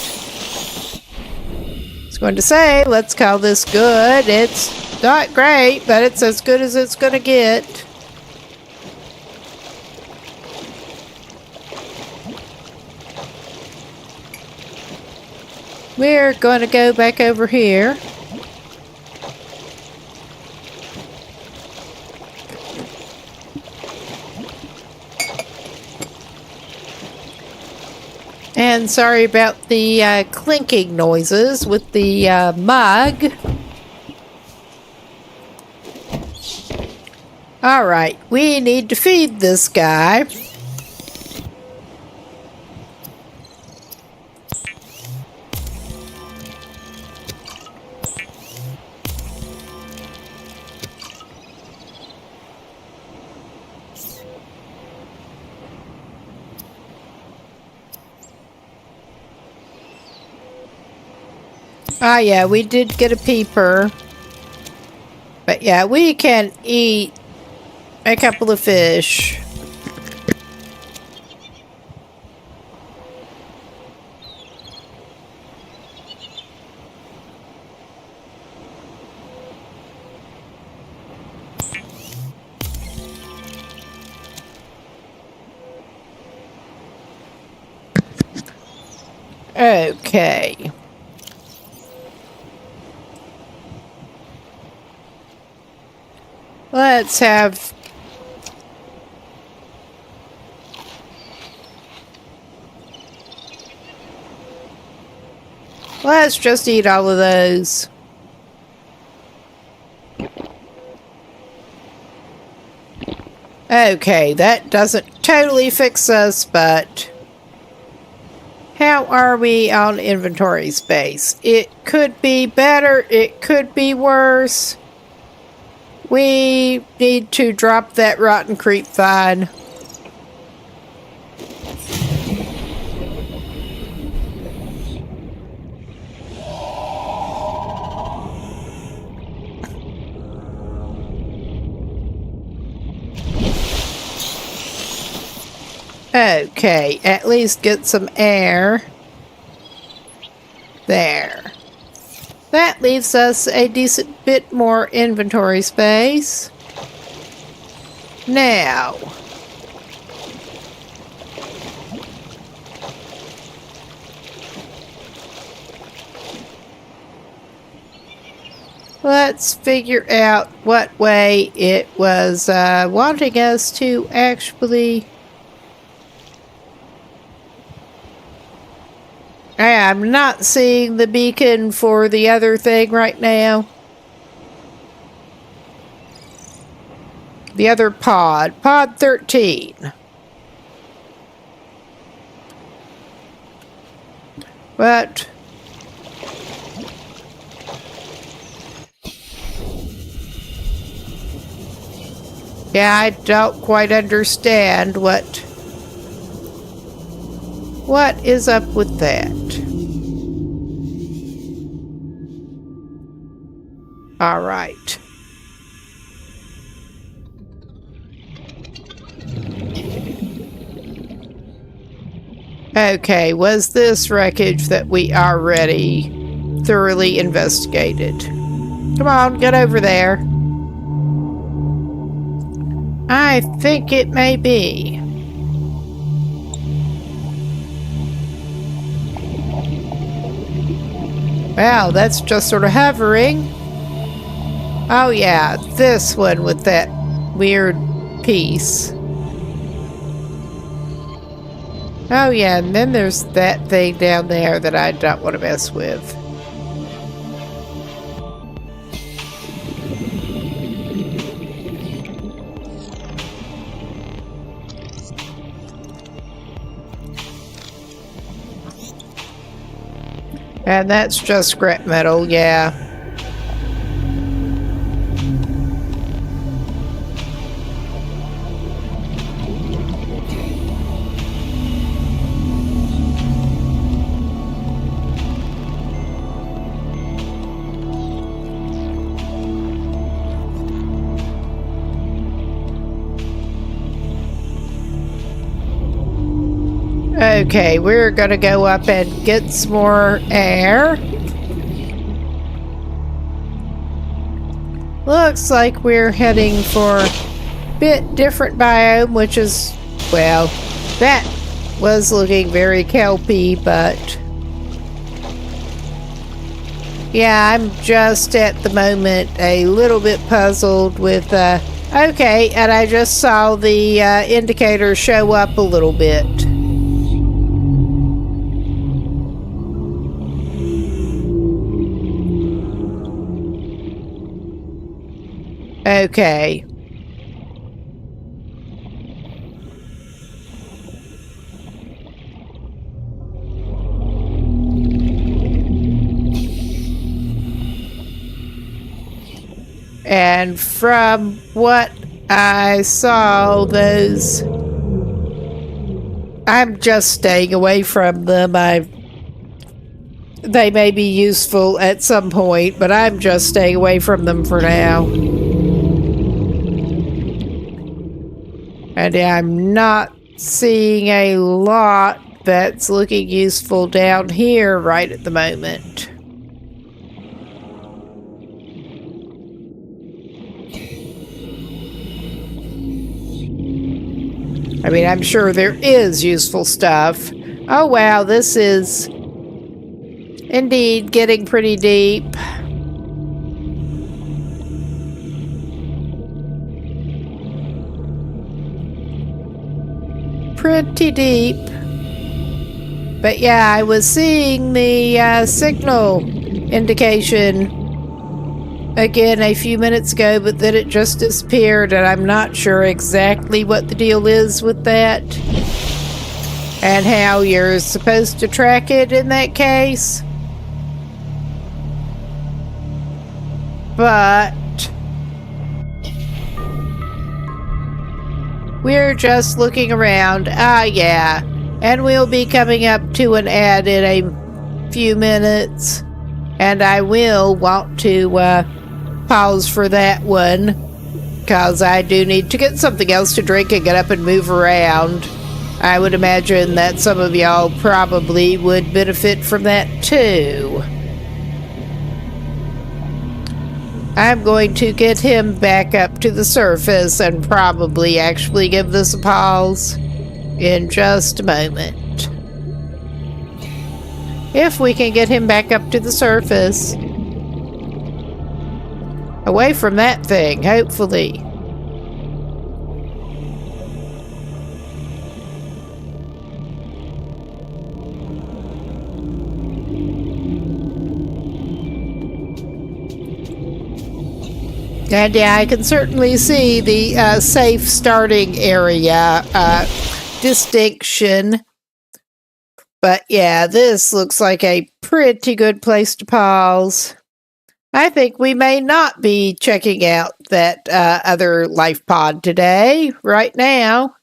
I was going to say, let's call this good. It's not great, but it's as good as it's going to get. We're going to go back over here. And sorry about the clinking noises with the mug. Alright, we need to feed this guy. Ah, yeah, we did get a peeper. But yeah, we can eat a couple of fish. Okay. Let's have... Let's just eat all of those. Okay, that doesn't totally fix us, but... How are we on inventory space? It could be better, it could be worse. We need to drop that rotten creep vine. Okay, at least get some air. There. That leaves us a decent bit more inventory space. Now. Let's figure out what way it was wanting us to actually... I'm not seeing the beacon for the other thing right now. The other pod. Pod 13. But... yeah, I don't quite understand what is up with that. All right. Okay, was this wreckage that we already thoroughly investigated? Come on, get over there. I think it may be. Wow, that's just sort of hovering. Oh yeah, this one with that weird piece. Oh yeah, and then there's that thing down there that I don't want to mess with. And that's just scrap metal, yeah. Okay, we're gonna go up and get some more air. Looks like we're heading for a bit different biome, which is, well, that was looking very kelpy, but yeah, I'm just at the moment a little bit puzzled with, okay, and I just saw the indicator show up a little bit. Okay. And from what I saw, I'm just staying away from them. They may be useful at some point, but I'm just staying away from them for now. And I'm not seeing a lot that's looking useful down here right at the moment. I mean, I'm sure there is useful stuff. Oh wow, this is indeed getting pretty deep. Pretty deep. But yeah, I was seeing the signal indication again a few minutes ago, but then it just disappeared, and I'm not sure exactly what the deal is with that and how you're supposed to track it in that case. But we're just looking around. Ah, yeah. And we'll be coming up to an ad in a few minutes. And I will want to pause for that one, because I do need to get something else to drink and get up and move around. I would imagine that some of y'all probably would benefit from that too. I'm going to get him back up to the surface and probably actually give this a pause in just a moment. If we can get him back up to the surface. Away from that thing, hopefully. And yeah, I can certainly see the safe starting area distinction. But yeah, this looks like a pretty good place to pause. I think we may not be checking out that other life pod today, right now.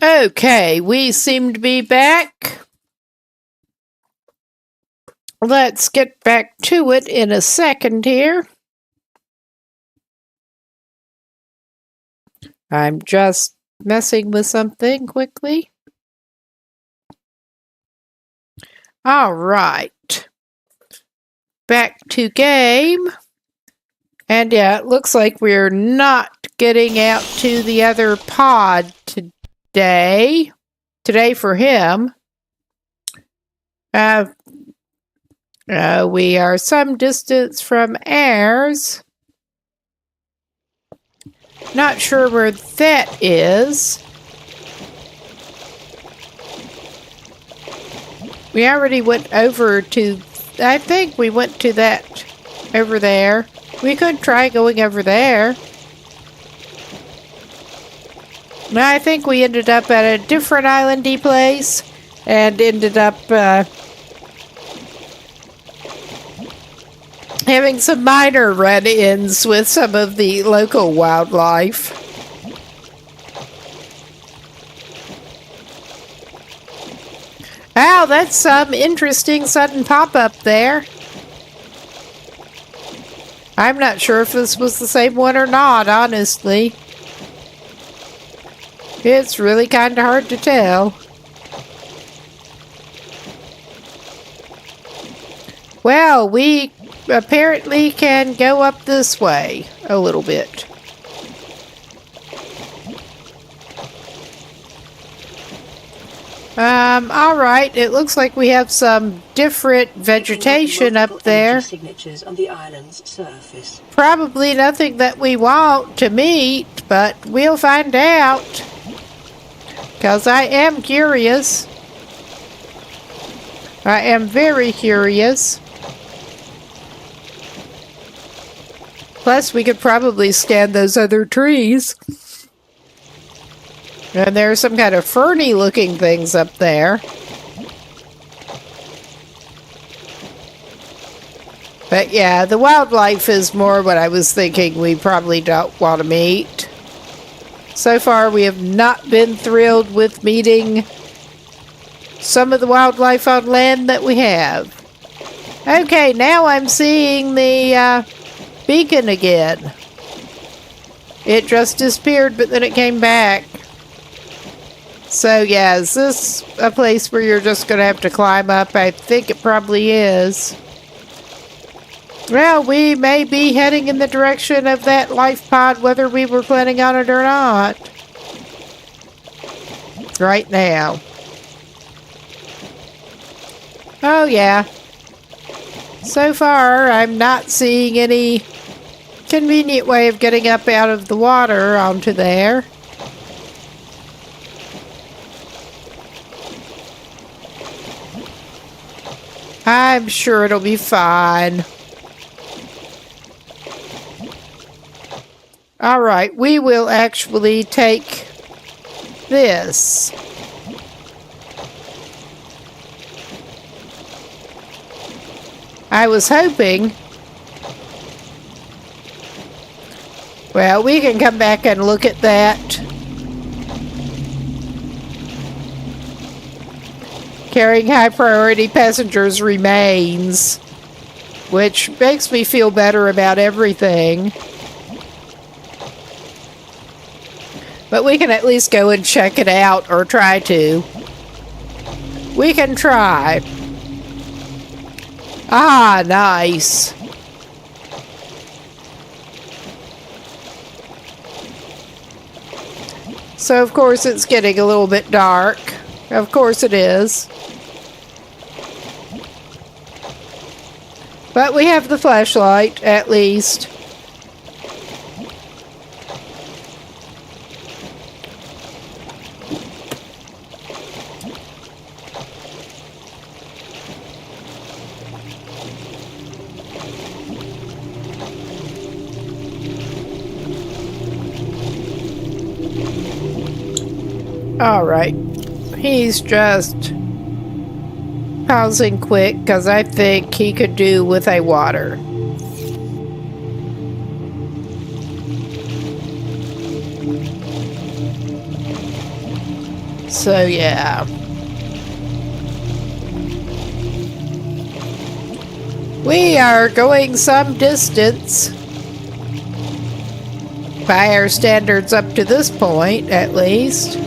Okay, we seem to be back. Let's get back to it in a second here. I'm just messing with something quickly. All right. Back to game. And yeah, it looks like we're not getting out to the other pod today. Today for him. We are some distance from ours. Not sure where that is. We already went over to... I think we went to that over there. We could try going over there. No, I think we ended up at a different islandy place and ended up having some minor run-ins with some of the local wildlife. Wow, that's some interesting sudden pop-up there. I'm not sure if this was the same one or not, honestly. It's really kind of hard to tell. Well, we apparently can go up this way a little bit. Alright, it looks like we have some different vegetation up there. Signatures on the island's surface. Probably nothing that we want to meet, but we'll find out. Because I am curious. I am very curious. Plus, we could probably scan those other trees. And there are some kind of ferny looking things up there. But yeah, the wildlife is more what I was thinking we probably don't want to meet. So far, we have not been thrilled with meeting some of the wildlife on land that we have. Okay, now I'm seeing the beacon again. It just disappeared, but then it came back. So yeah, is this a place where you're just going to have to climb up? I think it probably is. Well, we may be heading in the direction of that life pod, whether we were planning on it or not. Right now. Oh yeah. So far, I'm not seeing any convenient way of getting up out of the water onto there. I'm sure it'll be fine. Alright, we will actually take this. I was hoping... Well, we can come back and look at that. Carrying high priority passengers remains, which makes me feel better about everything. But we can at least go and check it out, or try to. We can try. Ah, nice. So, of course, it's getting a little bit dark. Of course it is. But we have the flashlight, at least. Alright. He's just pausing quick because I think he could do with a water. So, yeah. We are going some distance. By our standards up to this point, at least.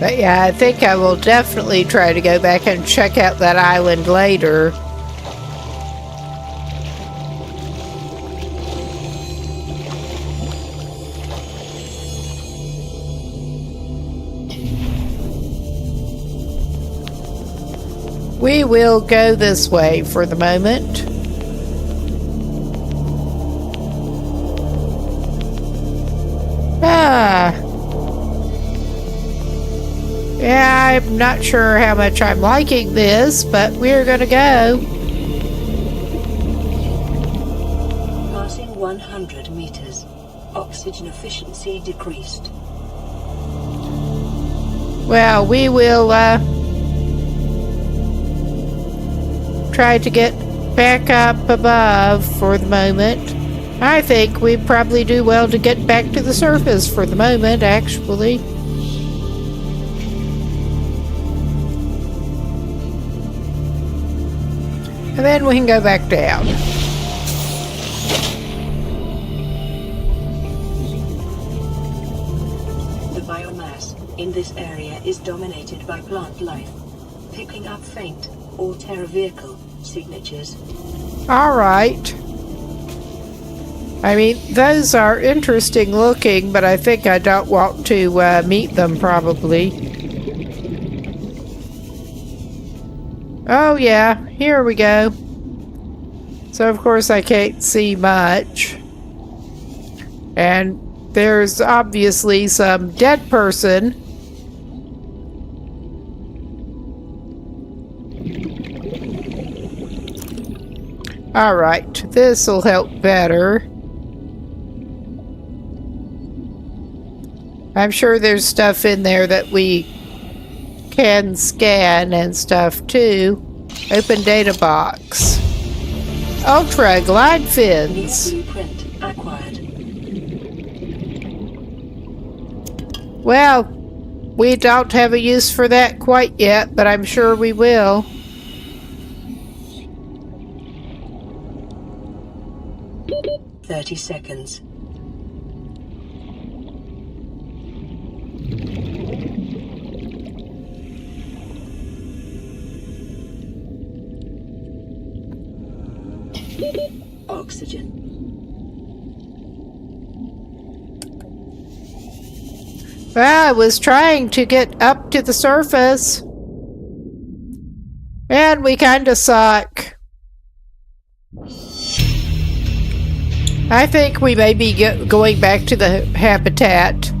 But yeah, I think I will definitely try to go back and check out that island later. We will go this way for the moment. Yeah, I'm not sure how much I'm liking this, but we're gonna go. Passing 100 meters. Oxygen efficiency decreased. Well, we will try to get back up above for the moment. I think we probably do well to get back to the surface for the moment, actually. And then we can go back down. The biomass in this area is dominated by plant life, picking up faint or terror vehicle signatures. All right. I mean, those are interesting looking, but I think I don't want to meet them probably. Oh yeah, here we go. So of course I can't see much. And there's obviously some dead person. Alright, this'll help better. I'm sure there's stuff in there that we can scan and stuff too. Open data box. Ultra glide fins. Blueprint acquired. Well, we don't have a use for that quite yet, but I'm sure we will. "30 seconds. Oxygen. Well, I was trying to get up to the surface. And we kinda suck. I think we may be going back to the habitat.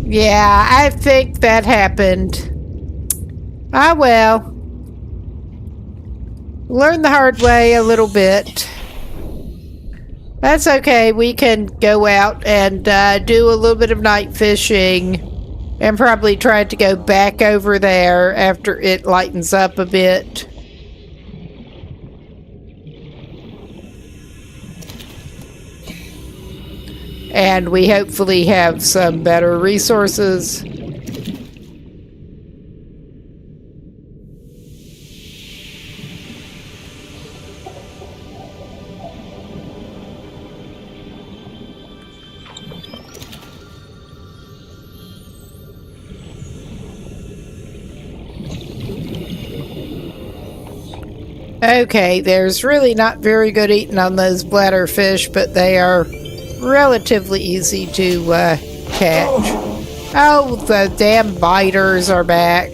Yeah, I think that happened. Ah, well. Learn the hard way a little bit. That's okay. We can go out and do a little bit of night fishing and probably try to go back over there after it lightens up a bit. And we hopefully have some better resources. Okay, there's really not very good eating on those bladderfish, but they are relatively easy to catch. Oh, the damn biters are back.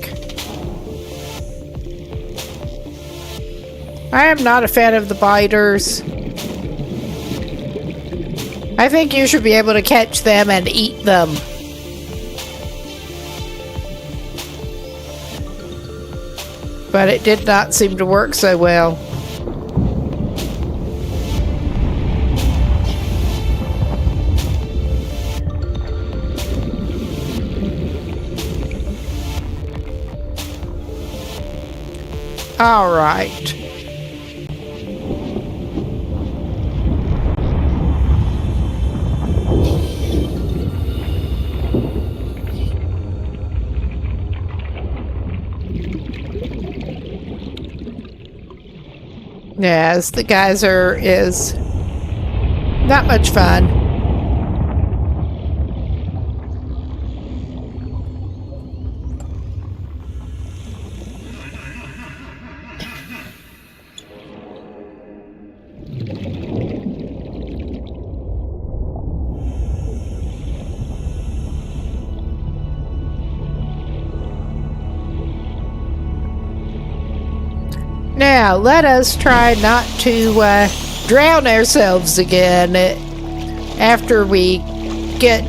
I am not a fan of the biters. I think you should be able to catch them and eat them. But it did not seem to work so well. All right. Yes, the geyser is not much fun. Now, let us try not to drown ourselves again after we get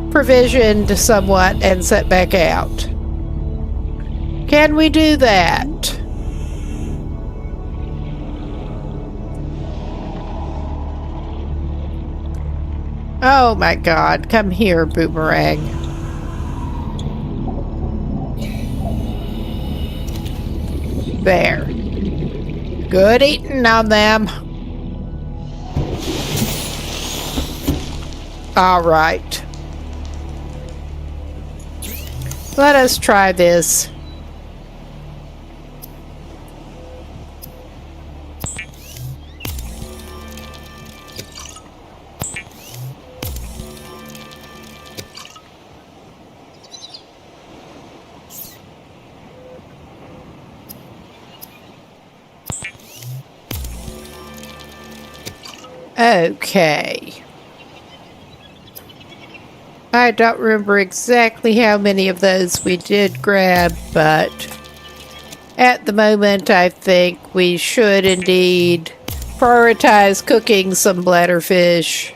provisioned somewhat and set back out. Can we do that? Oh my God, come here, Boomerang. There. Good eating on them. All right. Let us try this. Okay. I don't remember exactly how many of those we did grab, but at the moment I think we should indeed prioritize cooking some bladderfish.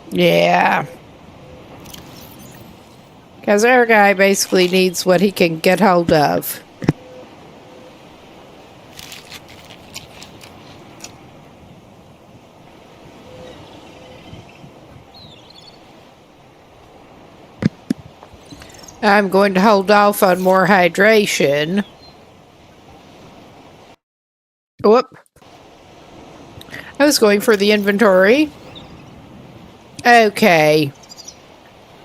Yeah. Because our guy basically needs what he can get hold of. I'm going to hold off on more hydration. Whoop. I was going for the inventory. Okay.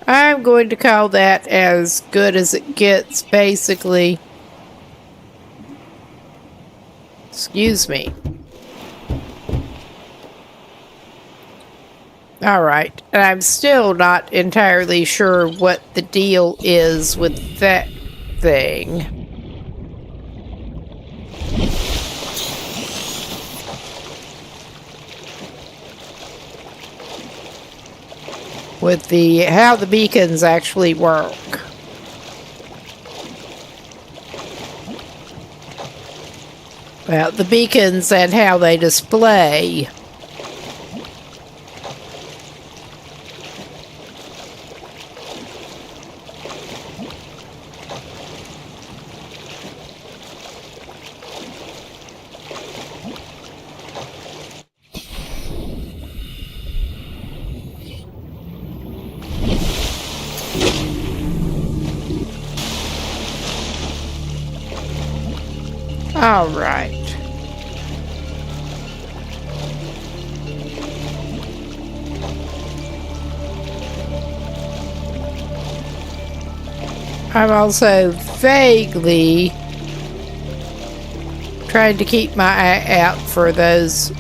I'm going to call that as good as it gets, basically. Excuse me. Alright, and I'm still not entirely sure what the deal is with that thing. With how the beacons actually work. Well, the beacons and how they display. All right. I'm also vaguely trying to keep my eye out for those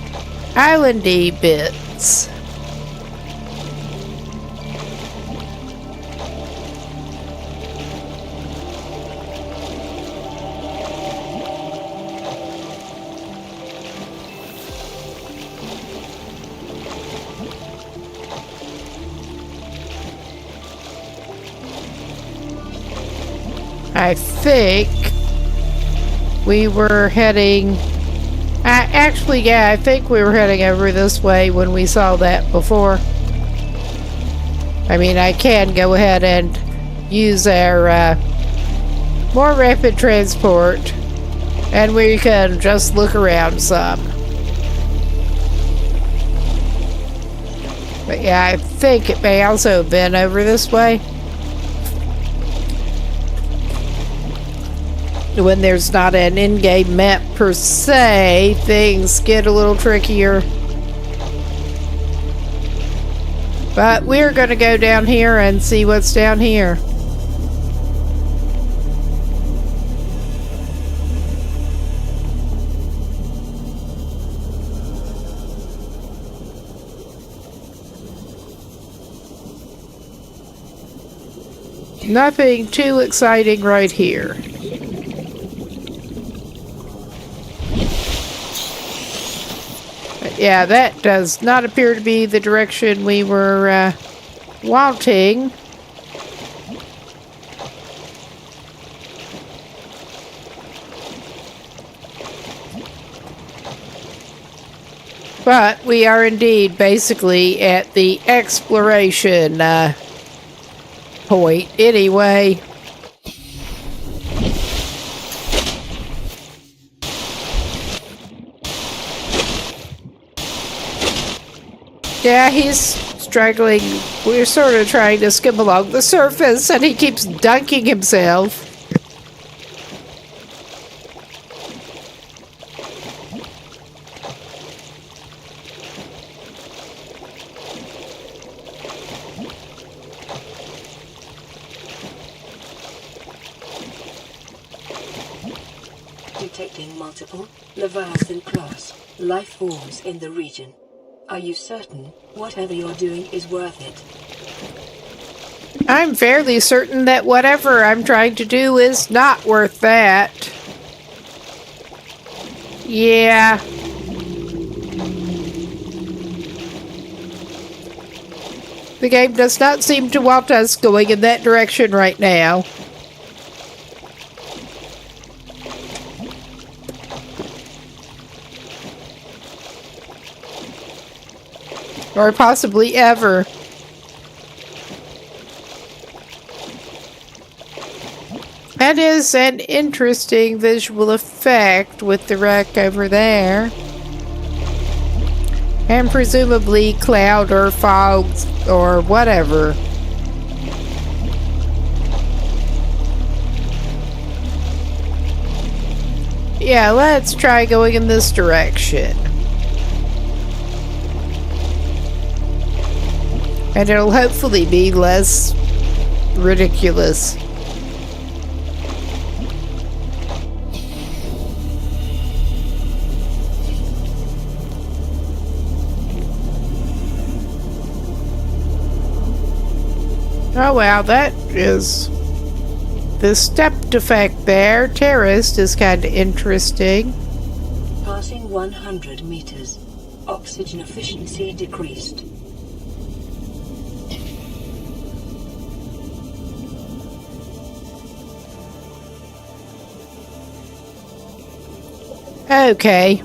islandy bits. I think we were heading... I think we were heading over this way when we saw that before. I mean, I can go ahead and use our more rapid transport, and we can just look around some. But yeah, I think it may also have been over this way. When there's not an in-game map per se, things get a little trickier. But we're going to go down here and see what's down here. Nothing too exciting right here. But yeah, that does not appear to be the direction we were wanting. But we are indeed basically at the exploration point anyway. Yeah, he's struggling. We're sort of trying to skim along the surface and he keeps dunking himself. Detecting multiple Leviathan-class life forms in the region. Are you certain whatever you're doing is worth it? I'm fairly certain that whatever I'm trying to do is not worth that. Yeah. The game does not seem to want us going in that direction right now. Or possibly ever. That is an interesting visual effect with the wreck over there. And presumably cloud or fog or whatever. Yeah, let's try going in this direction. And it'll hopefully be less ridiculous. Oh wow, that is the stepped effect there. Terraced is kind of interesting. Passing 100 meters. Oxygen efficiency decreased. Okay.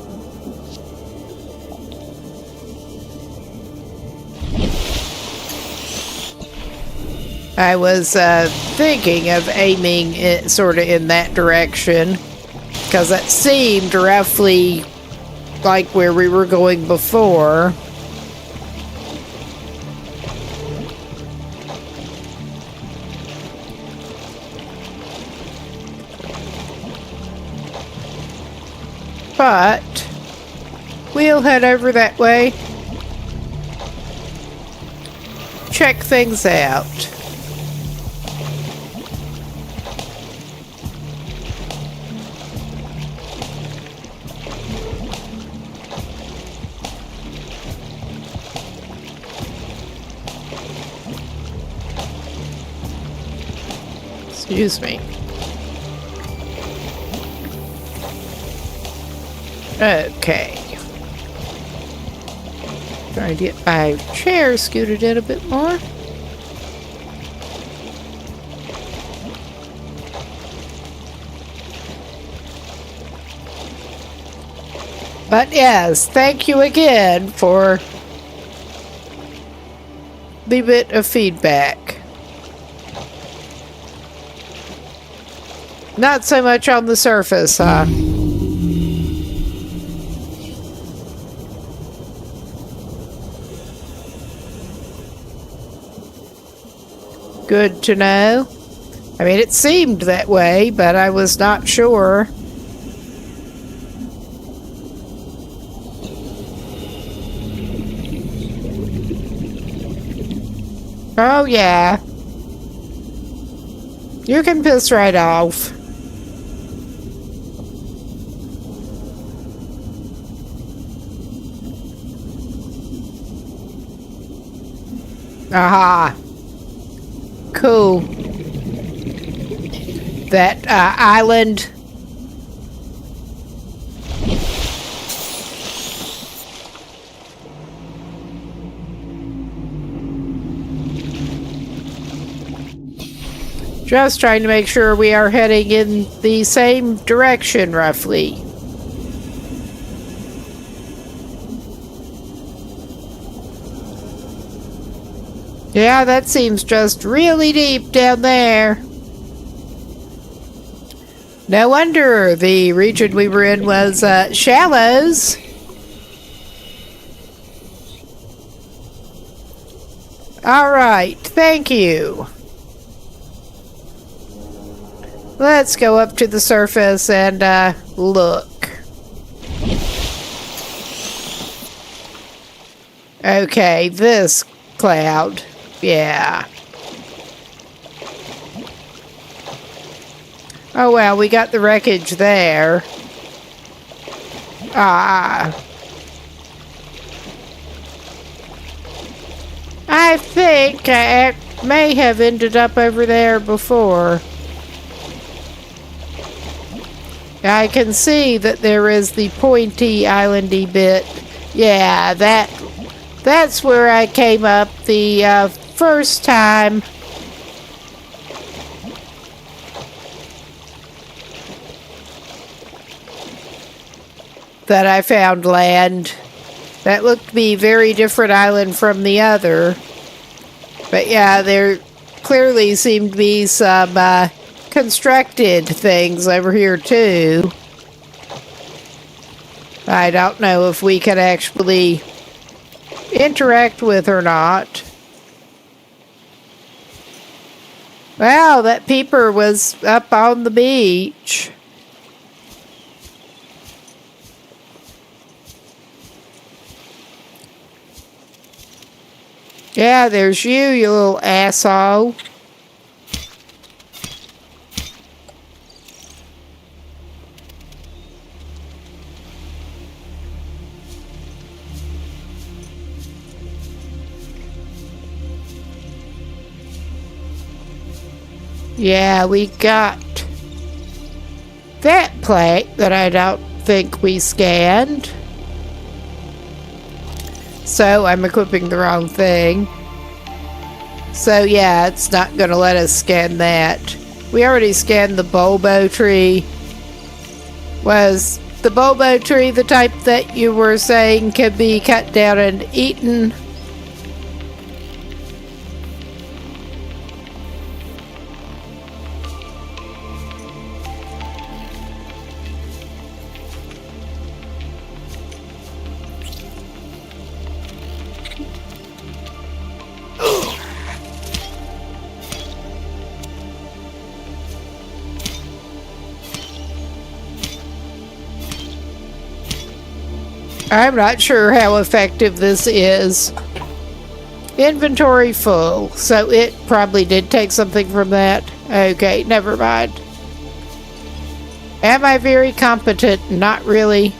I was thinking of aiming it sort of in that direction because that seemed roughly like where we were going before. But we'll head over that way. Check things out. Excuse me. Okay. Try to get my chair scooted in a bit more. But yes, thank you again for the bit of feedback. Not so much on the surface, huh? Good to know. I mean, it seemed that way, but I was not sure. Oh, yeah. You can piss right off. Aha. Cool. That island. Just trying to make sure we are heading in the same direction, roughly. Yeah, that seems just really deep down there. No wonder the region we were in was shallows. All right, thank you. Let's go up to the surface and look. Okay, this cloud. Yeah. Oh well, we got the wreckage there. I think I may have ended up over there before. I can see that there is the pointy islandy bit. Yeah, that's where I came up the first time. That I found land. That looked to be a very different island from the other. But yeah, there clearly seemed to be some constructed things over here too. I don't know if we can actually interact with or not. Wow, that peeper was up on the beach. Yeah, there's you little asshole. Yeah, we got that plate that I don't think we scanned. So I'm equipping the wrong thing. So yeah, it's not going to let us scan that. We already scanned the bulbo tree. Was the bulbo tree the type that you were saying could be cut down and eaten? I'm not sure how effective this is. Inventory full, so it probably did take something from that. Okay, never mind. Am I very competent? Not really.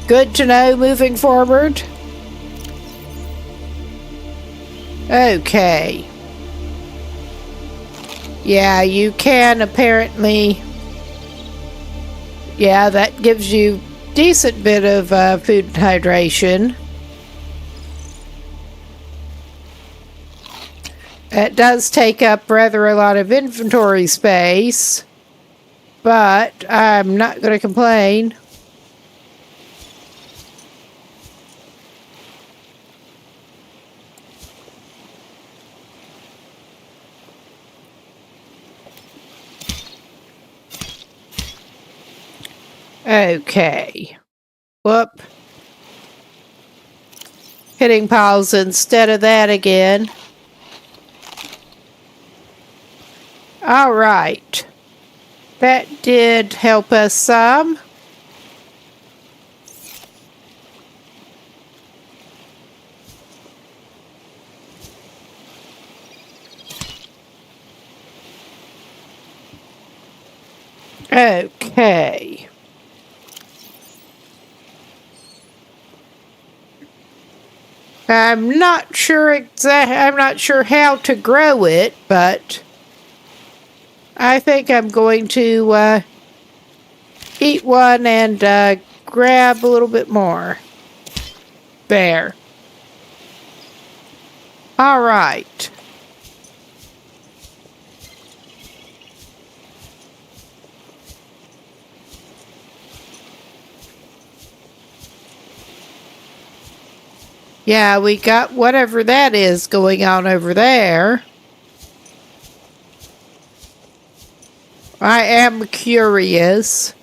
Good to know moving forward. Okay. Yeah, you can apparently... Yeah, that gives you decent bit of food and hydration. It does take up rather a lot of inventory space, but I'm not going to complain. Okay. Whoop. Hitting pause instead of that again. All right. That did help us some. Okay. I'm not sure how to grow it, but I think I'm going to eat one and grab a little bit more. There. All right. Yeah, we got whatever that is going on over there. I am curious.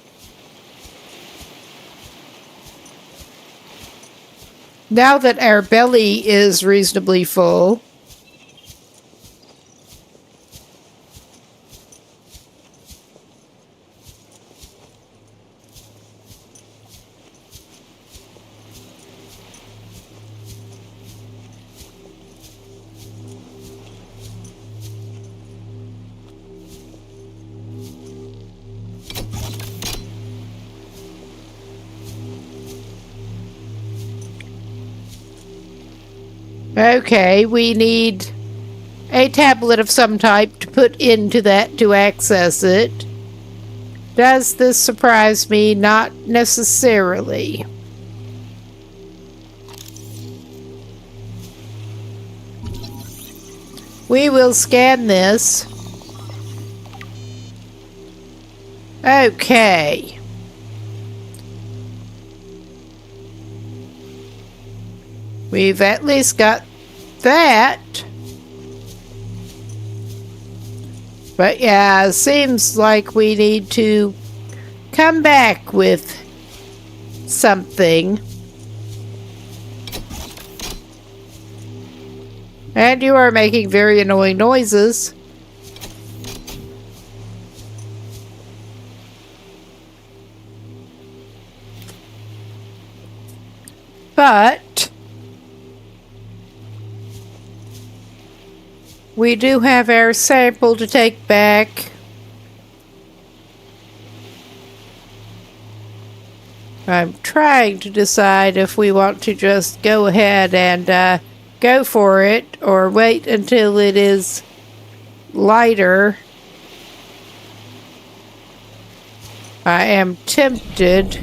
Now that our belly is reasonably full. Okay, we need a tablet of some type to put into that to access it. Does this surprise me? Not necessarily. We will scan this. Okay. We've at least got that. But yeah, it seems like we need to come back with something. And you are making very annoying noises. But we do have our sample to take back. I'm trying to decide if we want to just go ahead and go for it or wait until it is lighter. I am tempted,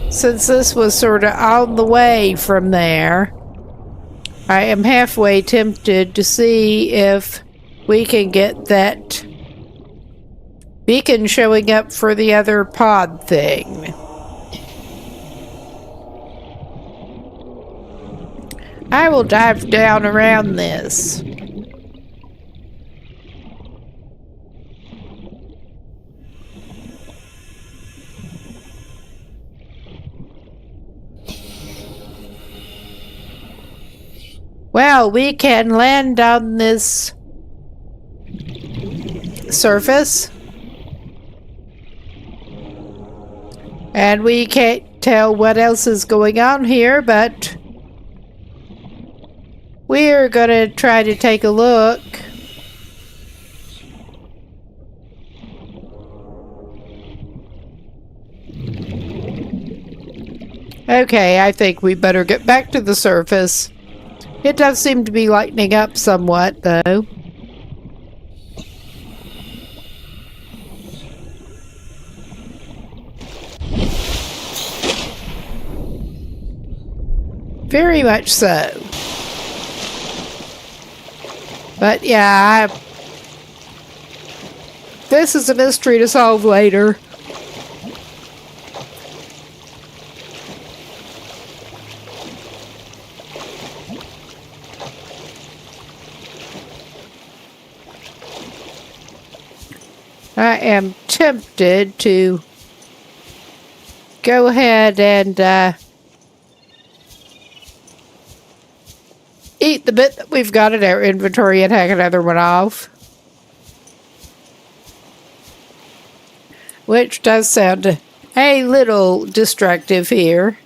since this was sort of on the way from there, I am halfway tempted to see if we can get that beacon showing up for the other pod thing. I will dive down around this. Well, we can land on this surface. And we can't tell what else is going on here, but we're gonna try to take a look. Okay, I think we better get back to the surface. It does seem to be lightening up somewhat, though. Very much so. But yeah, this is a mystery to solve later. I am tempted to go ahead and eat the bit that we've got in our inventory and hack another one off. Which does sound a little destructive here.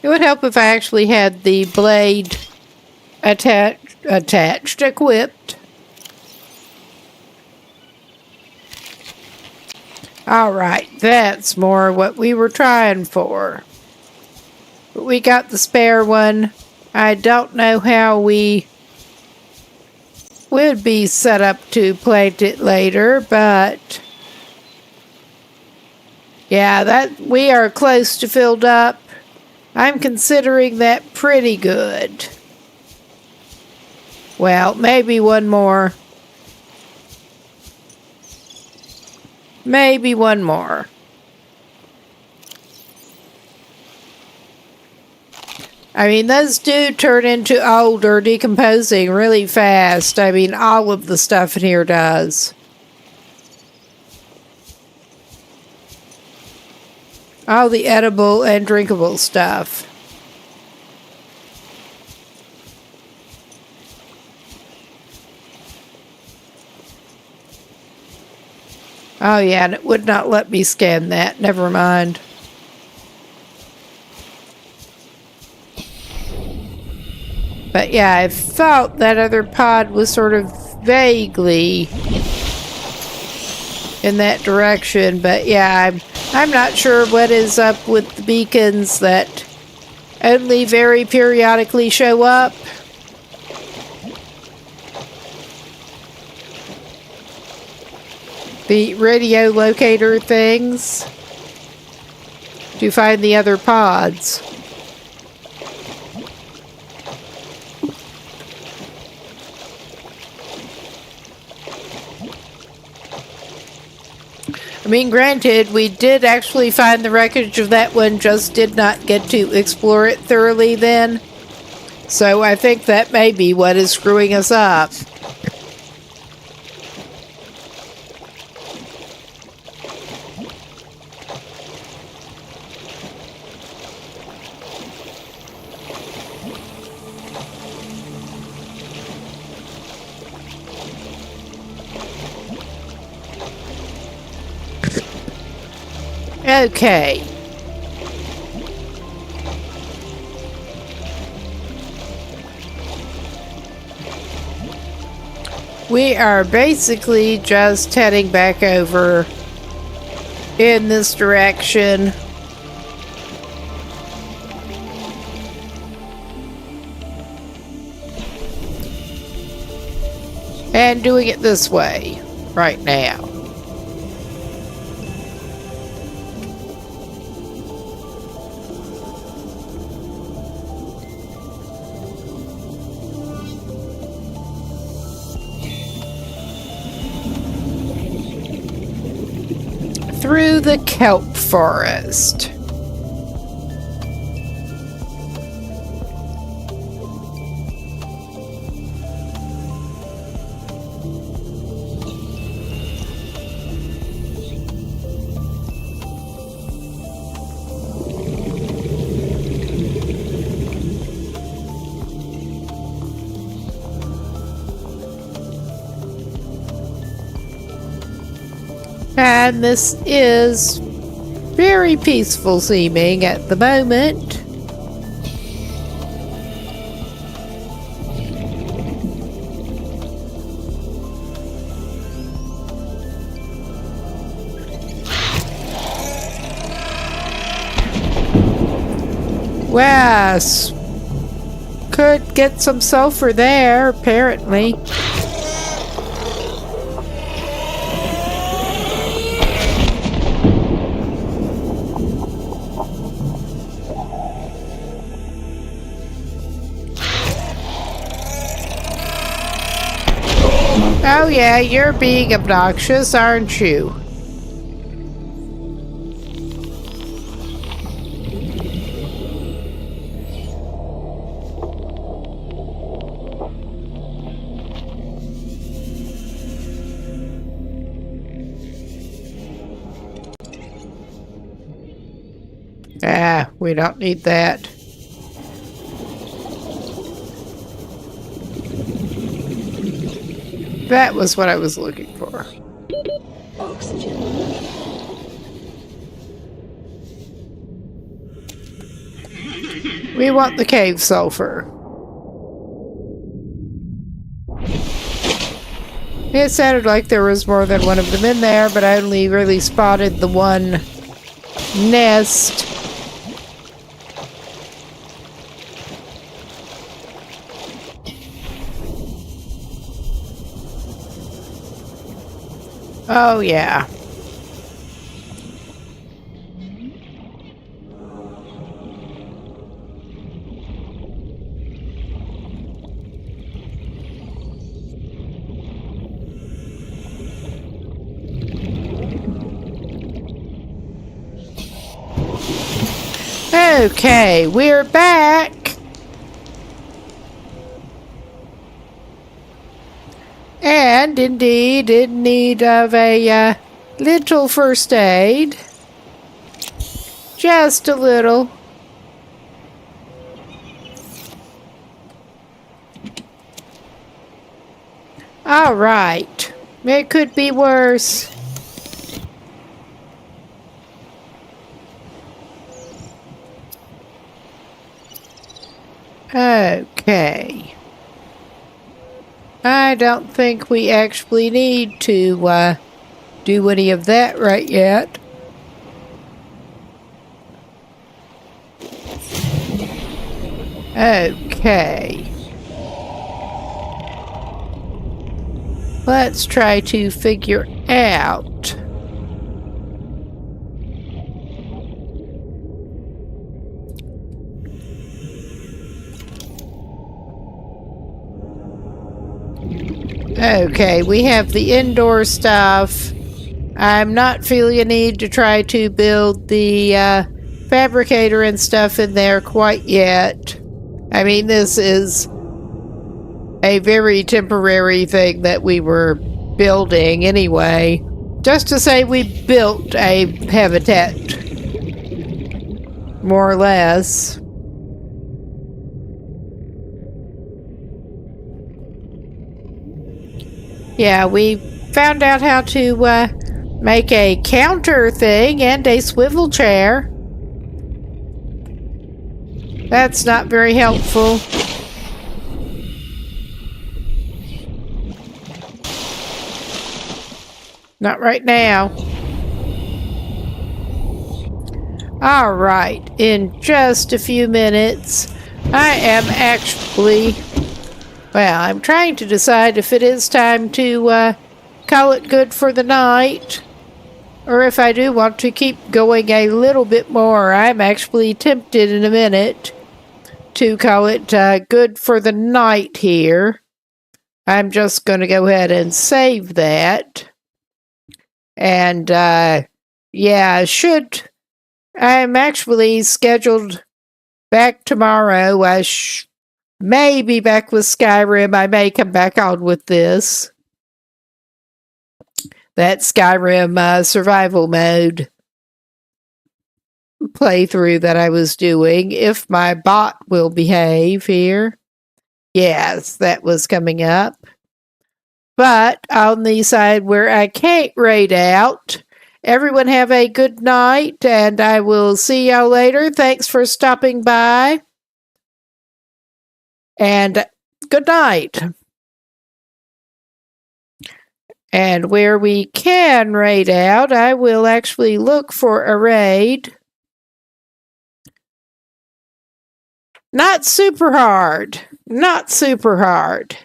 It would help if I actually had the blade equipped. Alright, that's more what we were trying for. But we got the spare one. I don't know how we would be set up to plant it later, but yeah, that we are close to filled up. I'm considering that pretty good. Well, maybe one more. Maybe one more. I mean, those do turn into old or decomposing really fast. I mean, all of the stuff in here does. All the edible and drinkable stuff. Oh yeah, and it would not let me scan that. Never mind. But yeah, I felt that other pod was sort of vaguely in that direction. But yeah, I'm not sure what is up with the beacons that only very periodically show up. The radio locator things to find the other pods. I mean, granted, we did actually find the wreckage of that one, just did not get to explore it thoroughly then. So I think that may be what is screwing us up. Okay. We are basically just heading back over in this direction. And doing it this way right now. Through the kelp forest. And this is very peaceful seeming at the moment. Yes, could get some sulfur there, apparently. Oh yeah, you're being obnoxious, aren't you? Ah, we don't need that. That was what I was looking for. Oxygen. We want the cave sulfur. It sounded like there was more than one of them in there, but I only really spotted the one nest. Oh, yeah. Okay, we're back. And indeed in need of a little first aid. Just a little. All right. It could be worse. Okay. I don't think we actually need to do any of that right yet. Okay. Let's try to figure out. Okay, we have the indoor stuff. I'm not feeling a need to try to build the fabricator and stuff in there quite yet. I mean, this is a very temporary thing that we were building anyway. Just to say we built a habitat, more or less. Yeah, we found out how to make a counter thing and a swivel chair. That's not very helpful. Not right now. All right, in just a few minutes, I am actually... Well, I'm trying to decide if it is time to call it good for the night, or if I do want to keep going a little bit more. I'm actually tempted in a minute to call it good for the night here. I'm just going to go ahead and save that. And, yeah, I'm actually scheduled back tomorrow. I may be back with Skyrim. I may come back on with this. That Skyrim survival mode playthrough that I was doing. If my bot will behave here. Yes, that was coming up. But on the side where I can't raid out, everyone have a good night, and I will see y'all later. Thanks for stopping by. And good night. And where we can raid out, I will actually look for a raid. Not super hard. Not super hard.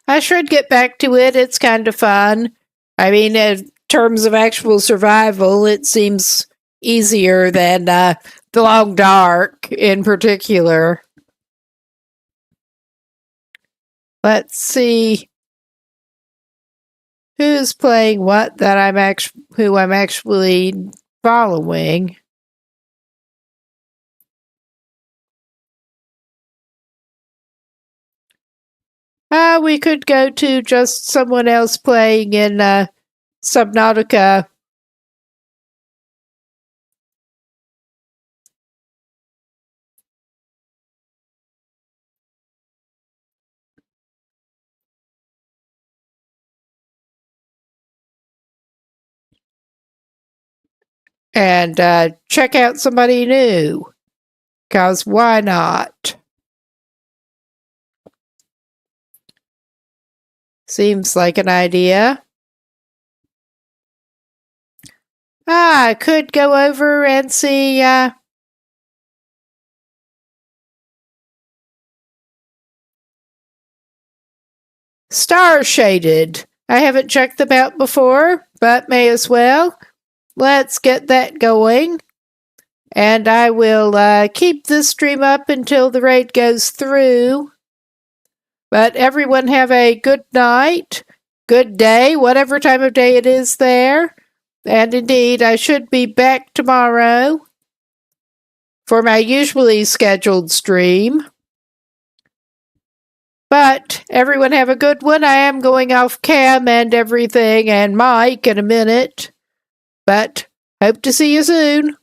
I should get back to it. It's kind of fun. I mean, in terms of actual survival, it seems easier than the Long Dark in particular. Let's see who's playing what that who I'm actually following. We could go to just someone else playing in Subnautica and check out somebody new. Because why not? Seems like an idea. I could go over and see Star Shaded. I haven't checked them out before, but may as well. Let's get that going. And I will keep this stream up until the raid goes through. But everyone have a good night, good day, whatever time of day it is there. And indeed, I should be back tomorrow for my usually scheduled stream. But everyone have a good one. I am going off cam and everything and mic in a minute. But hope to see you soon.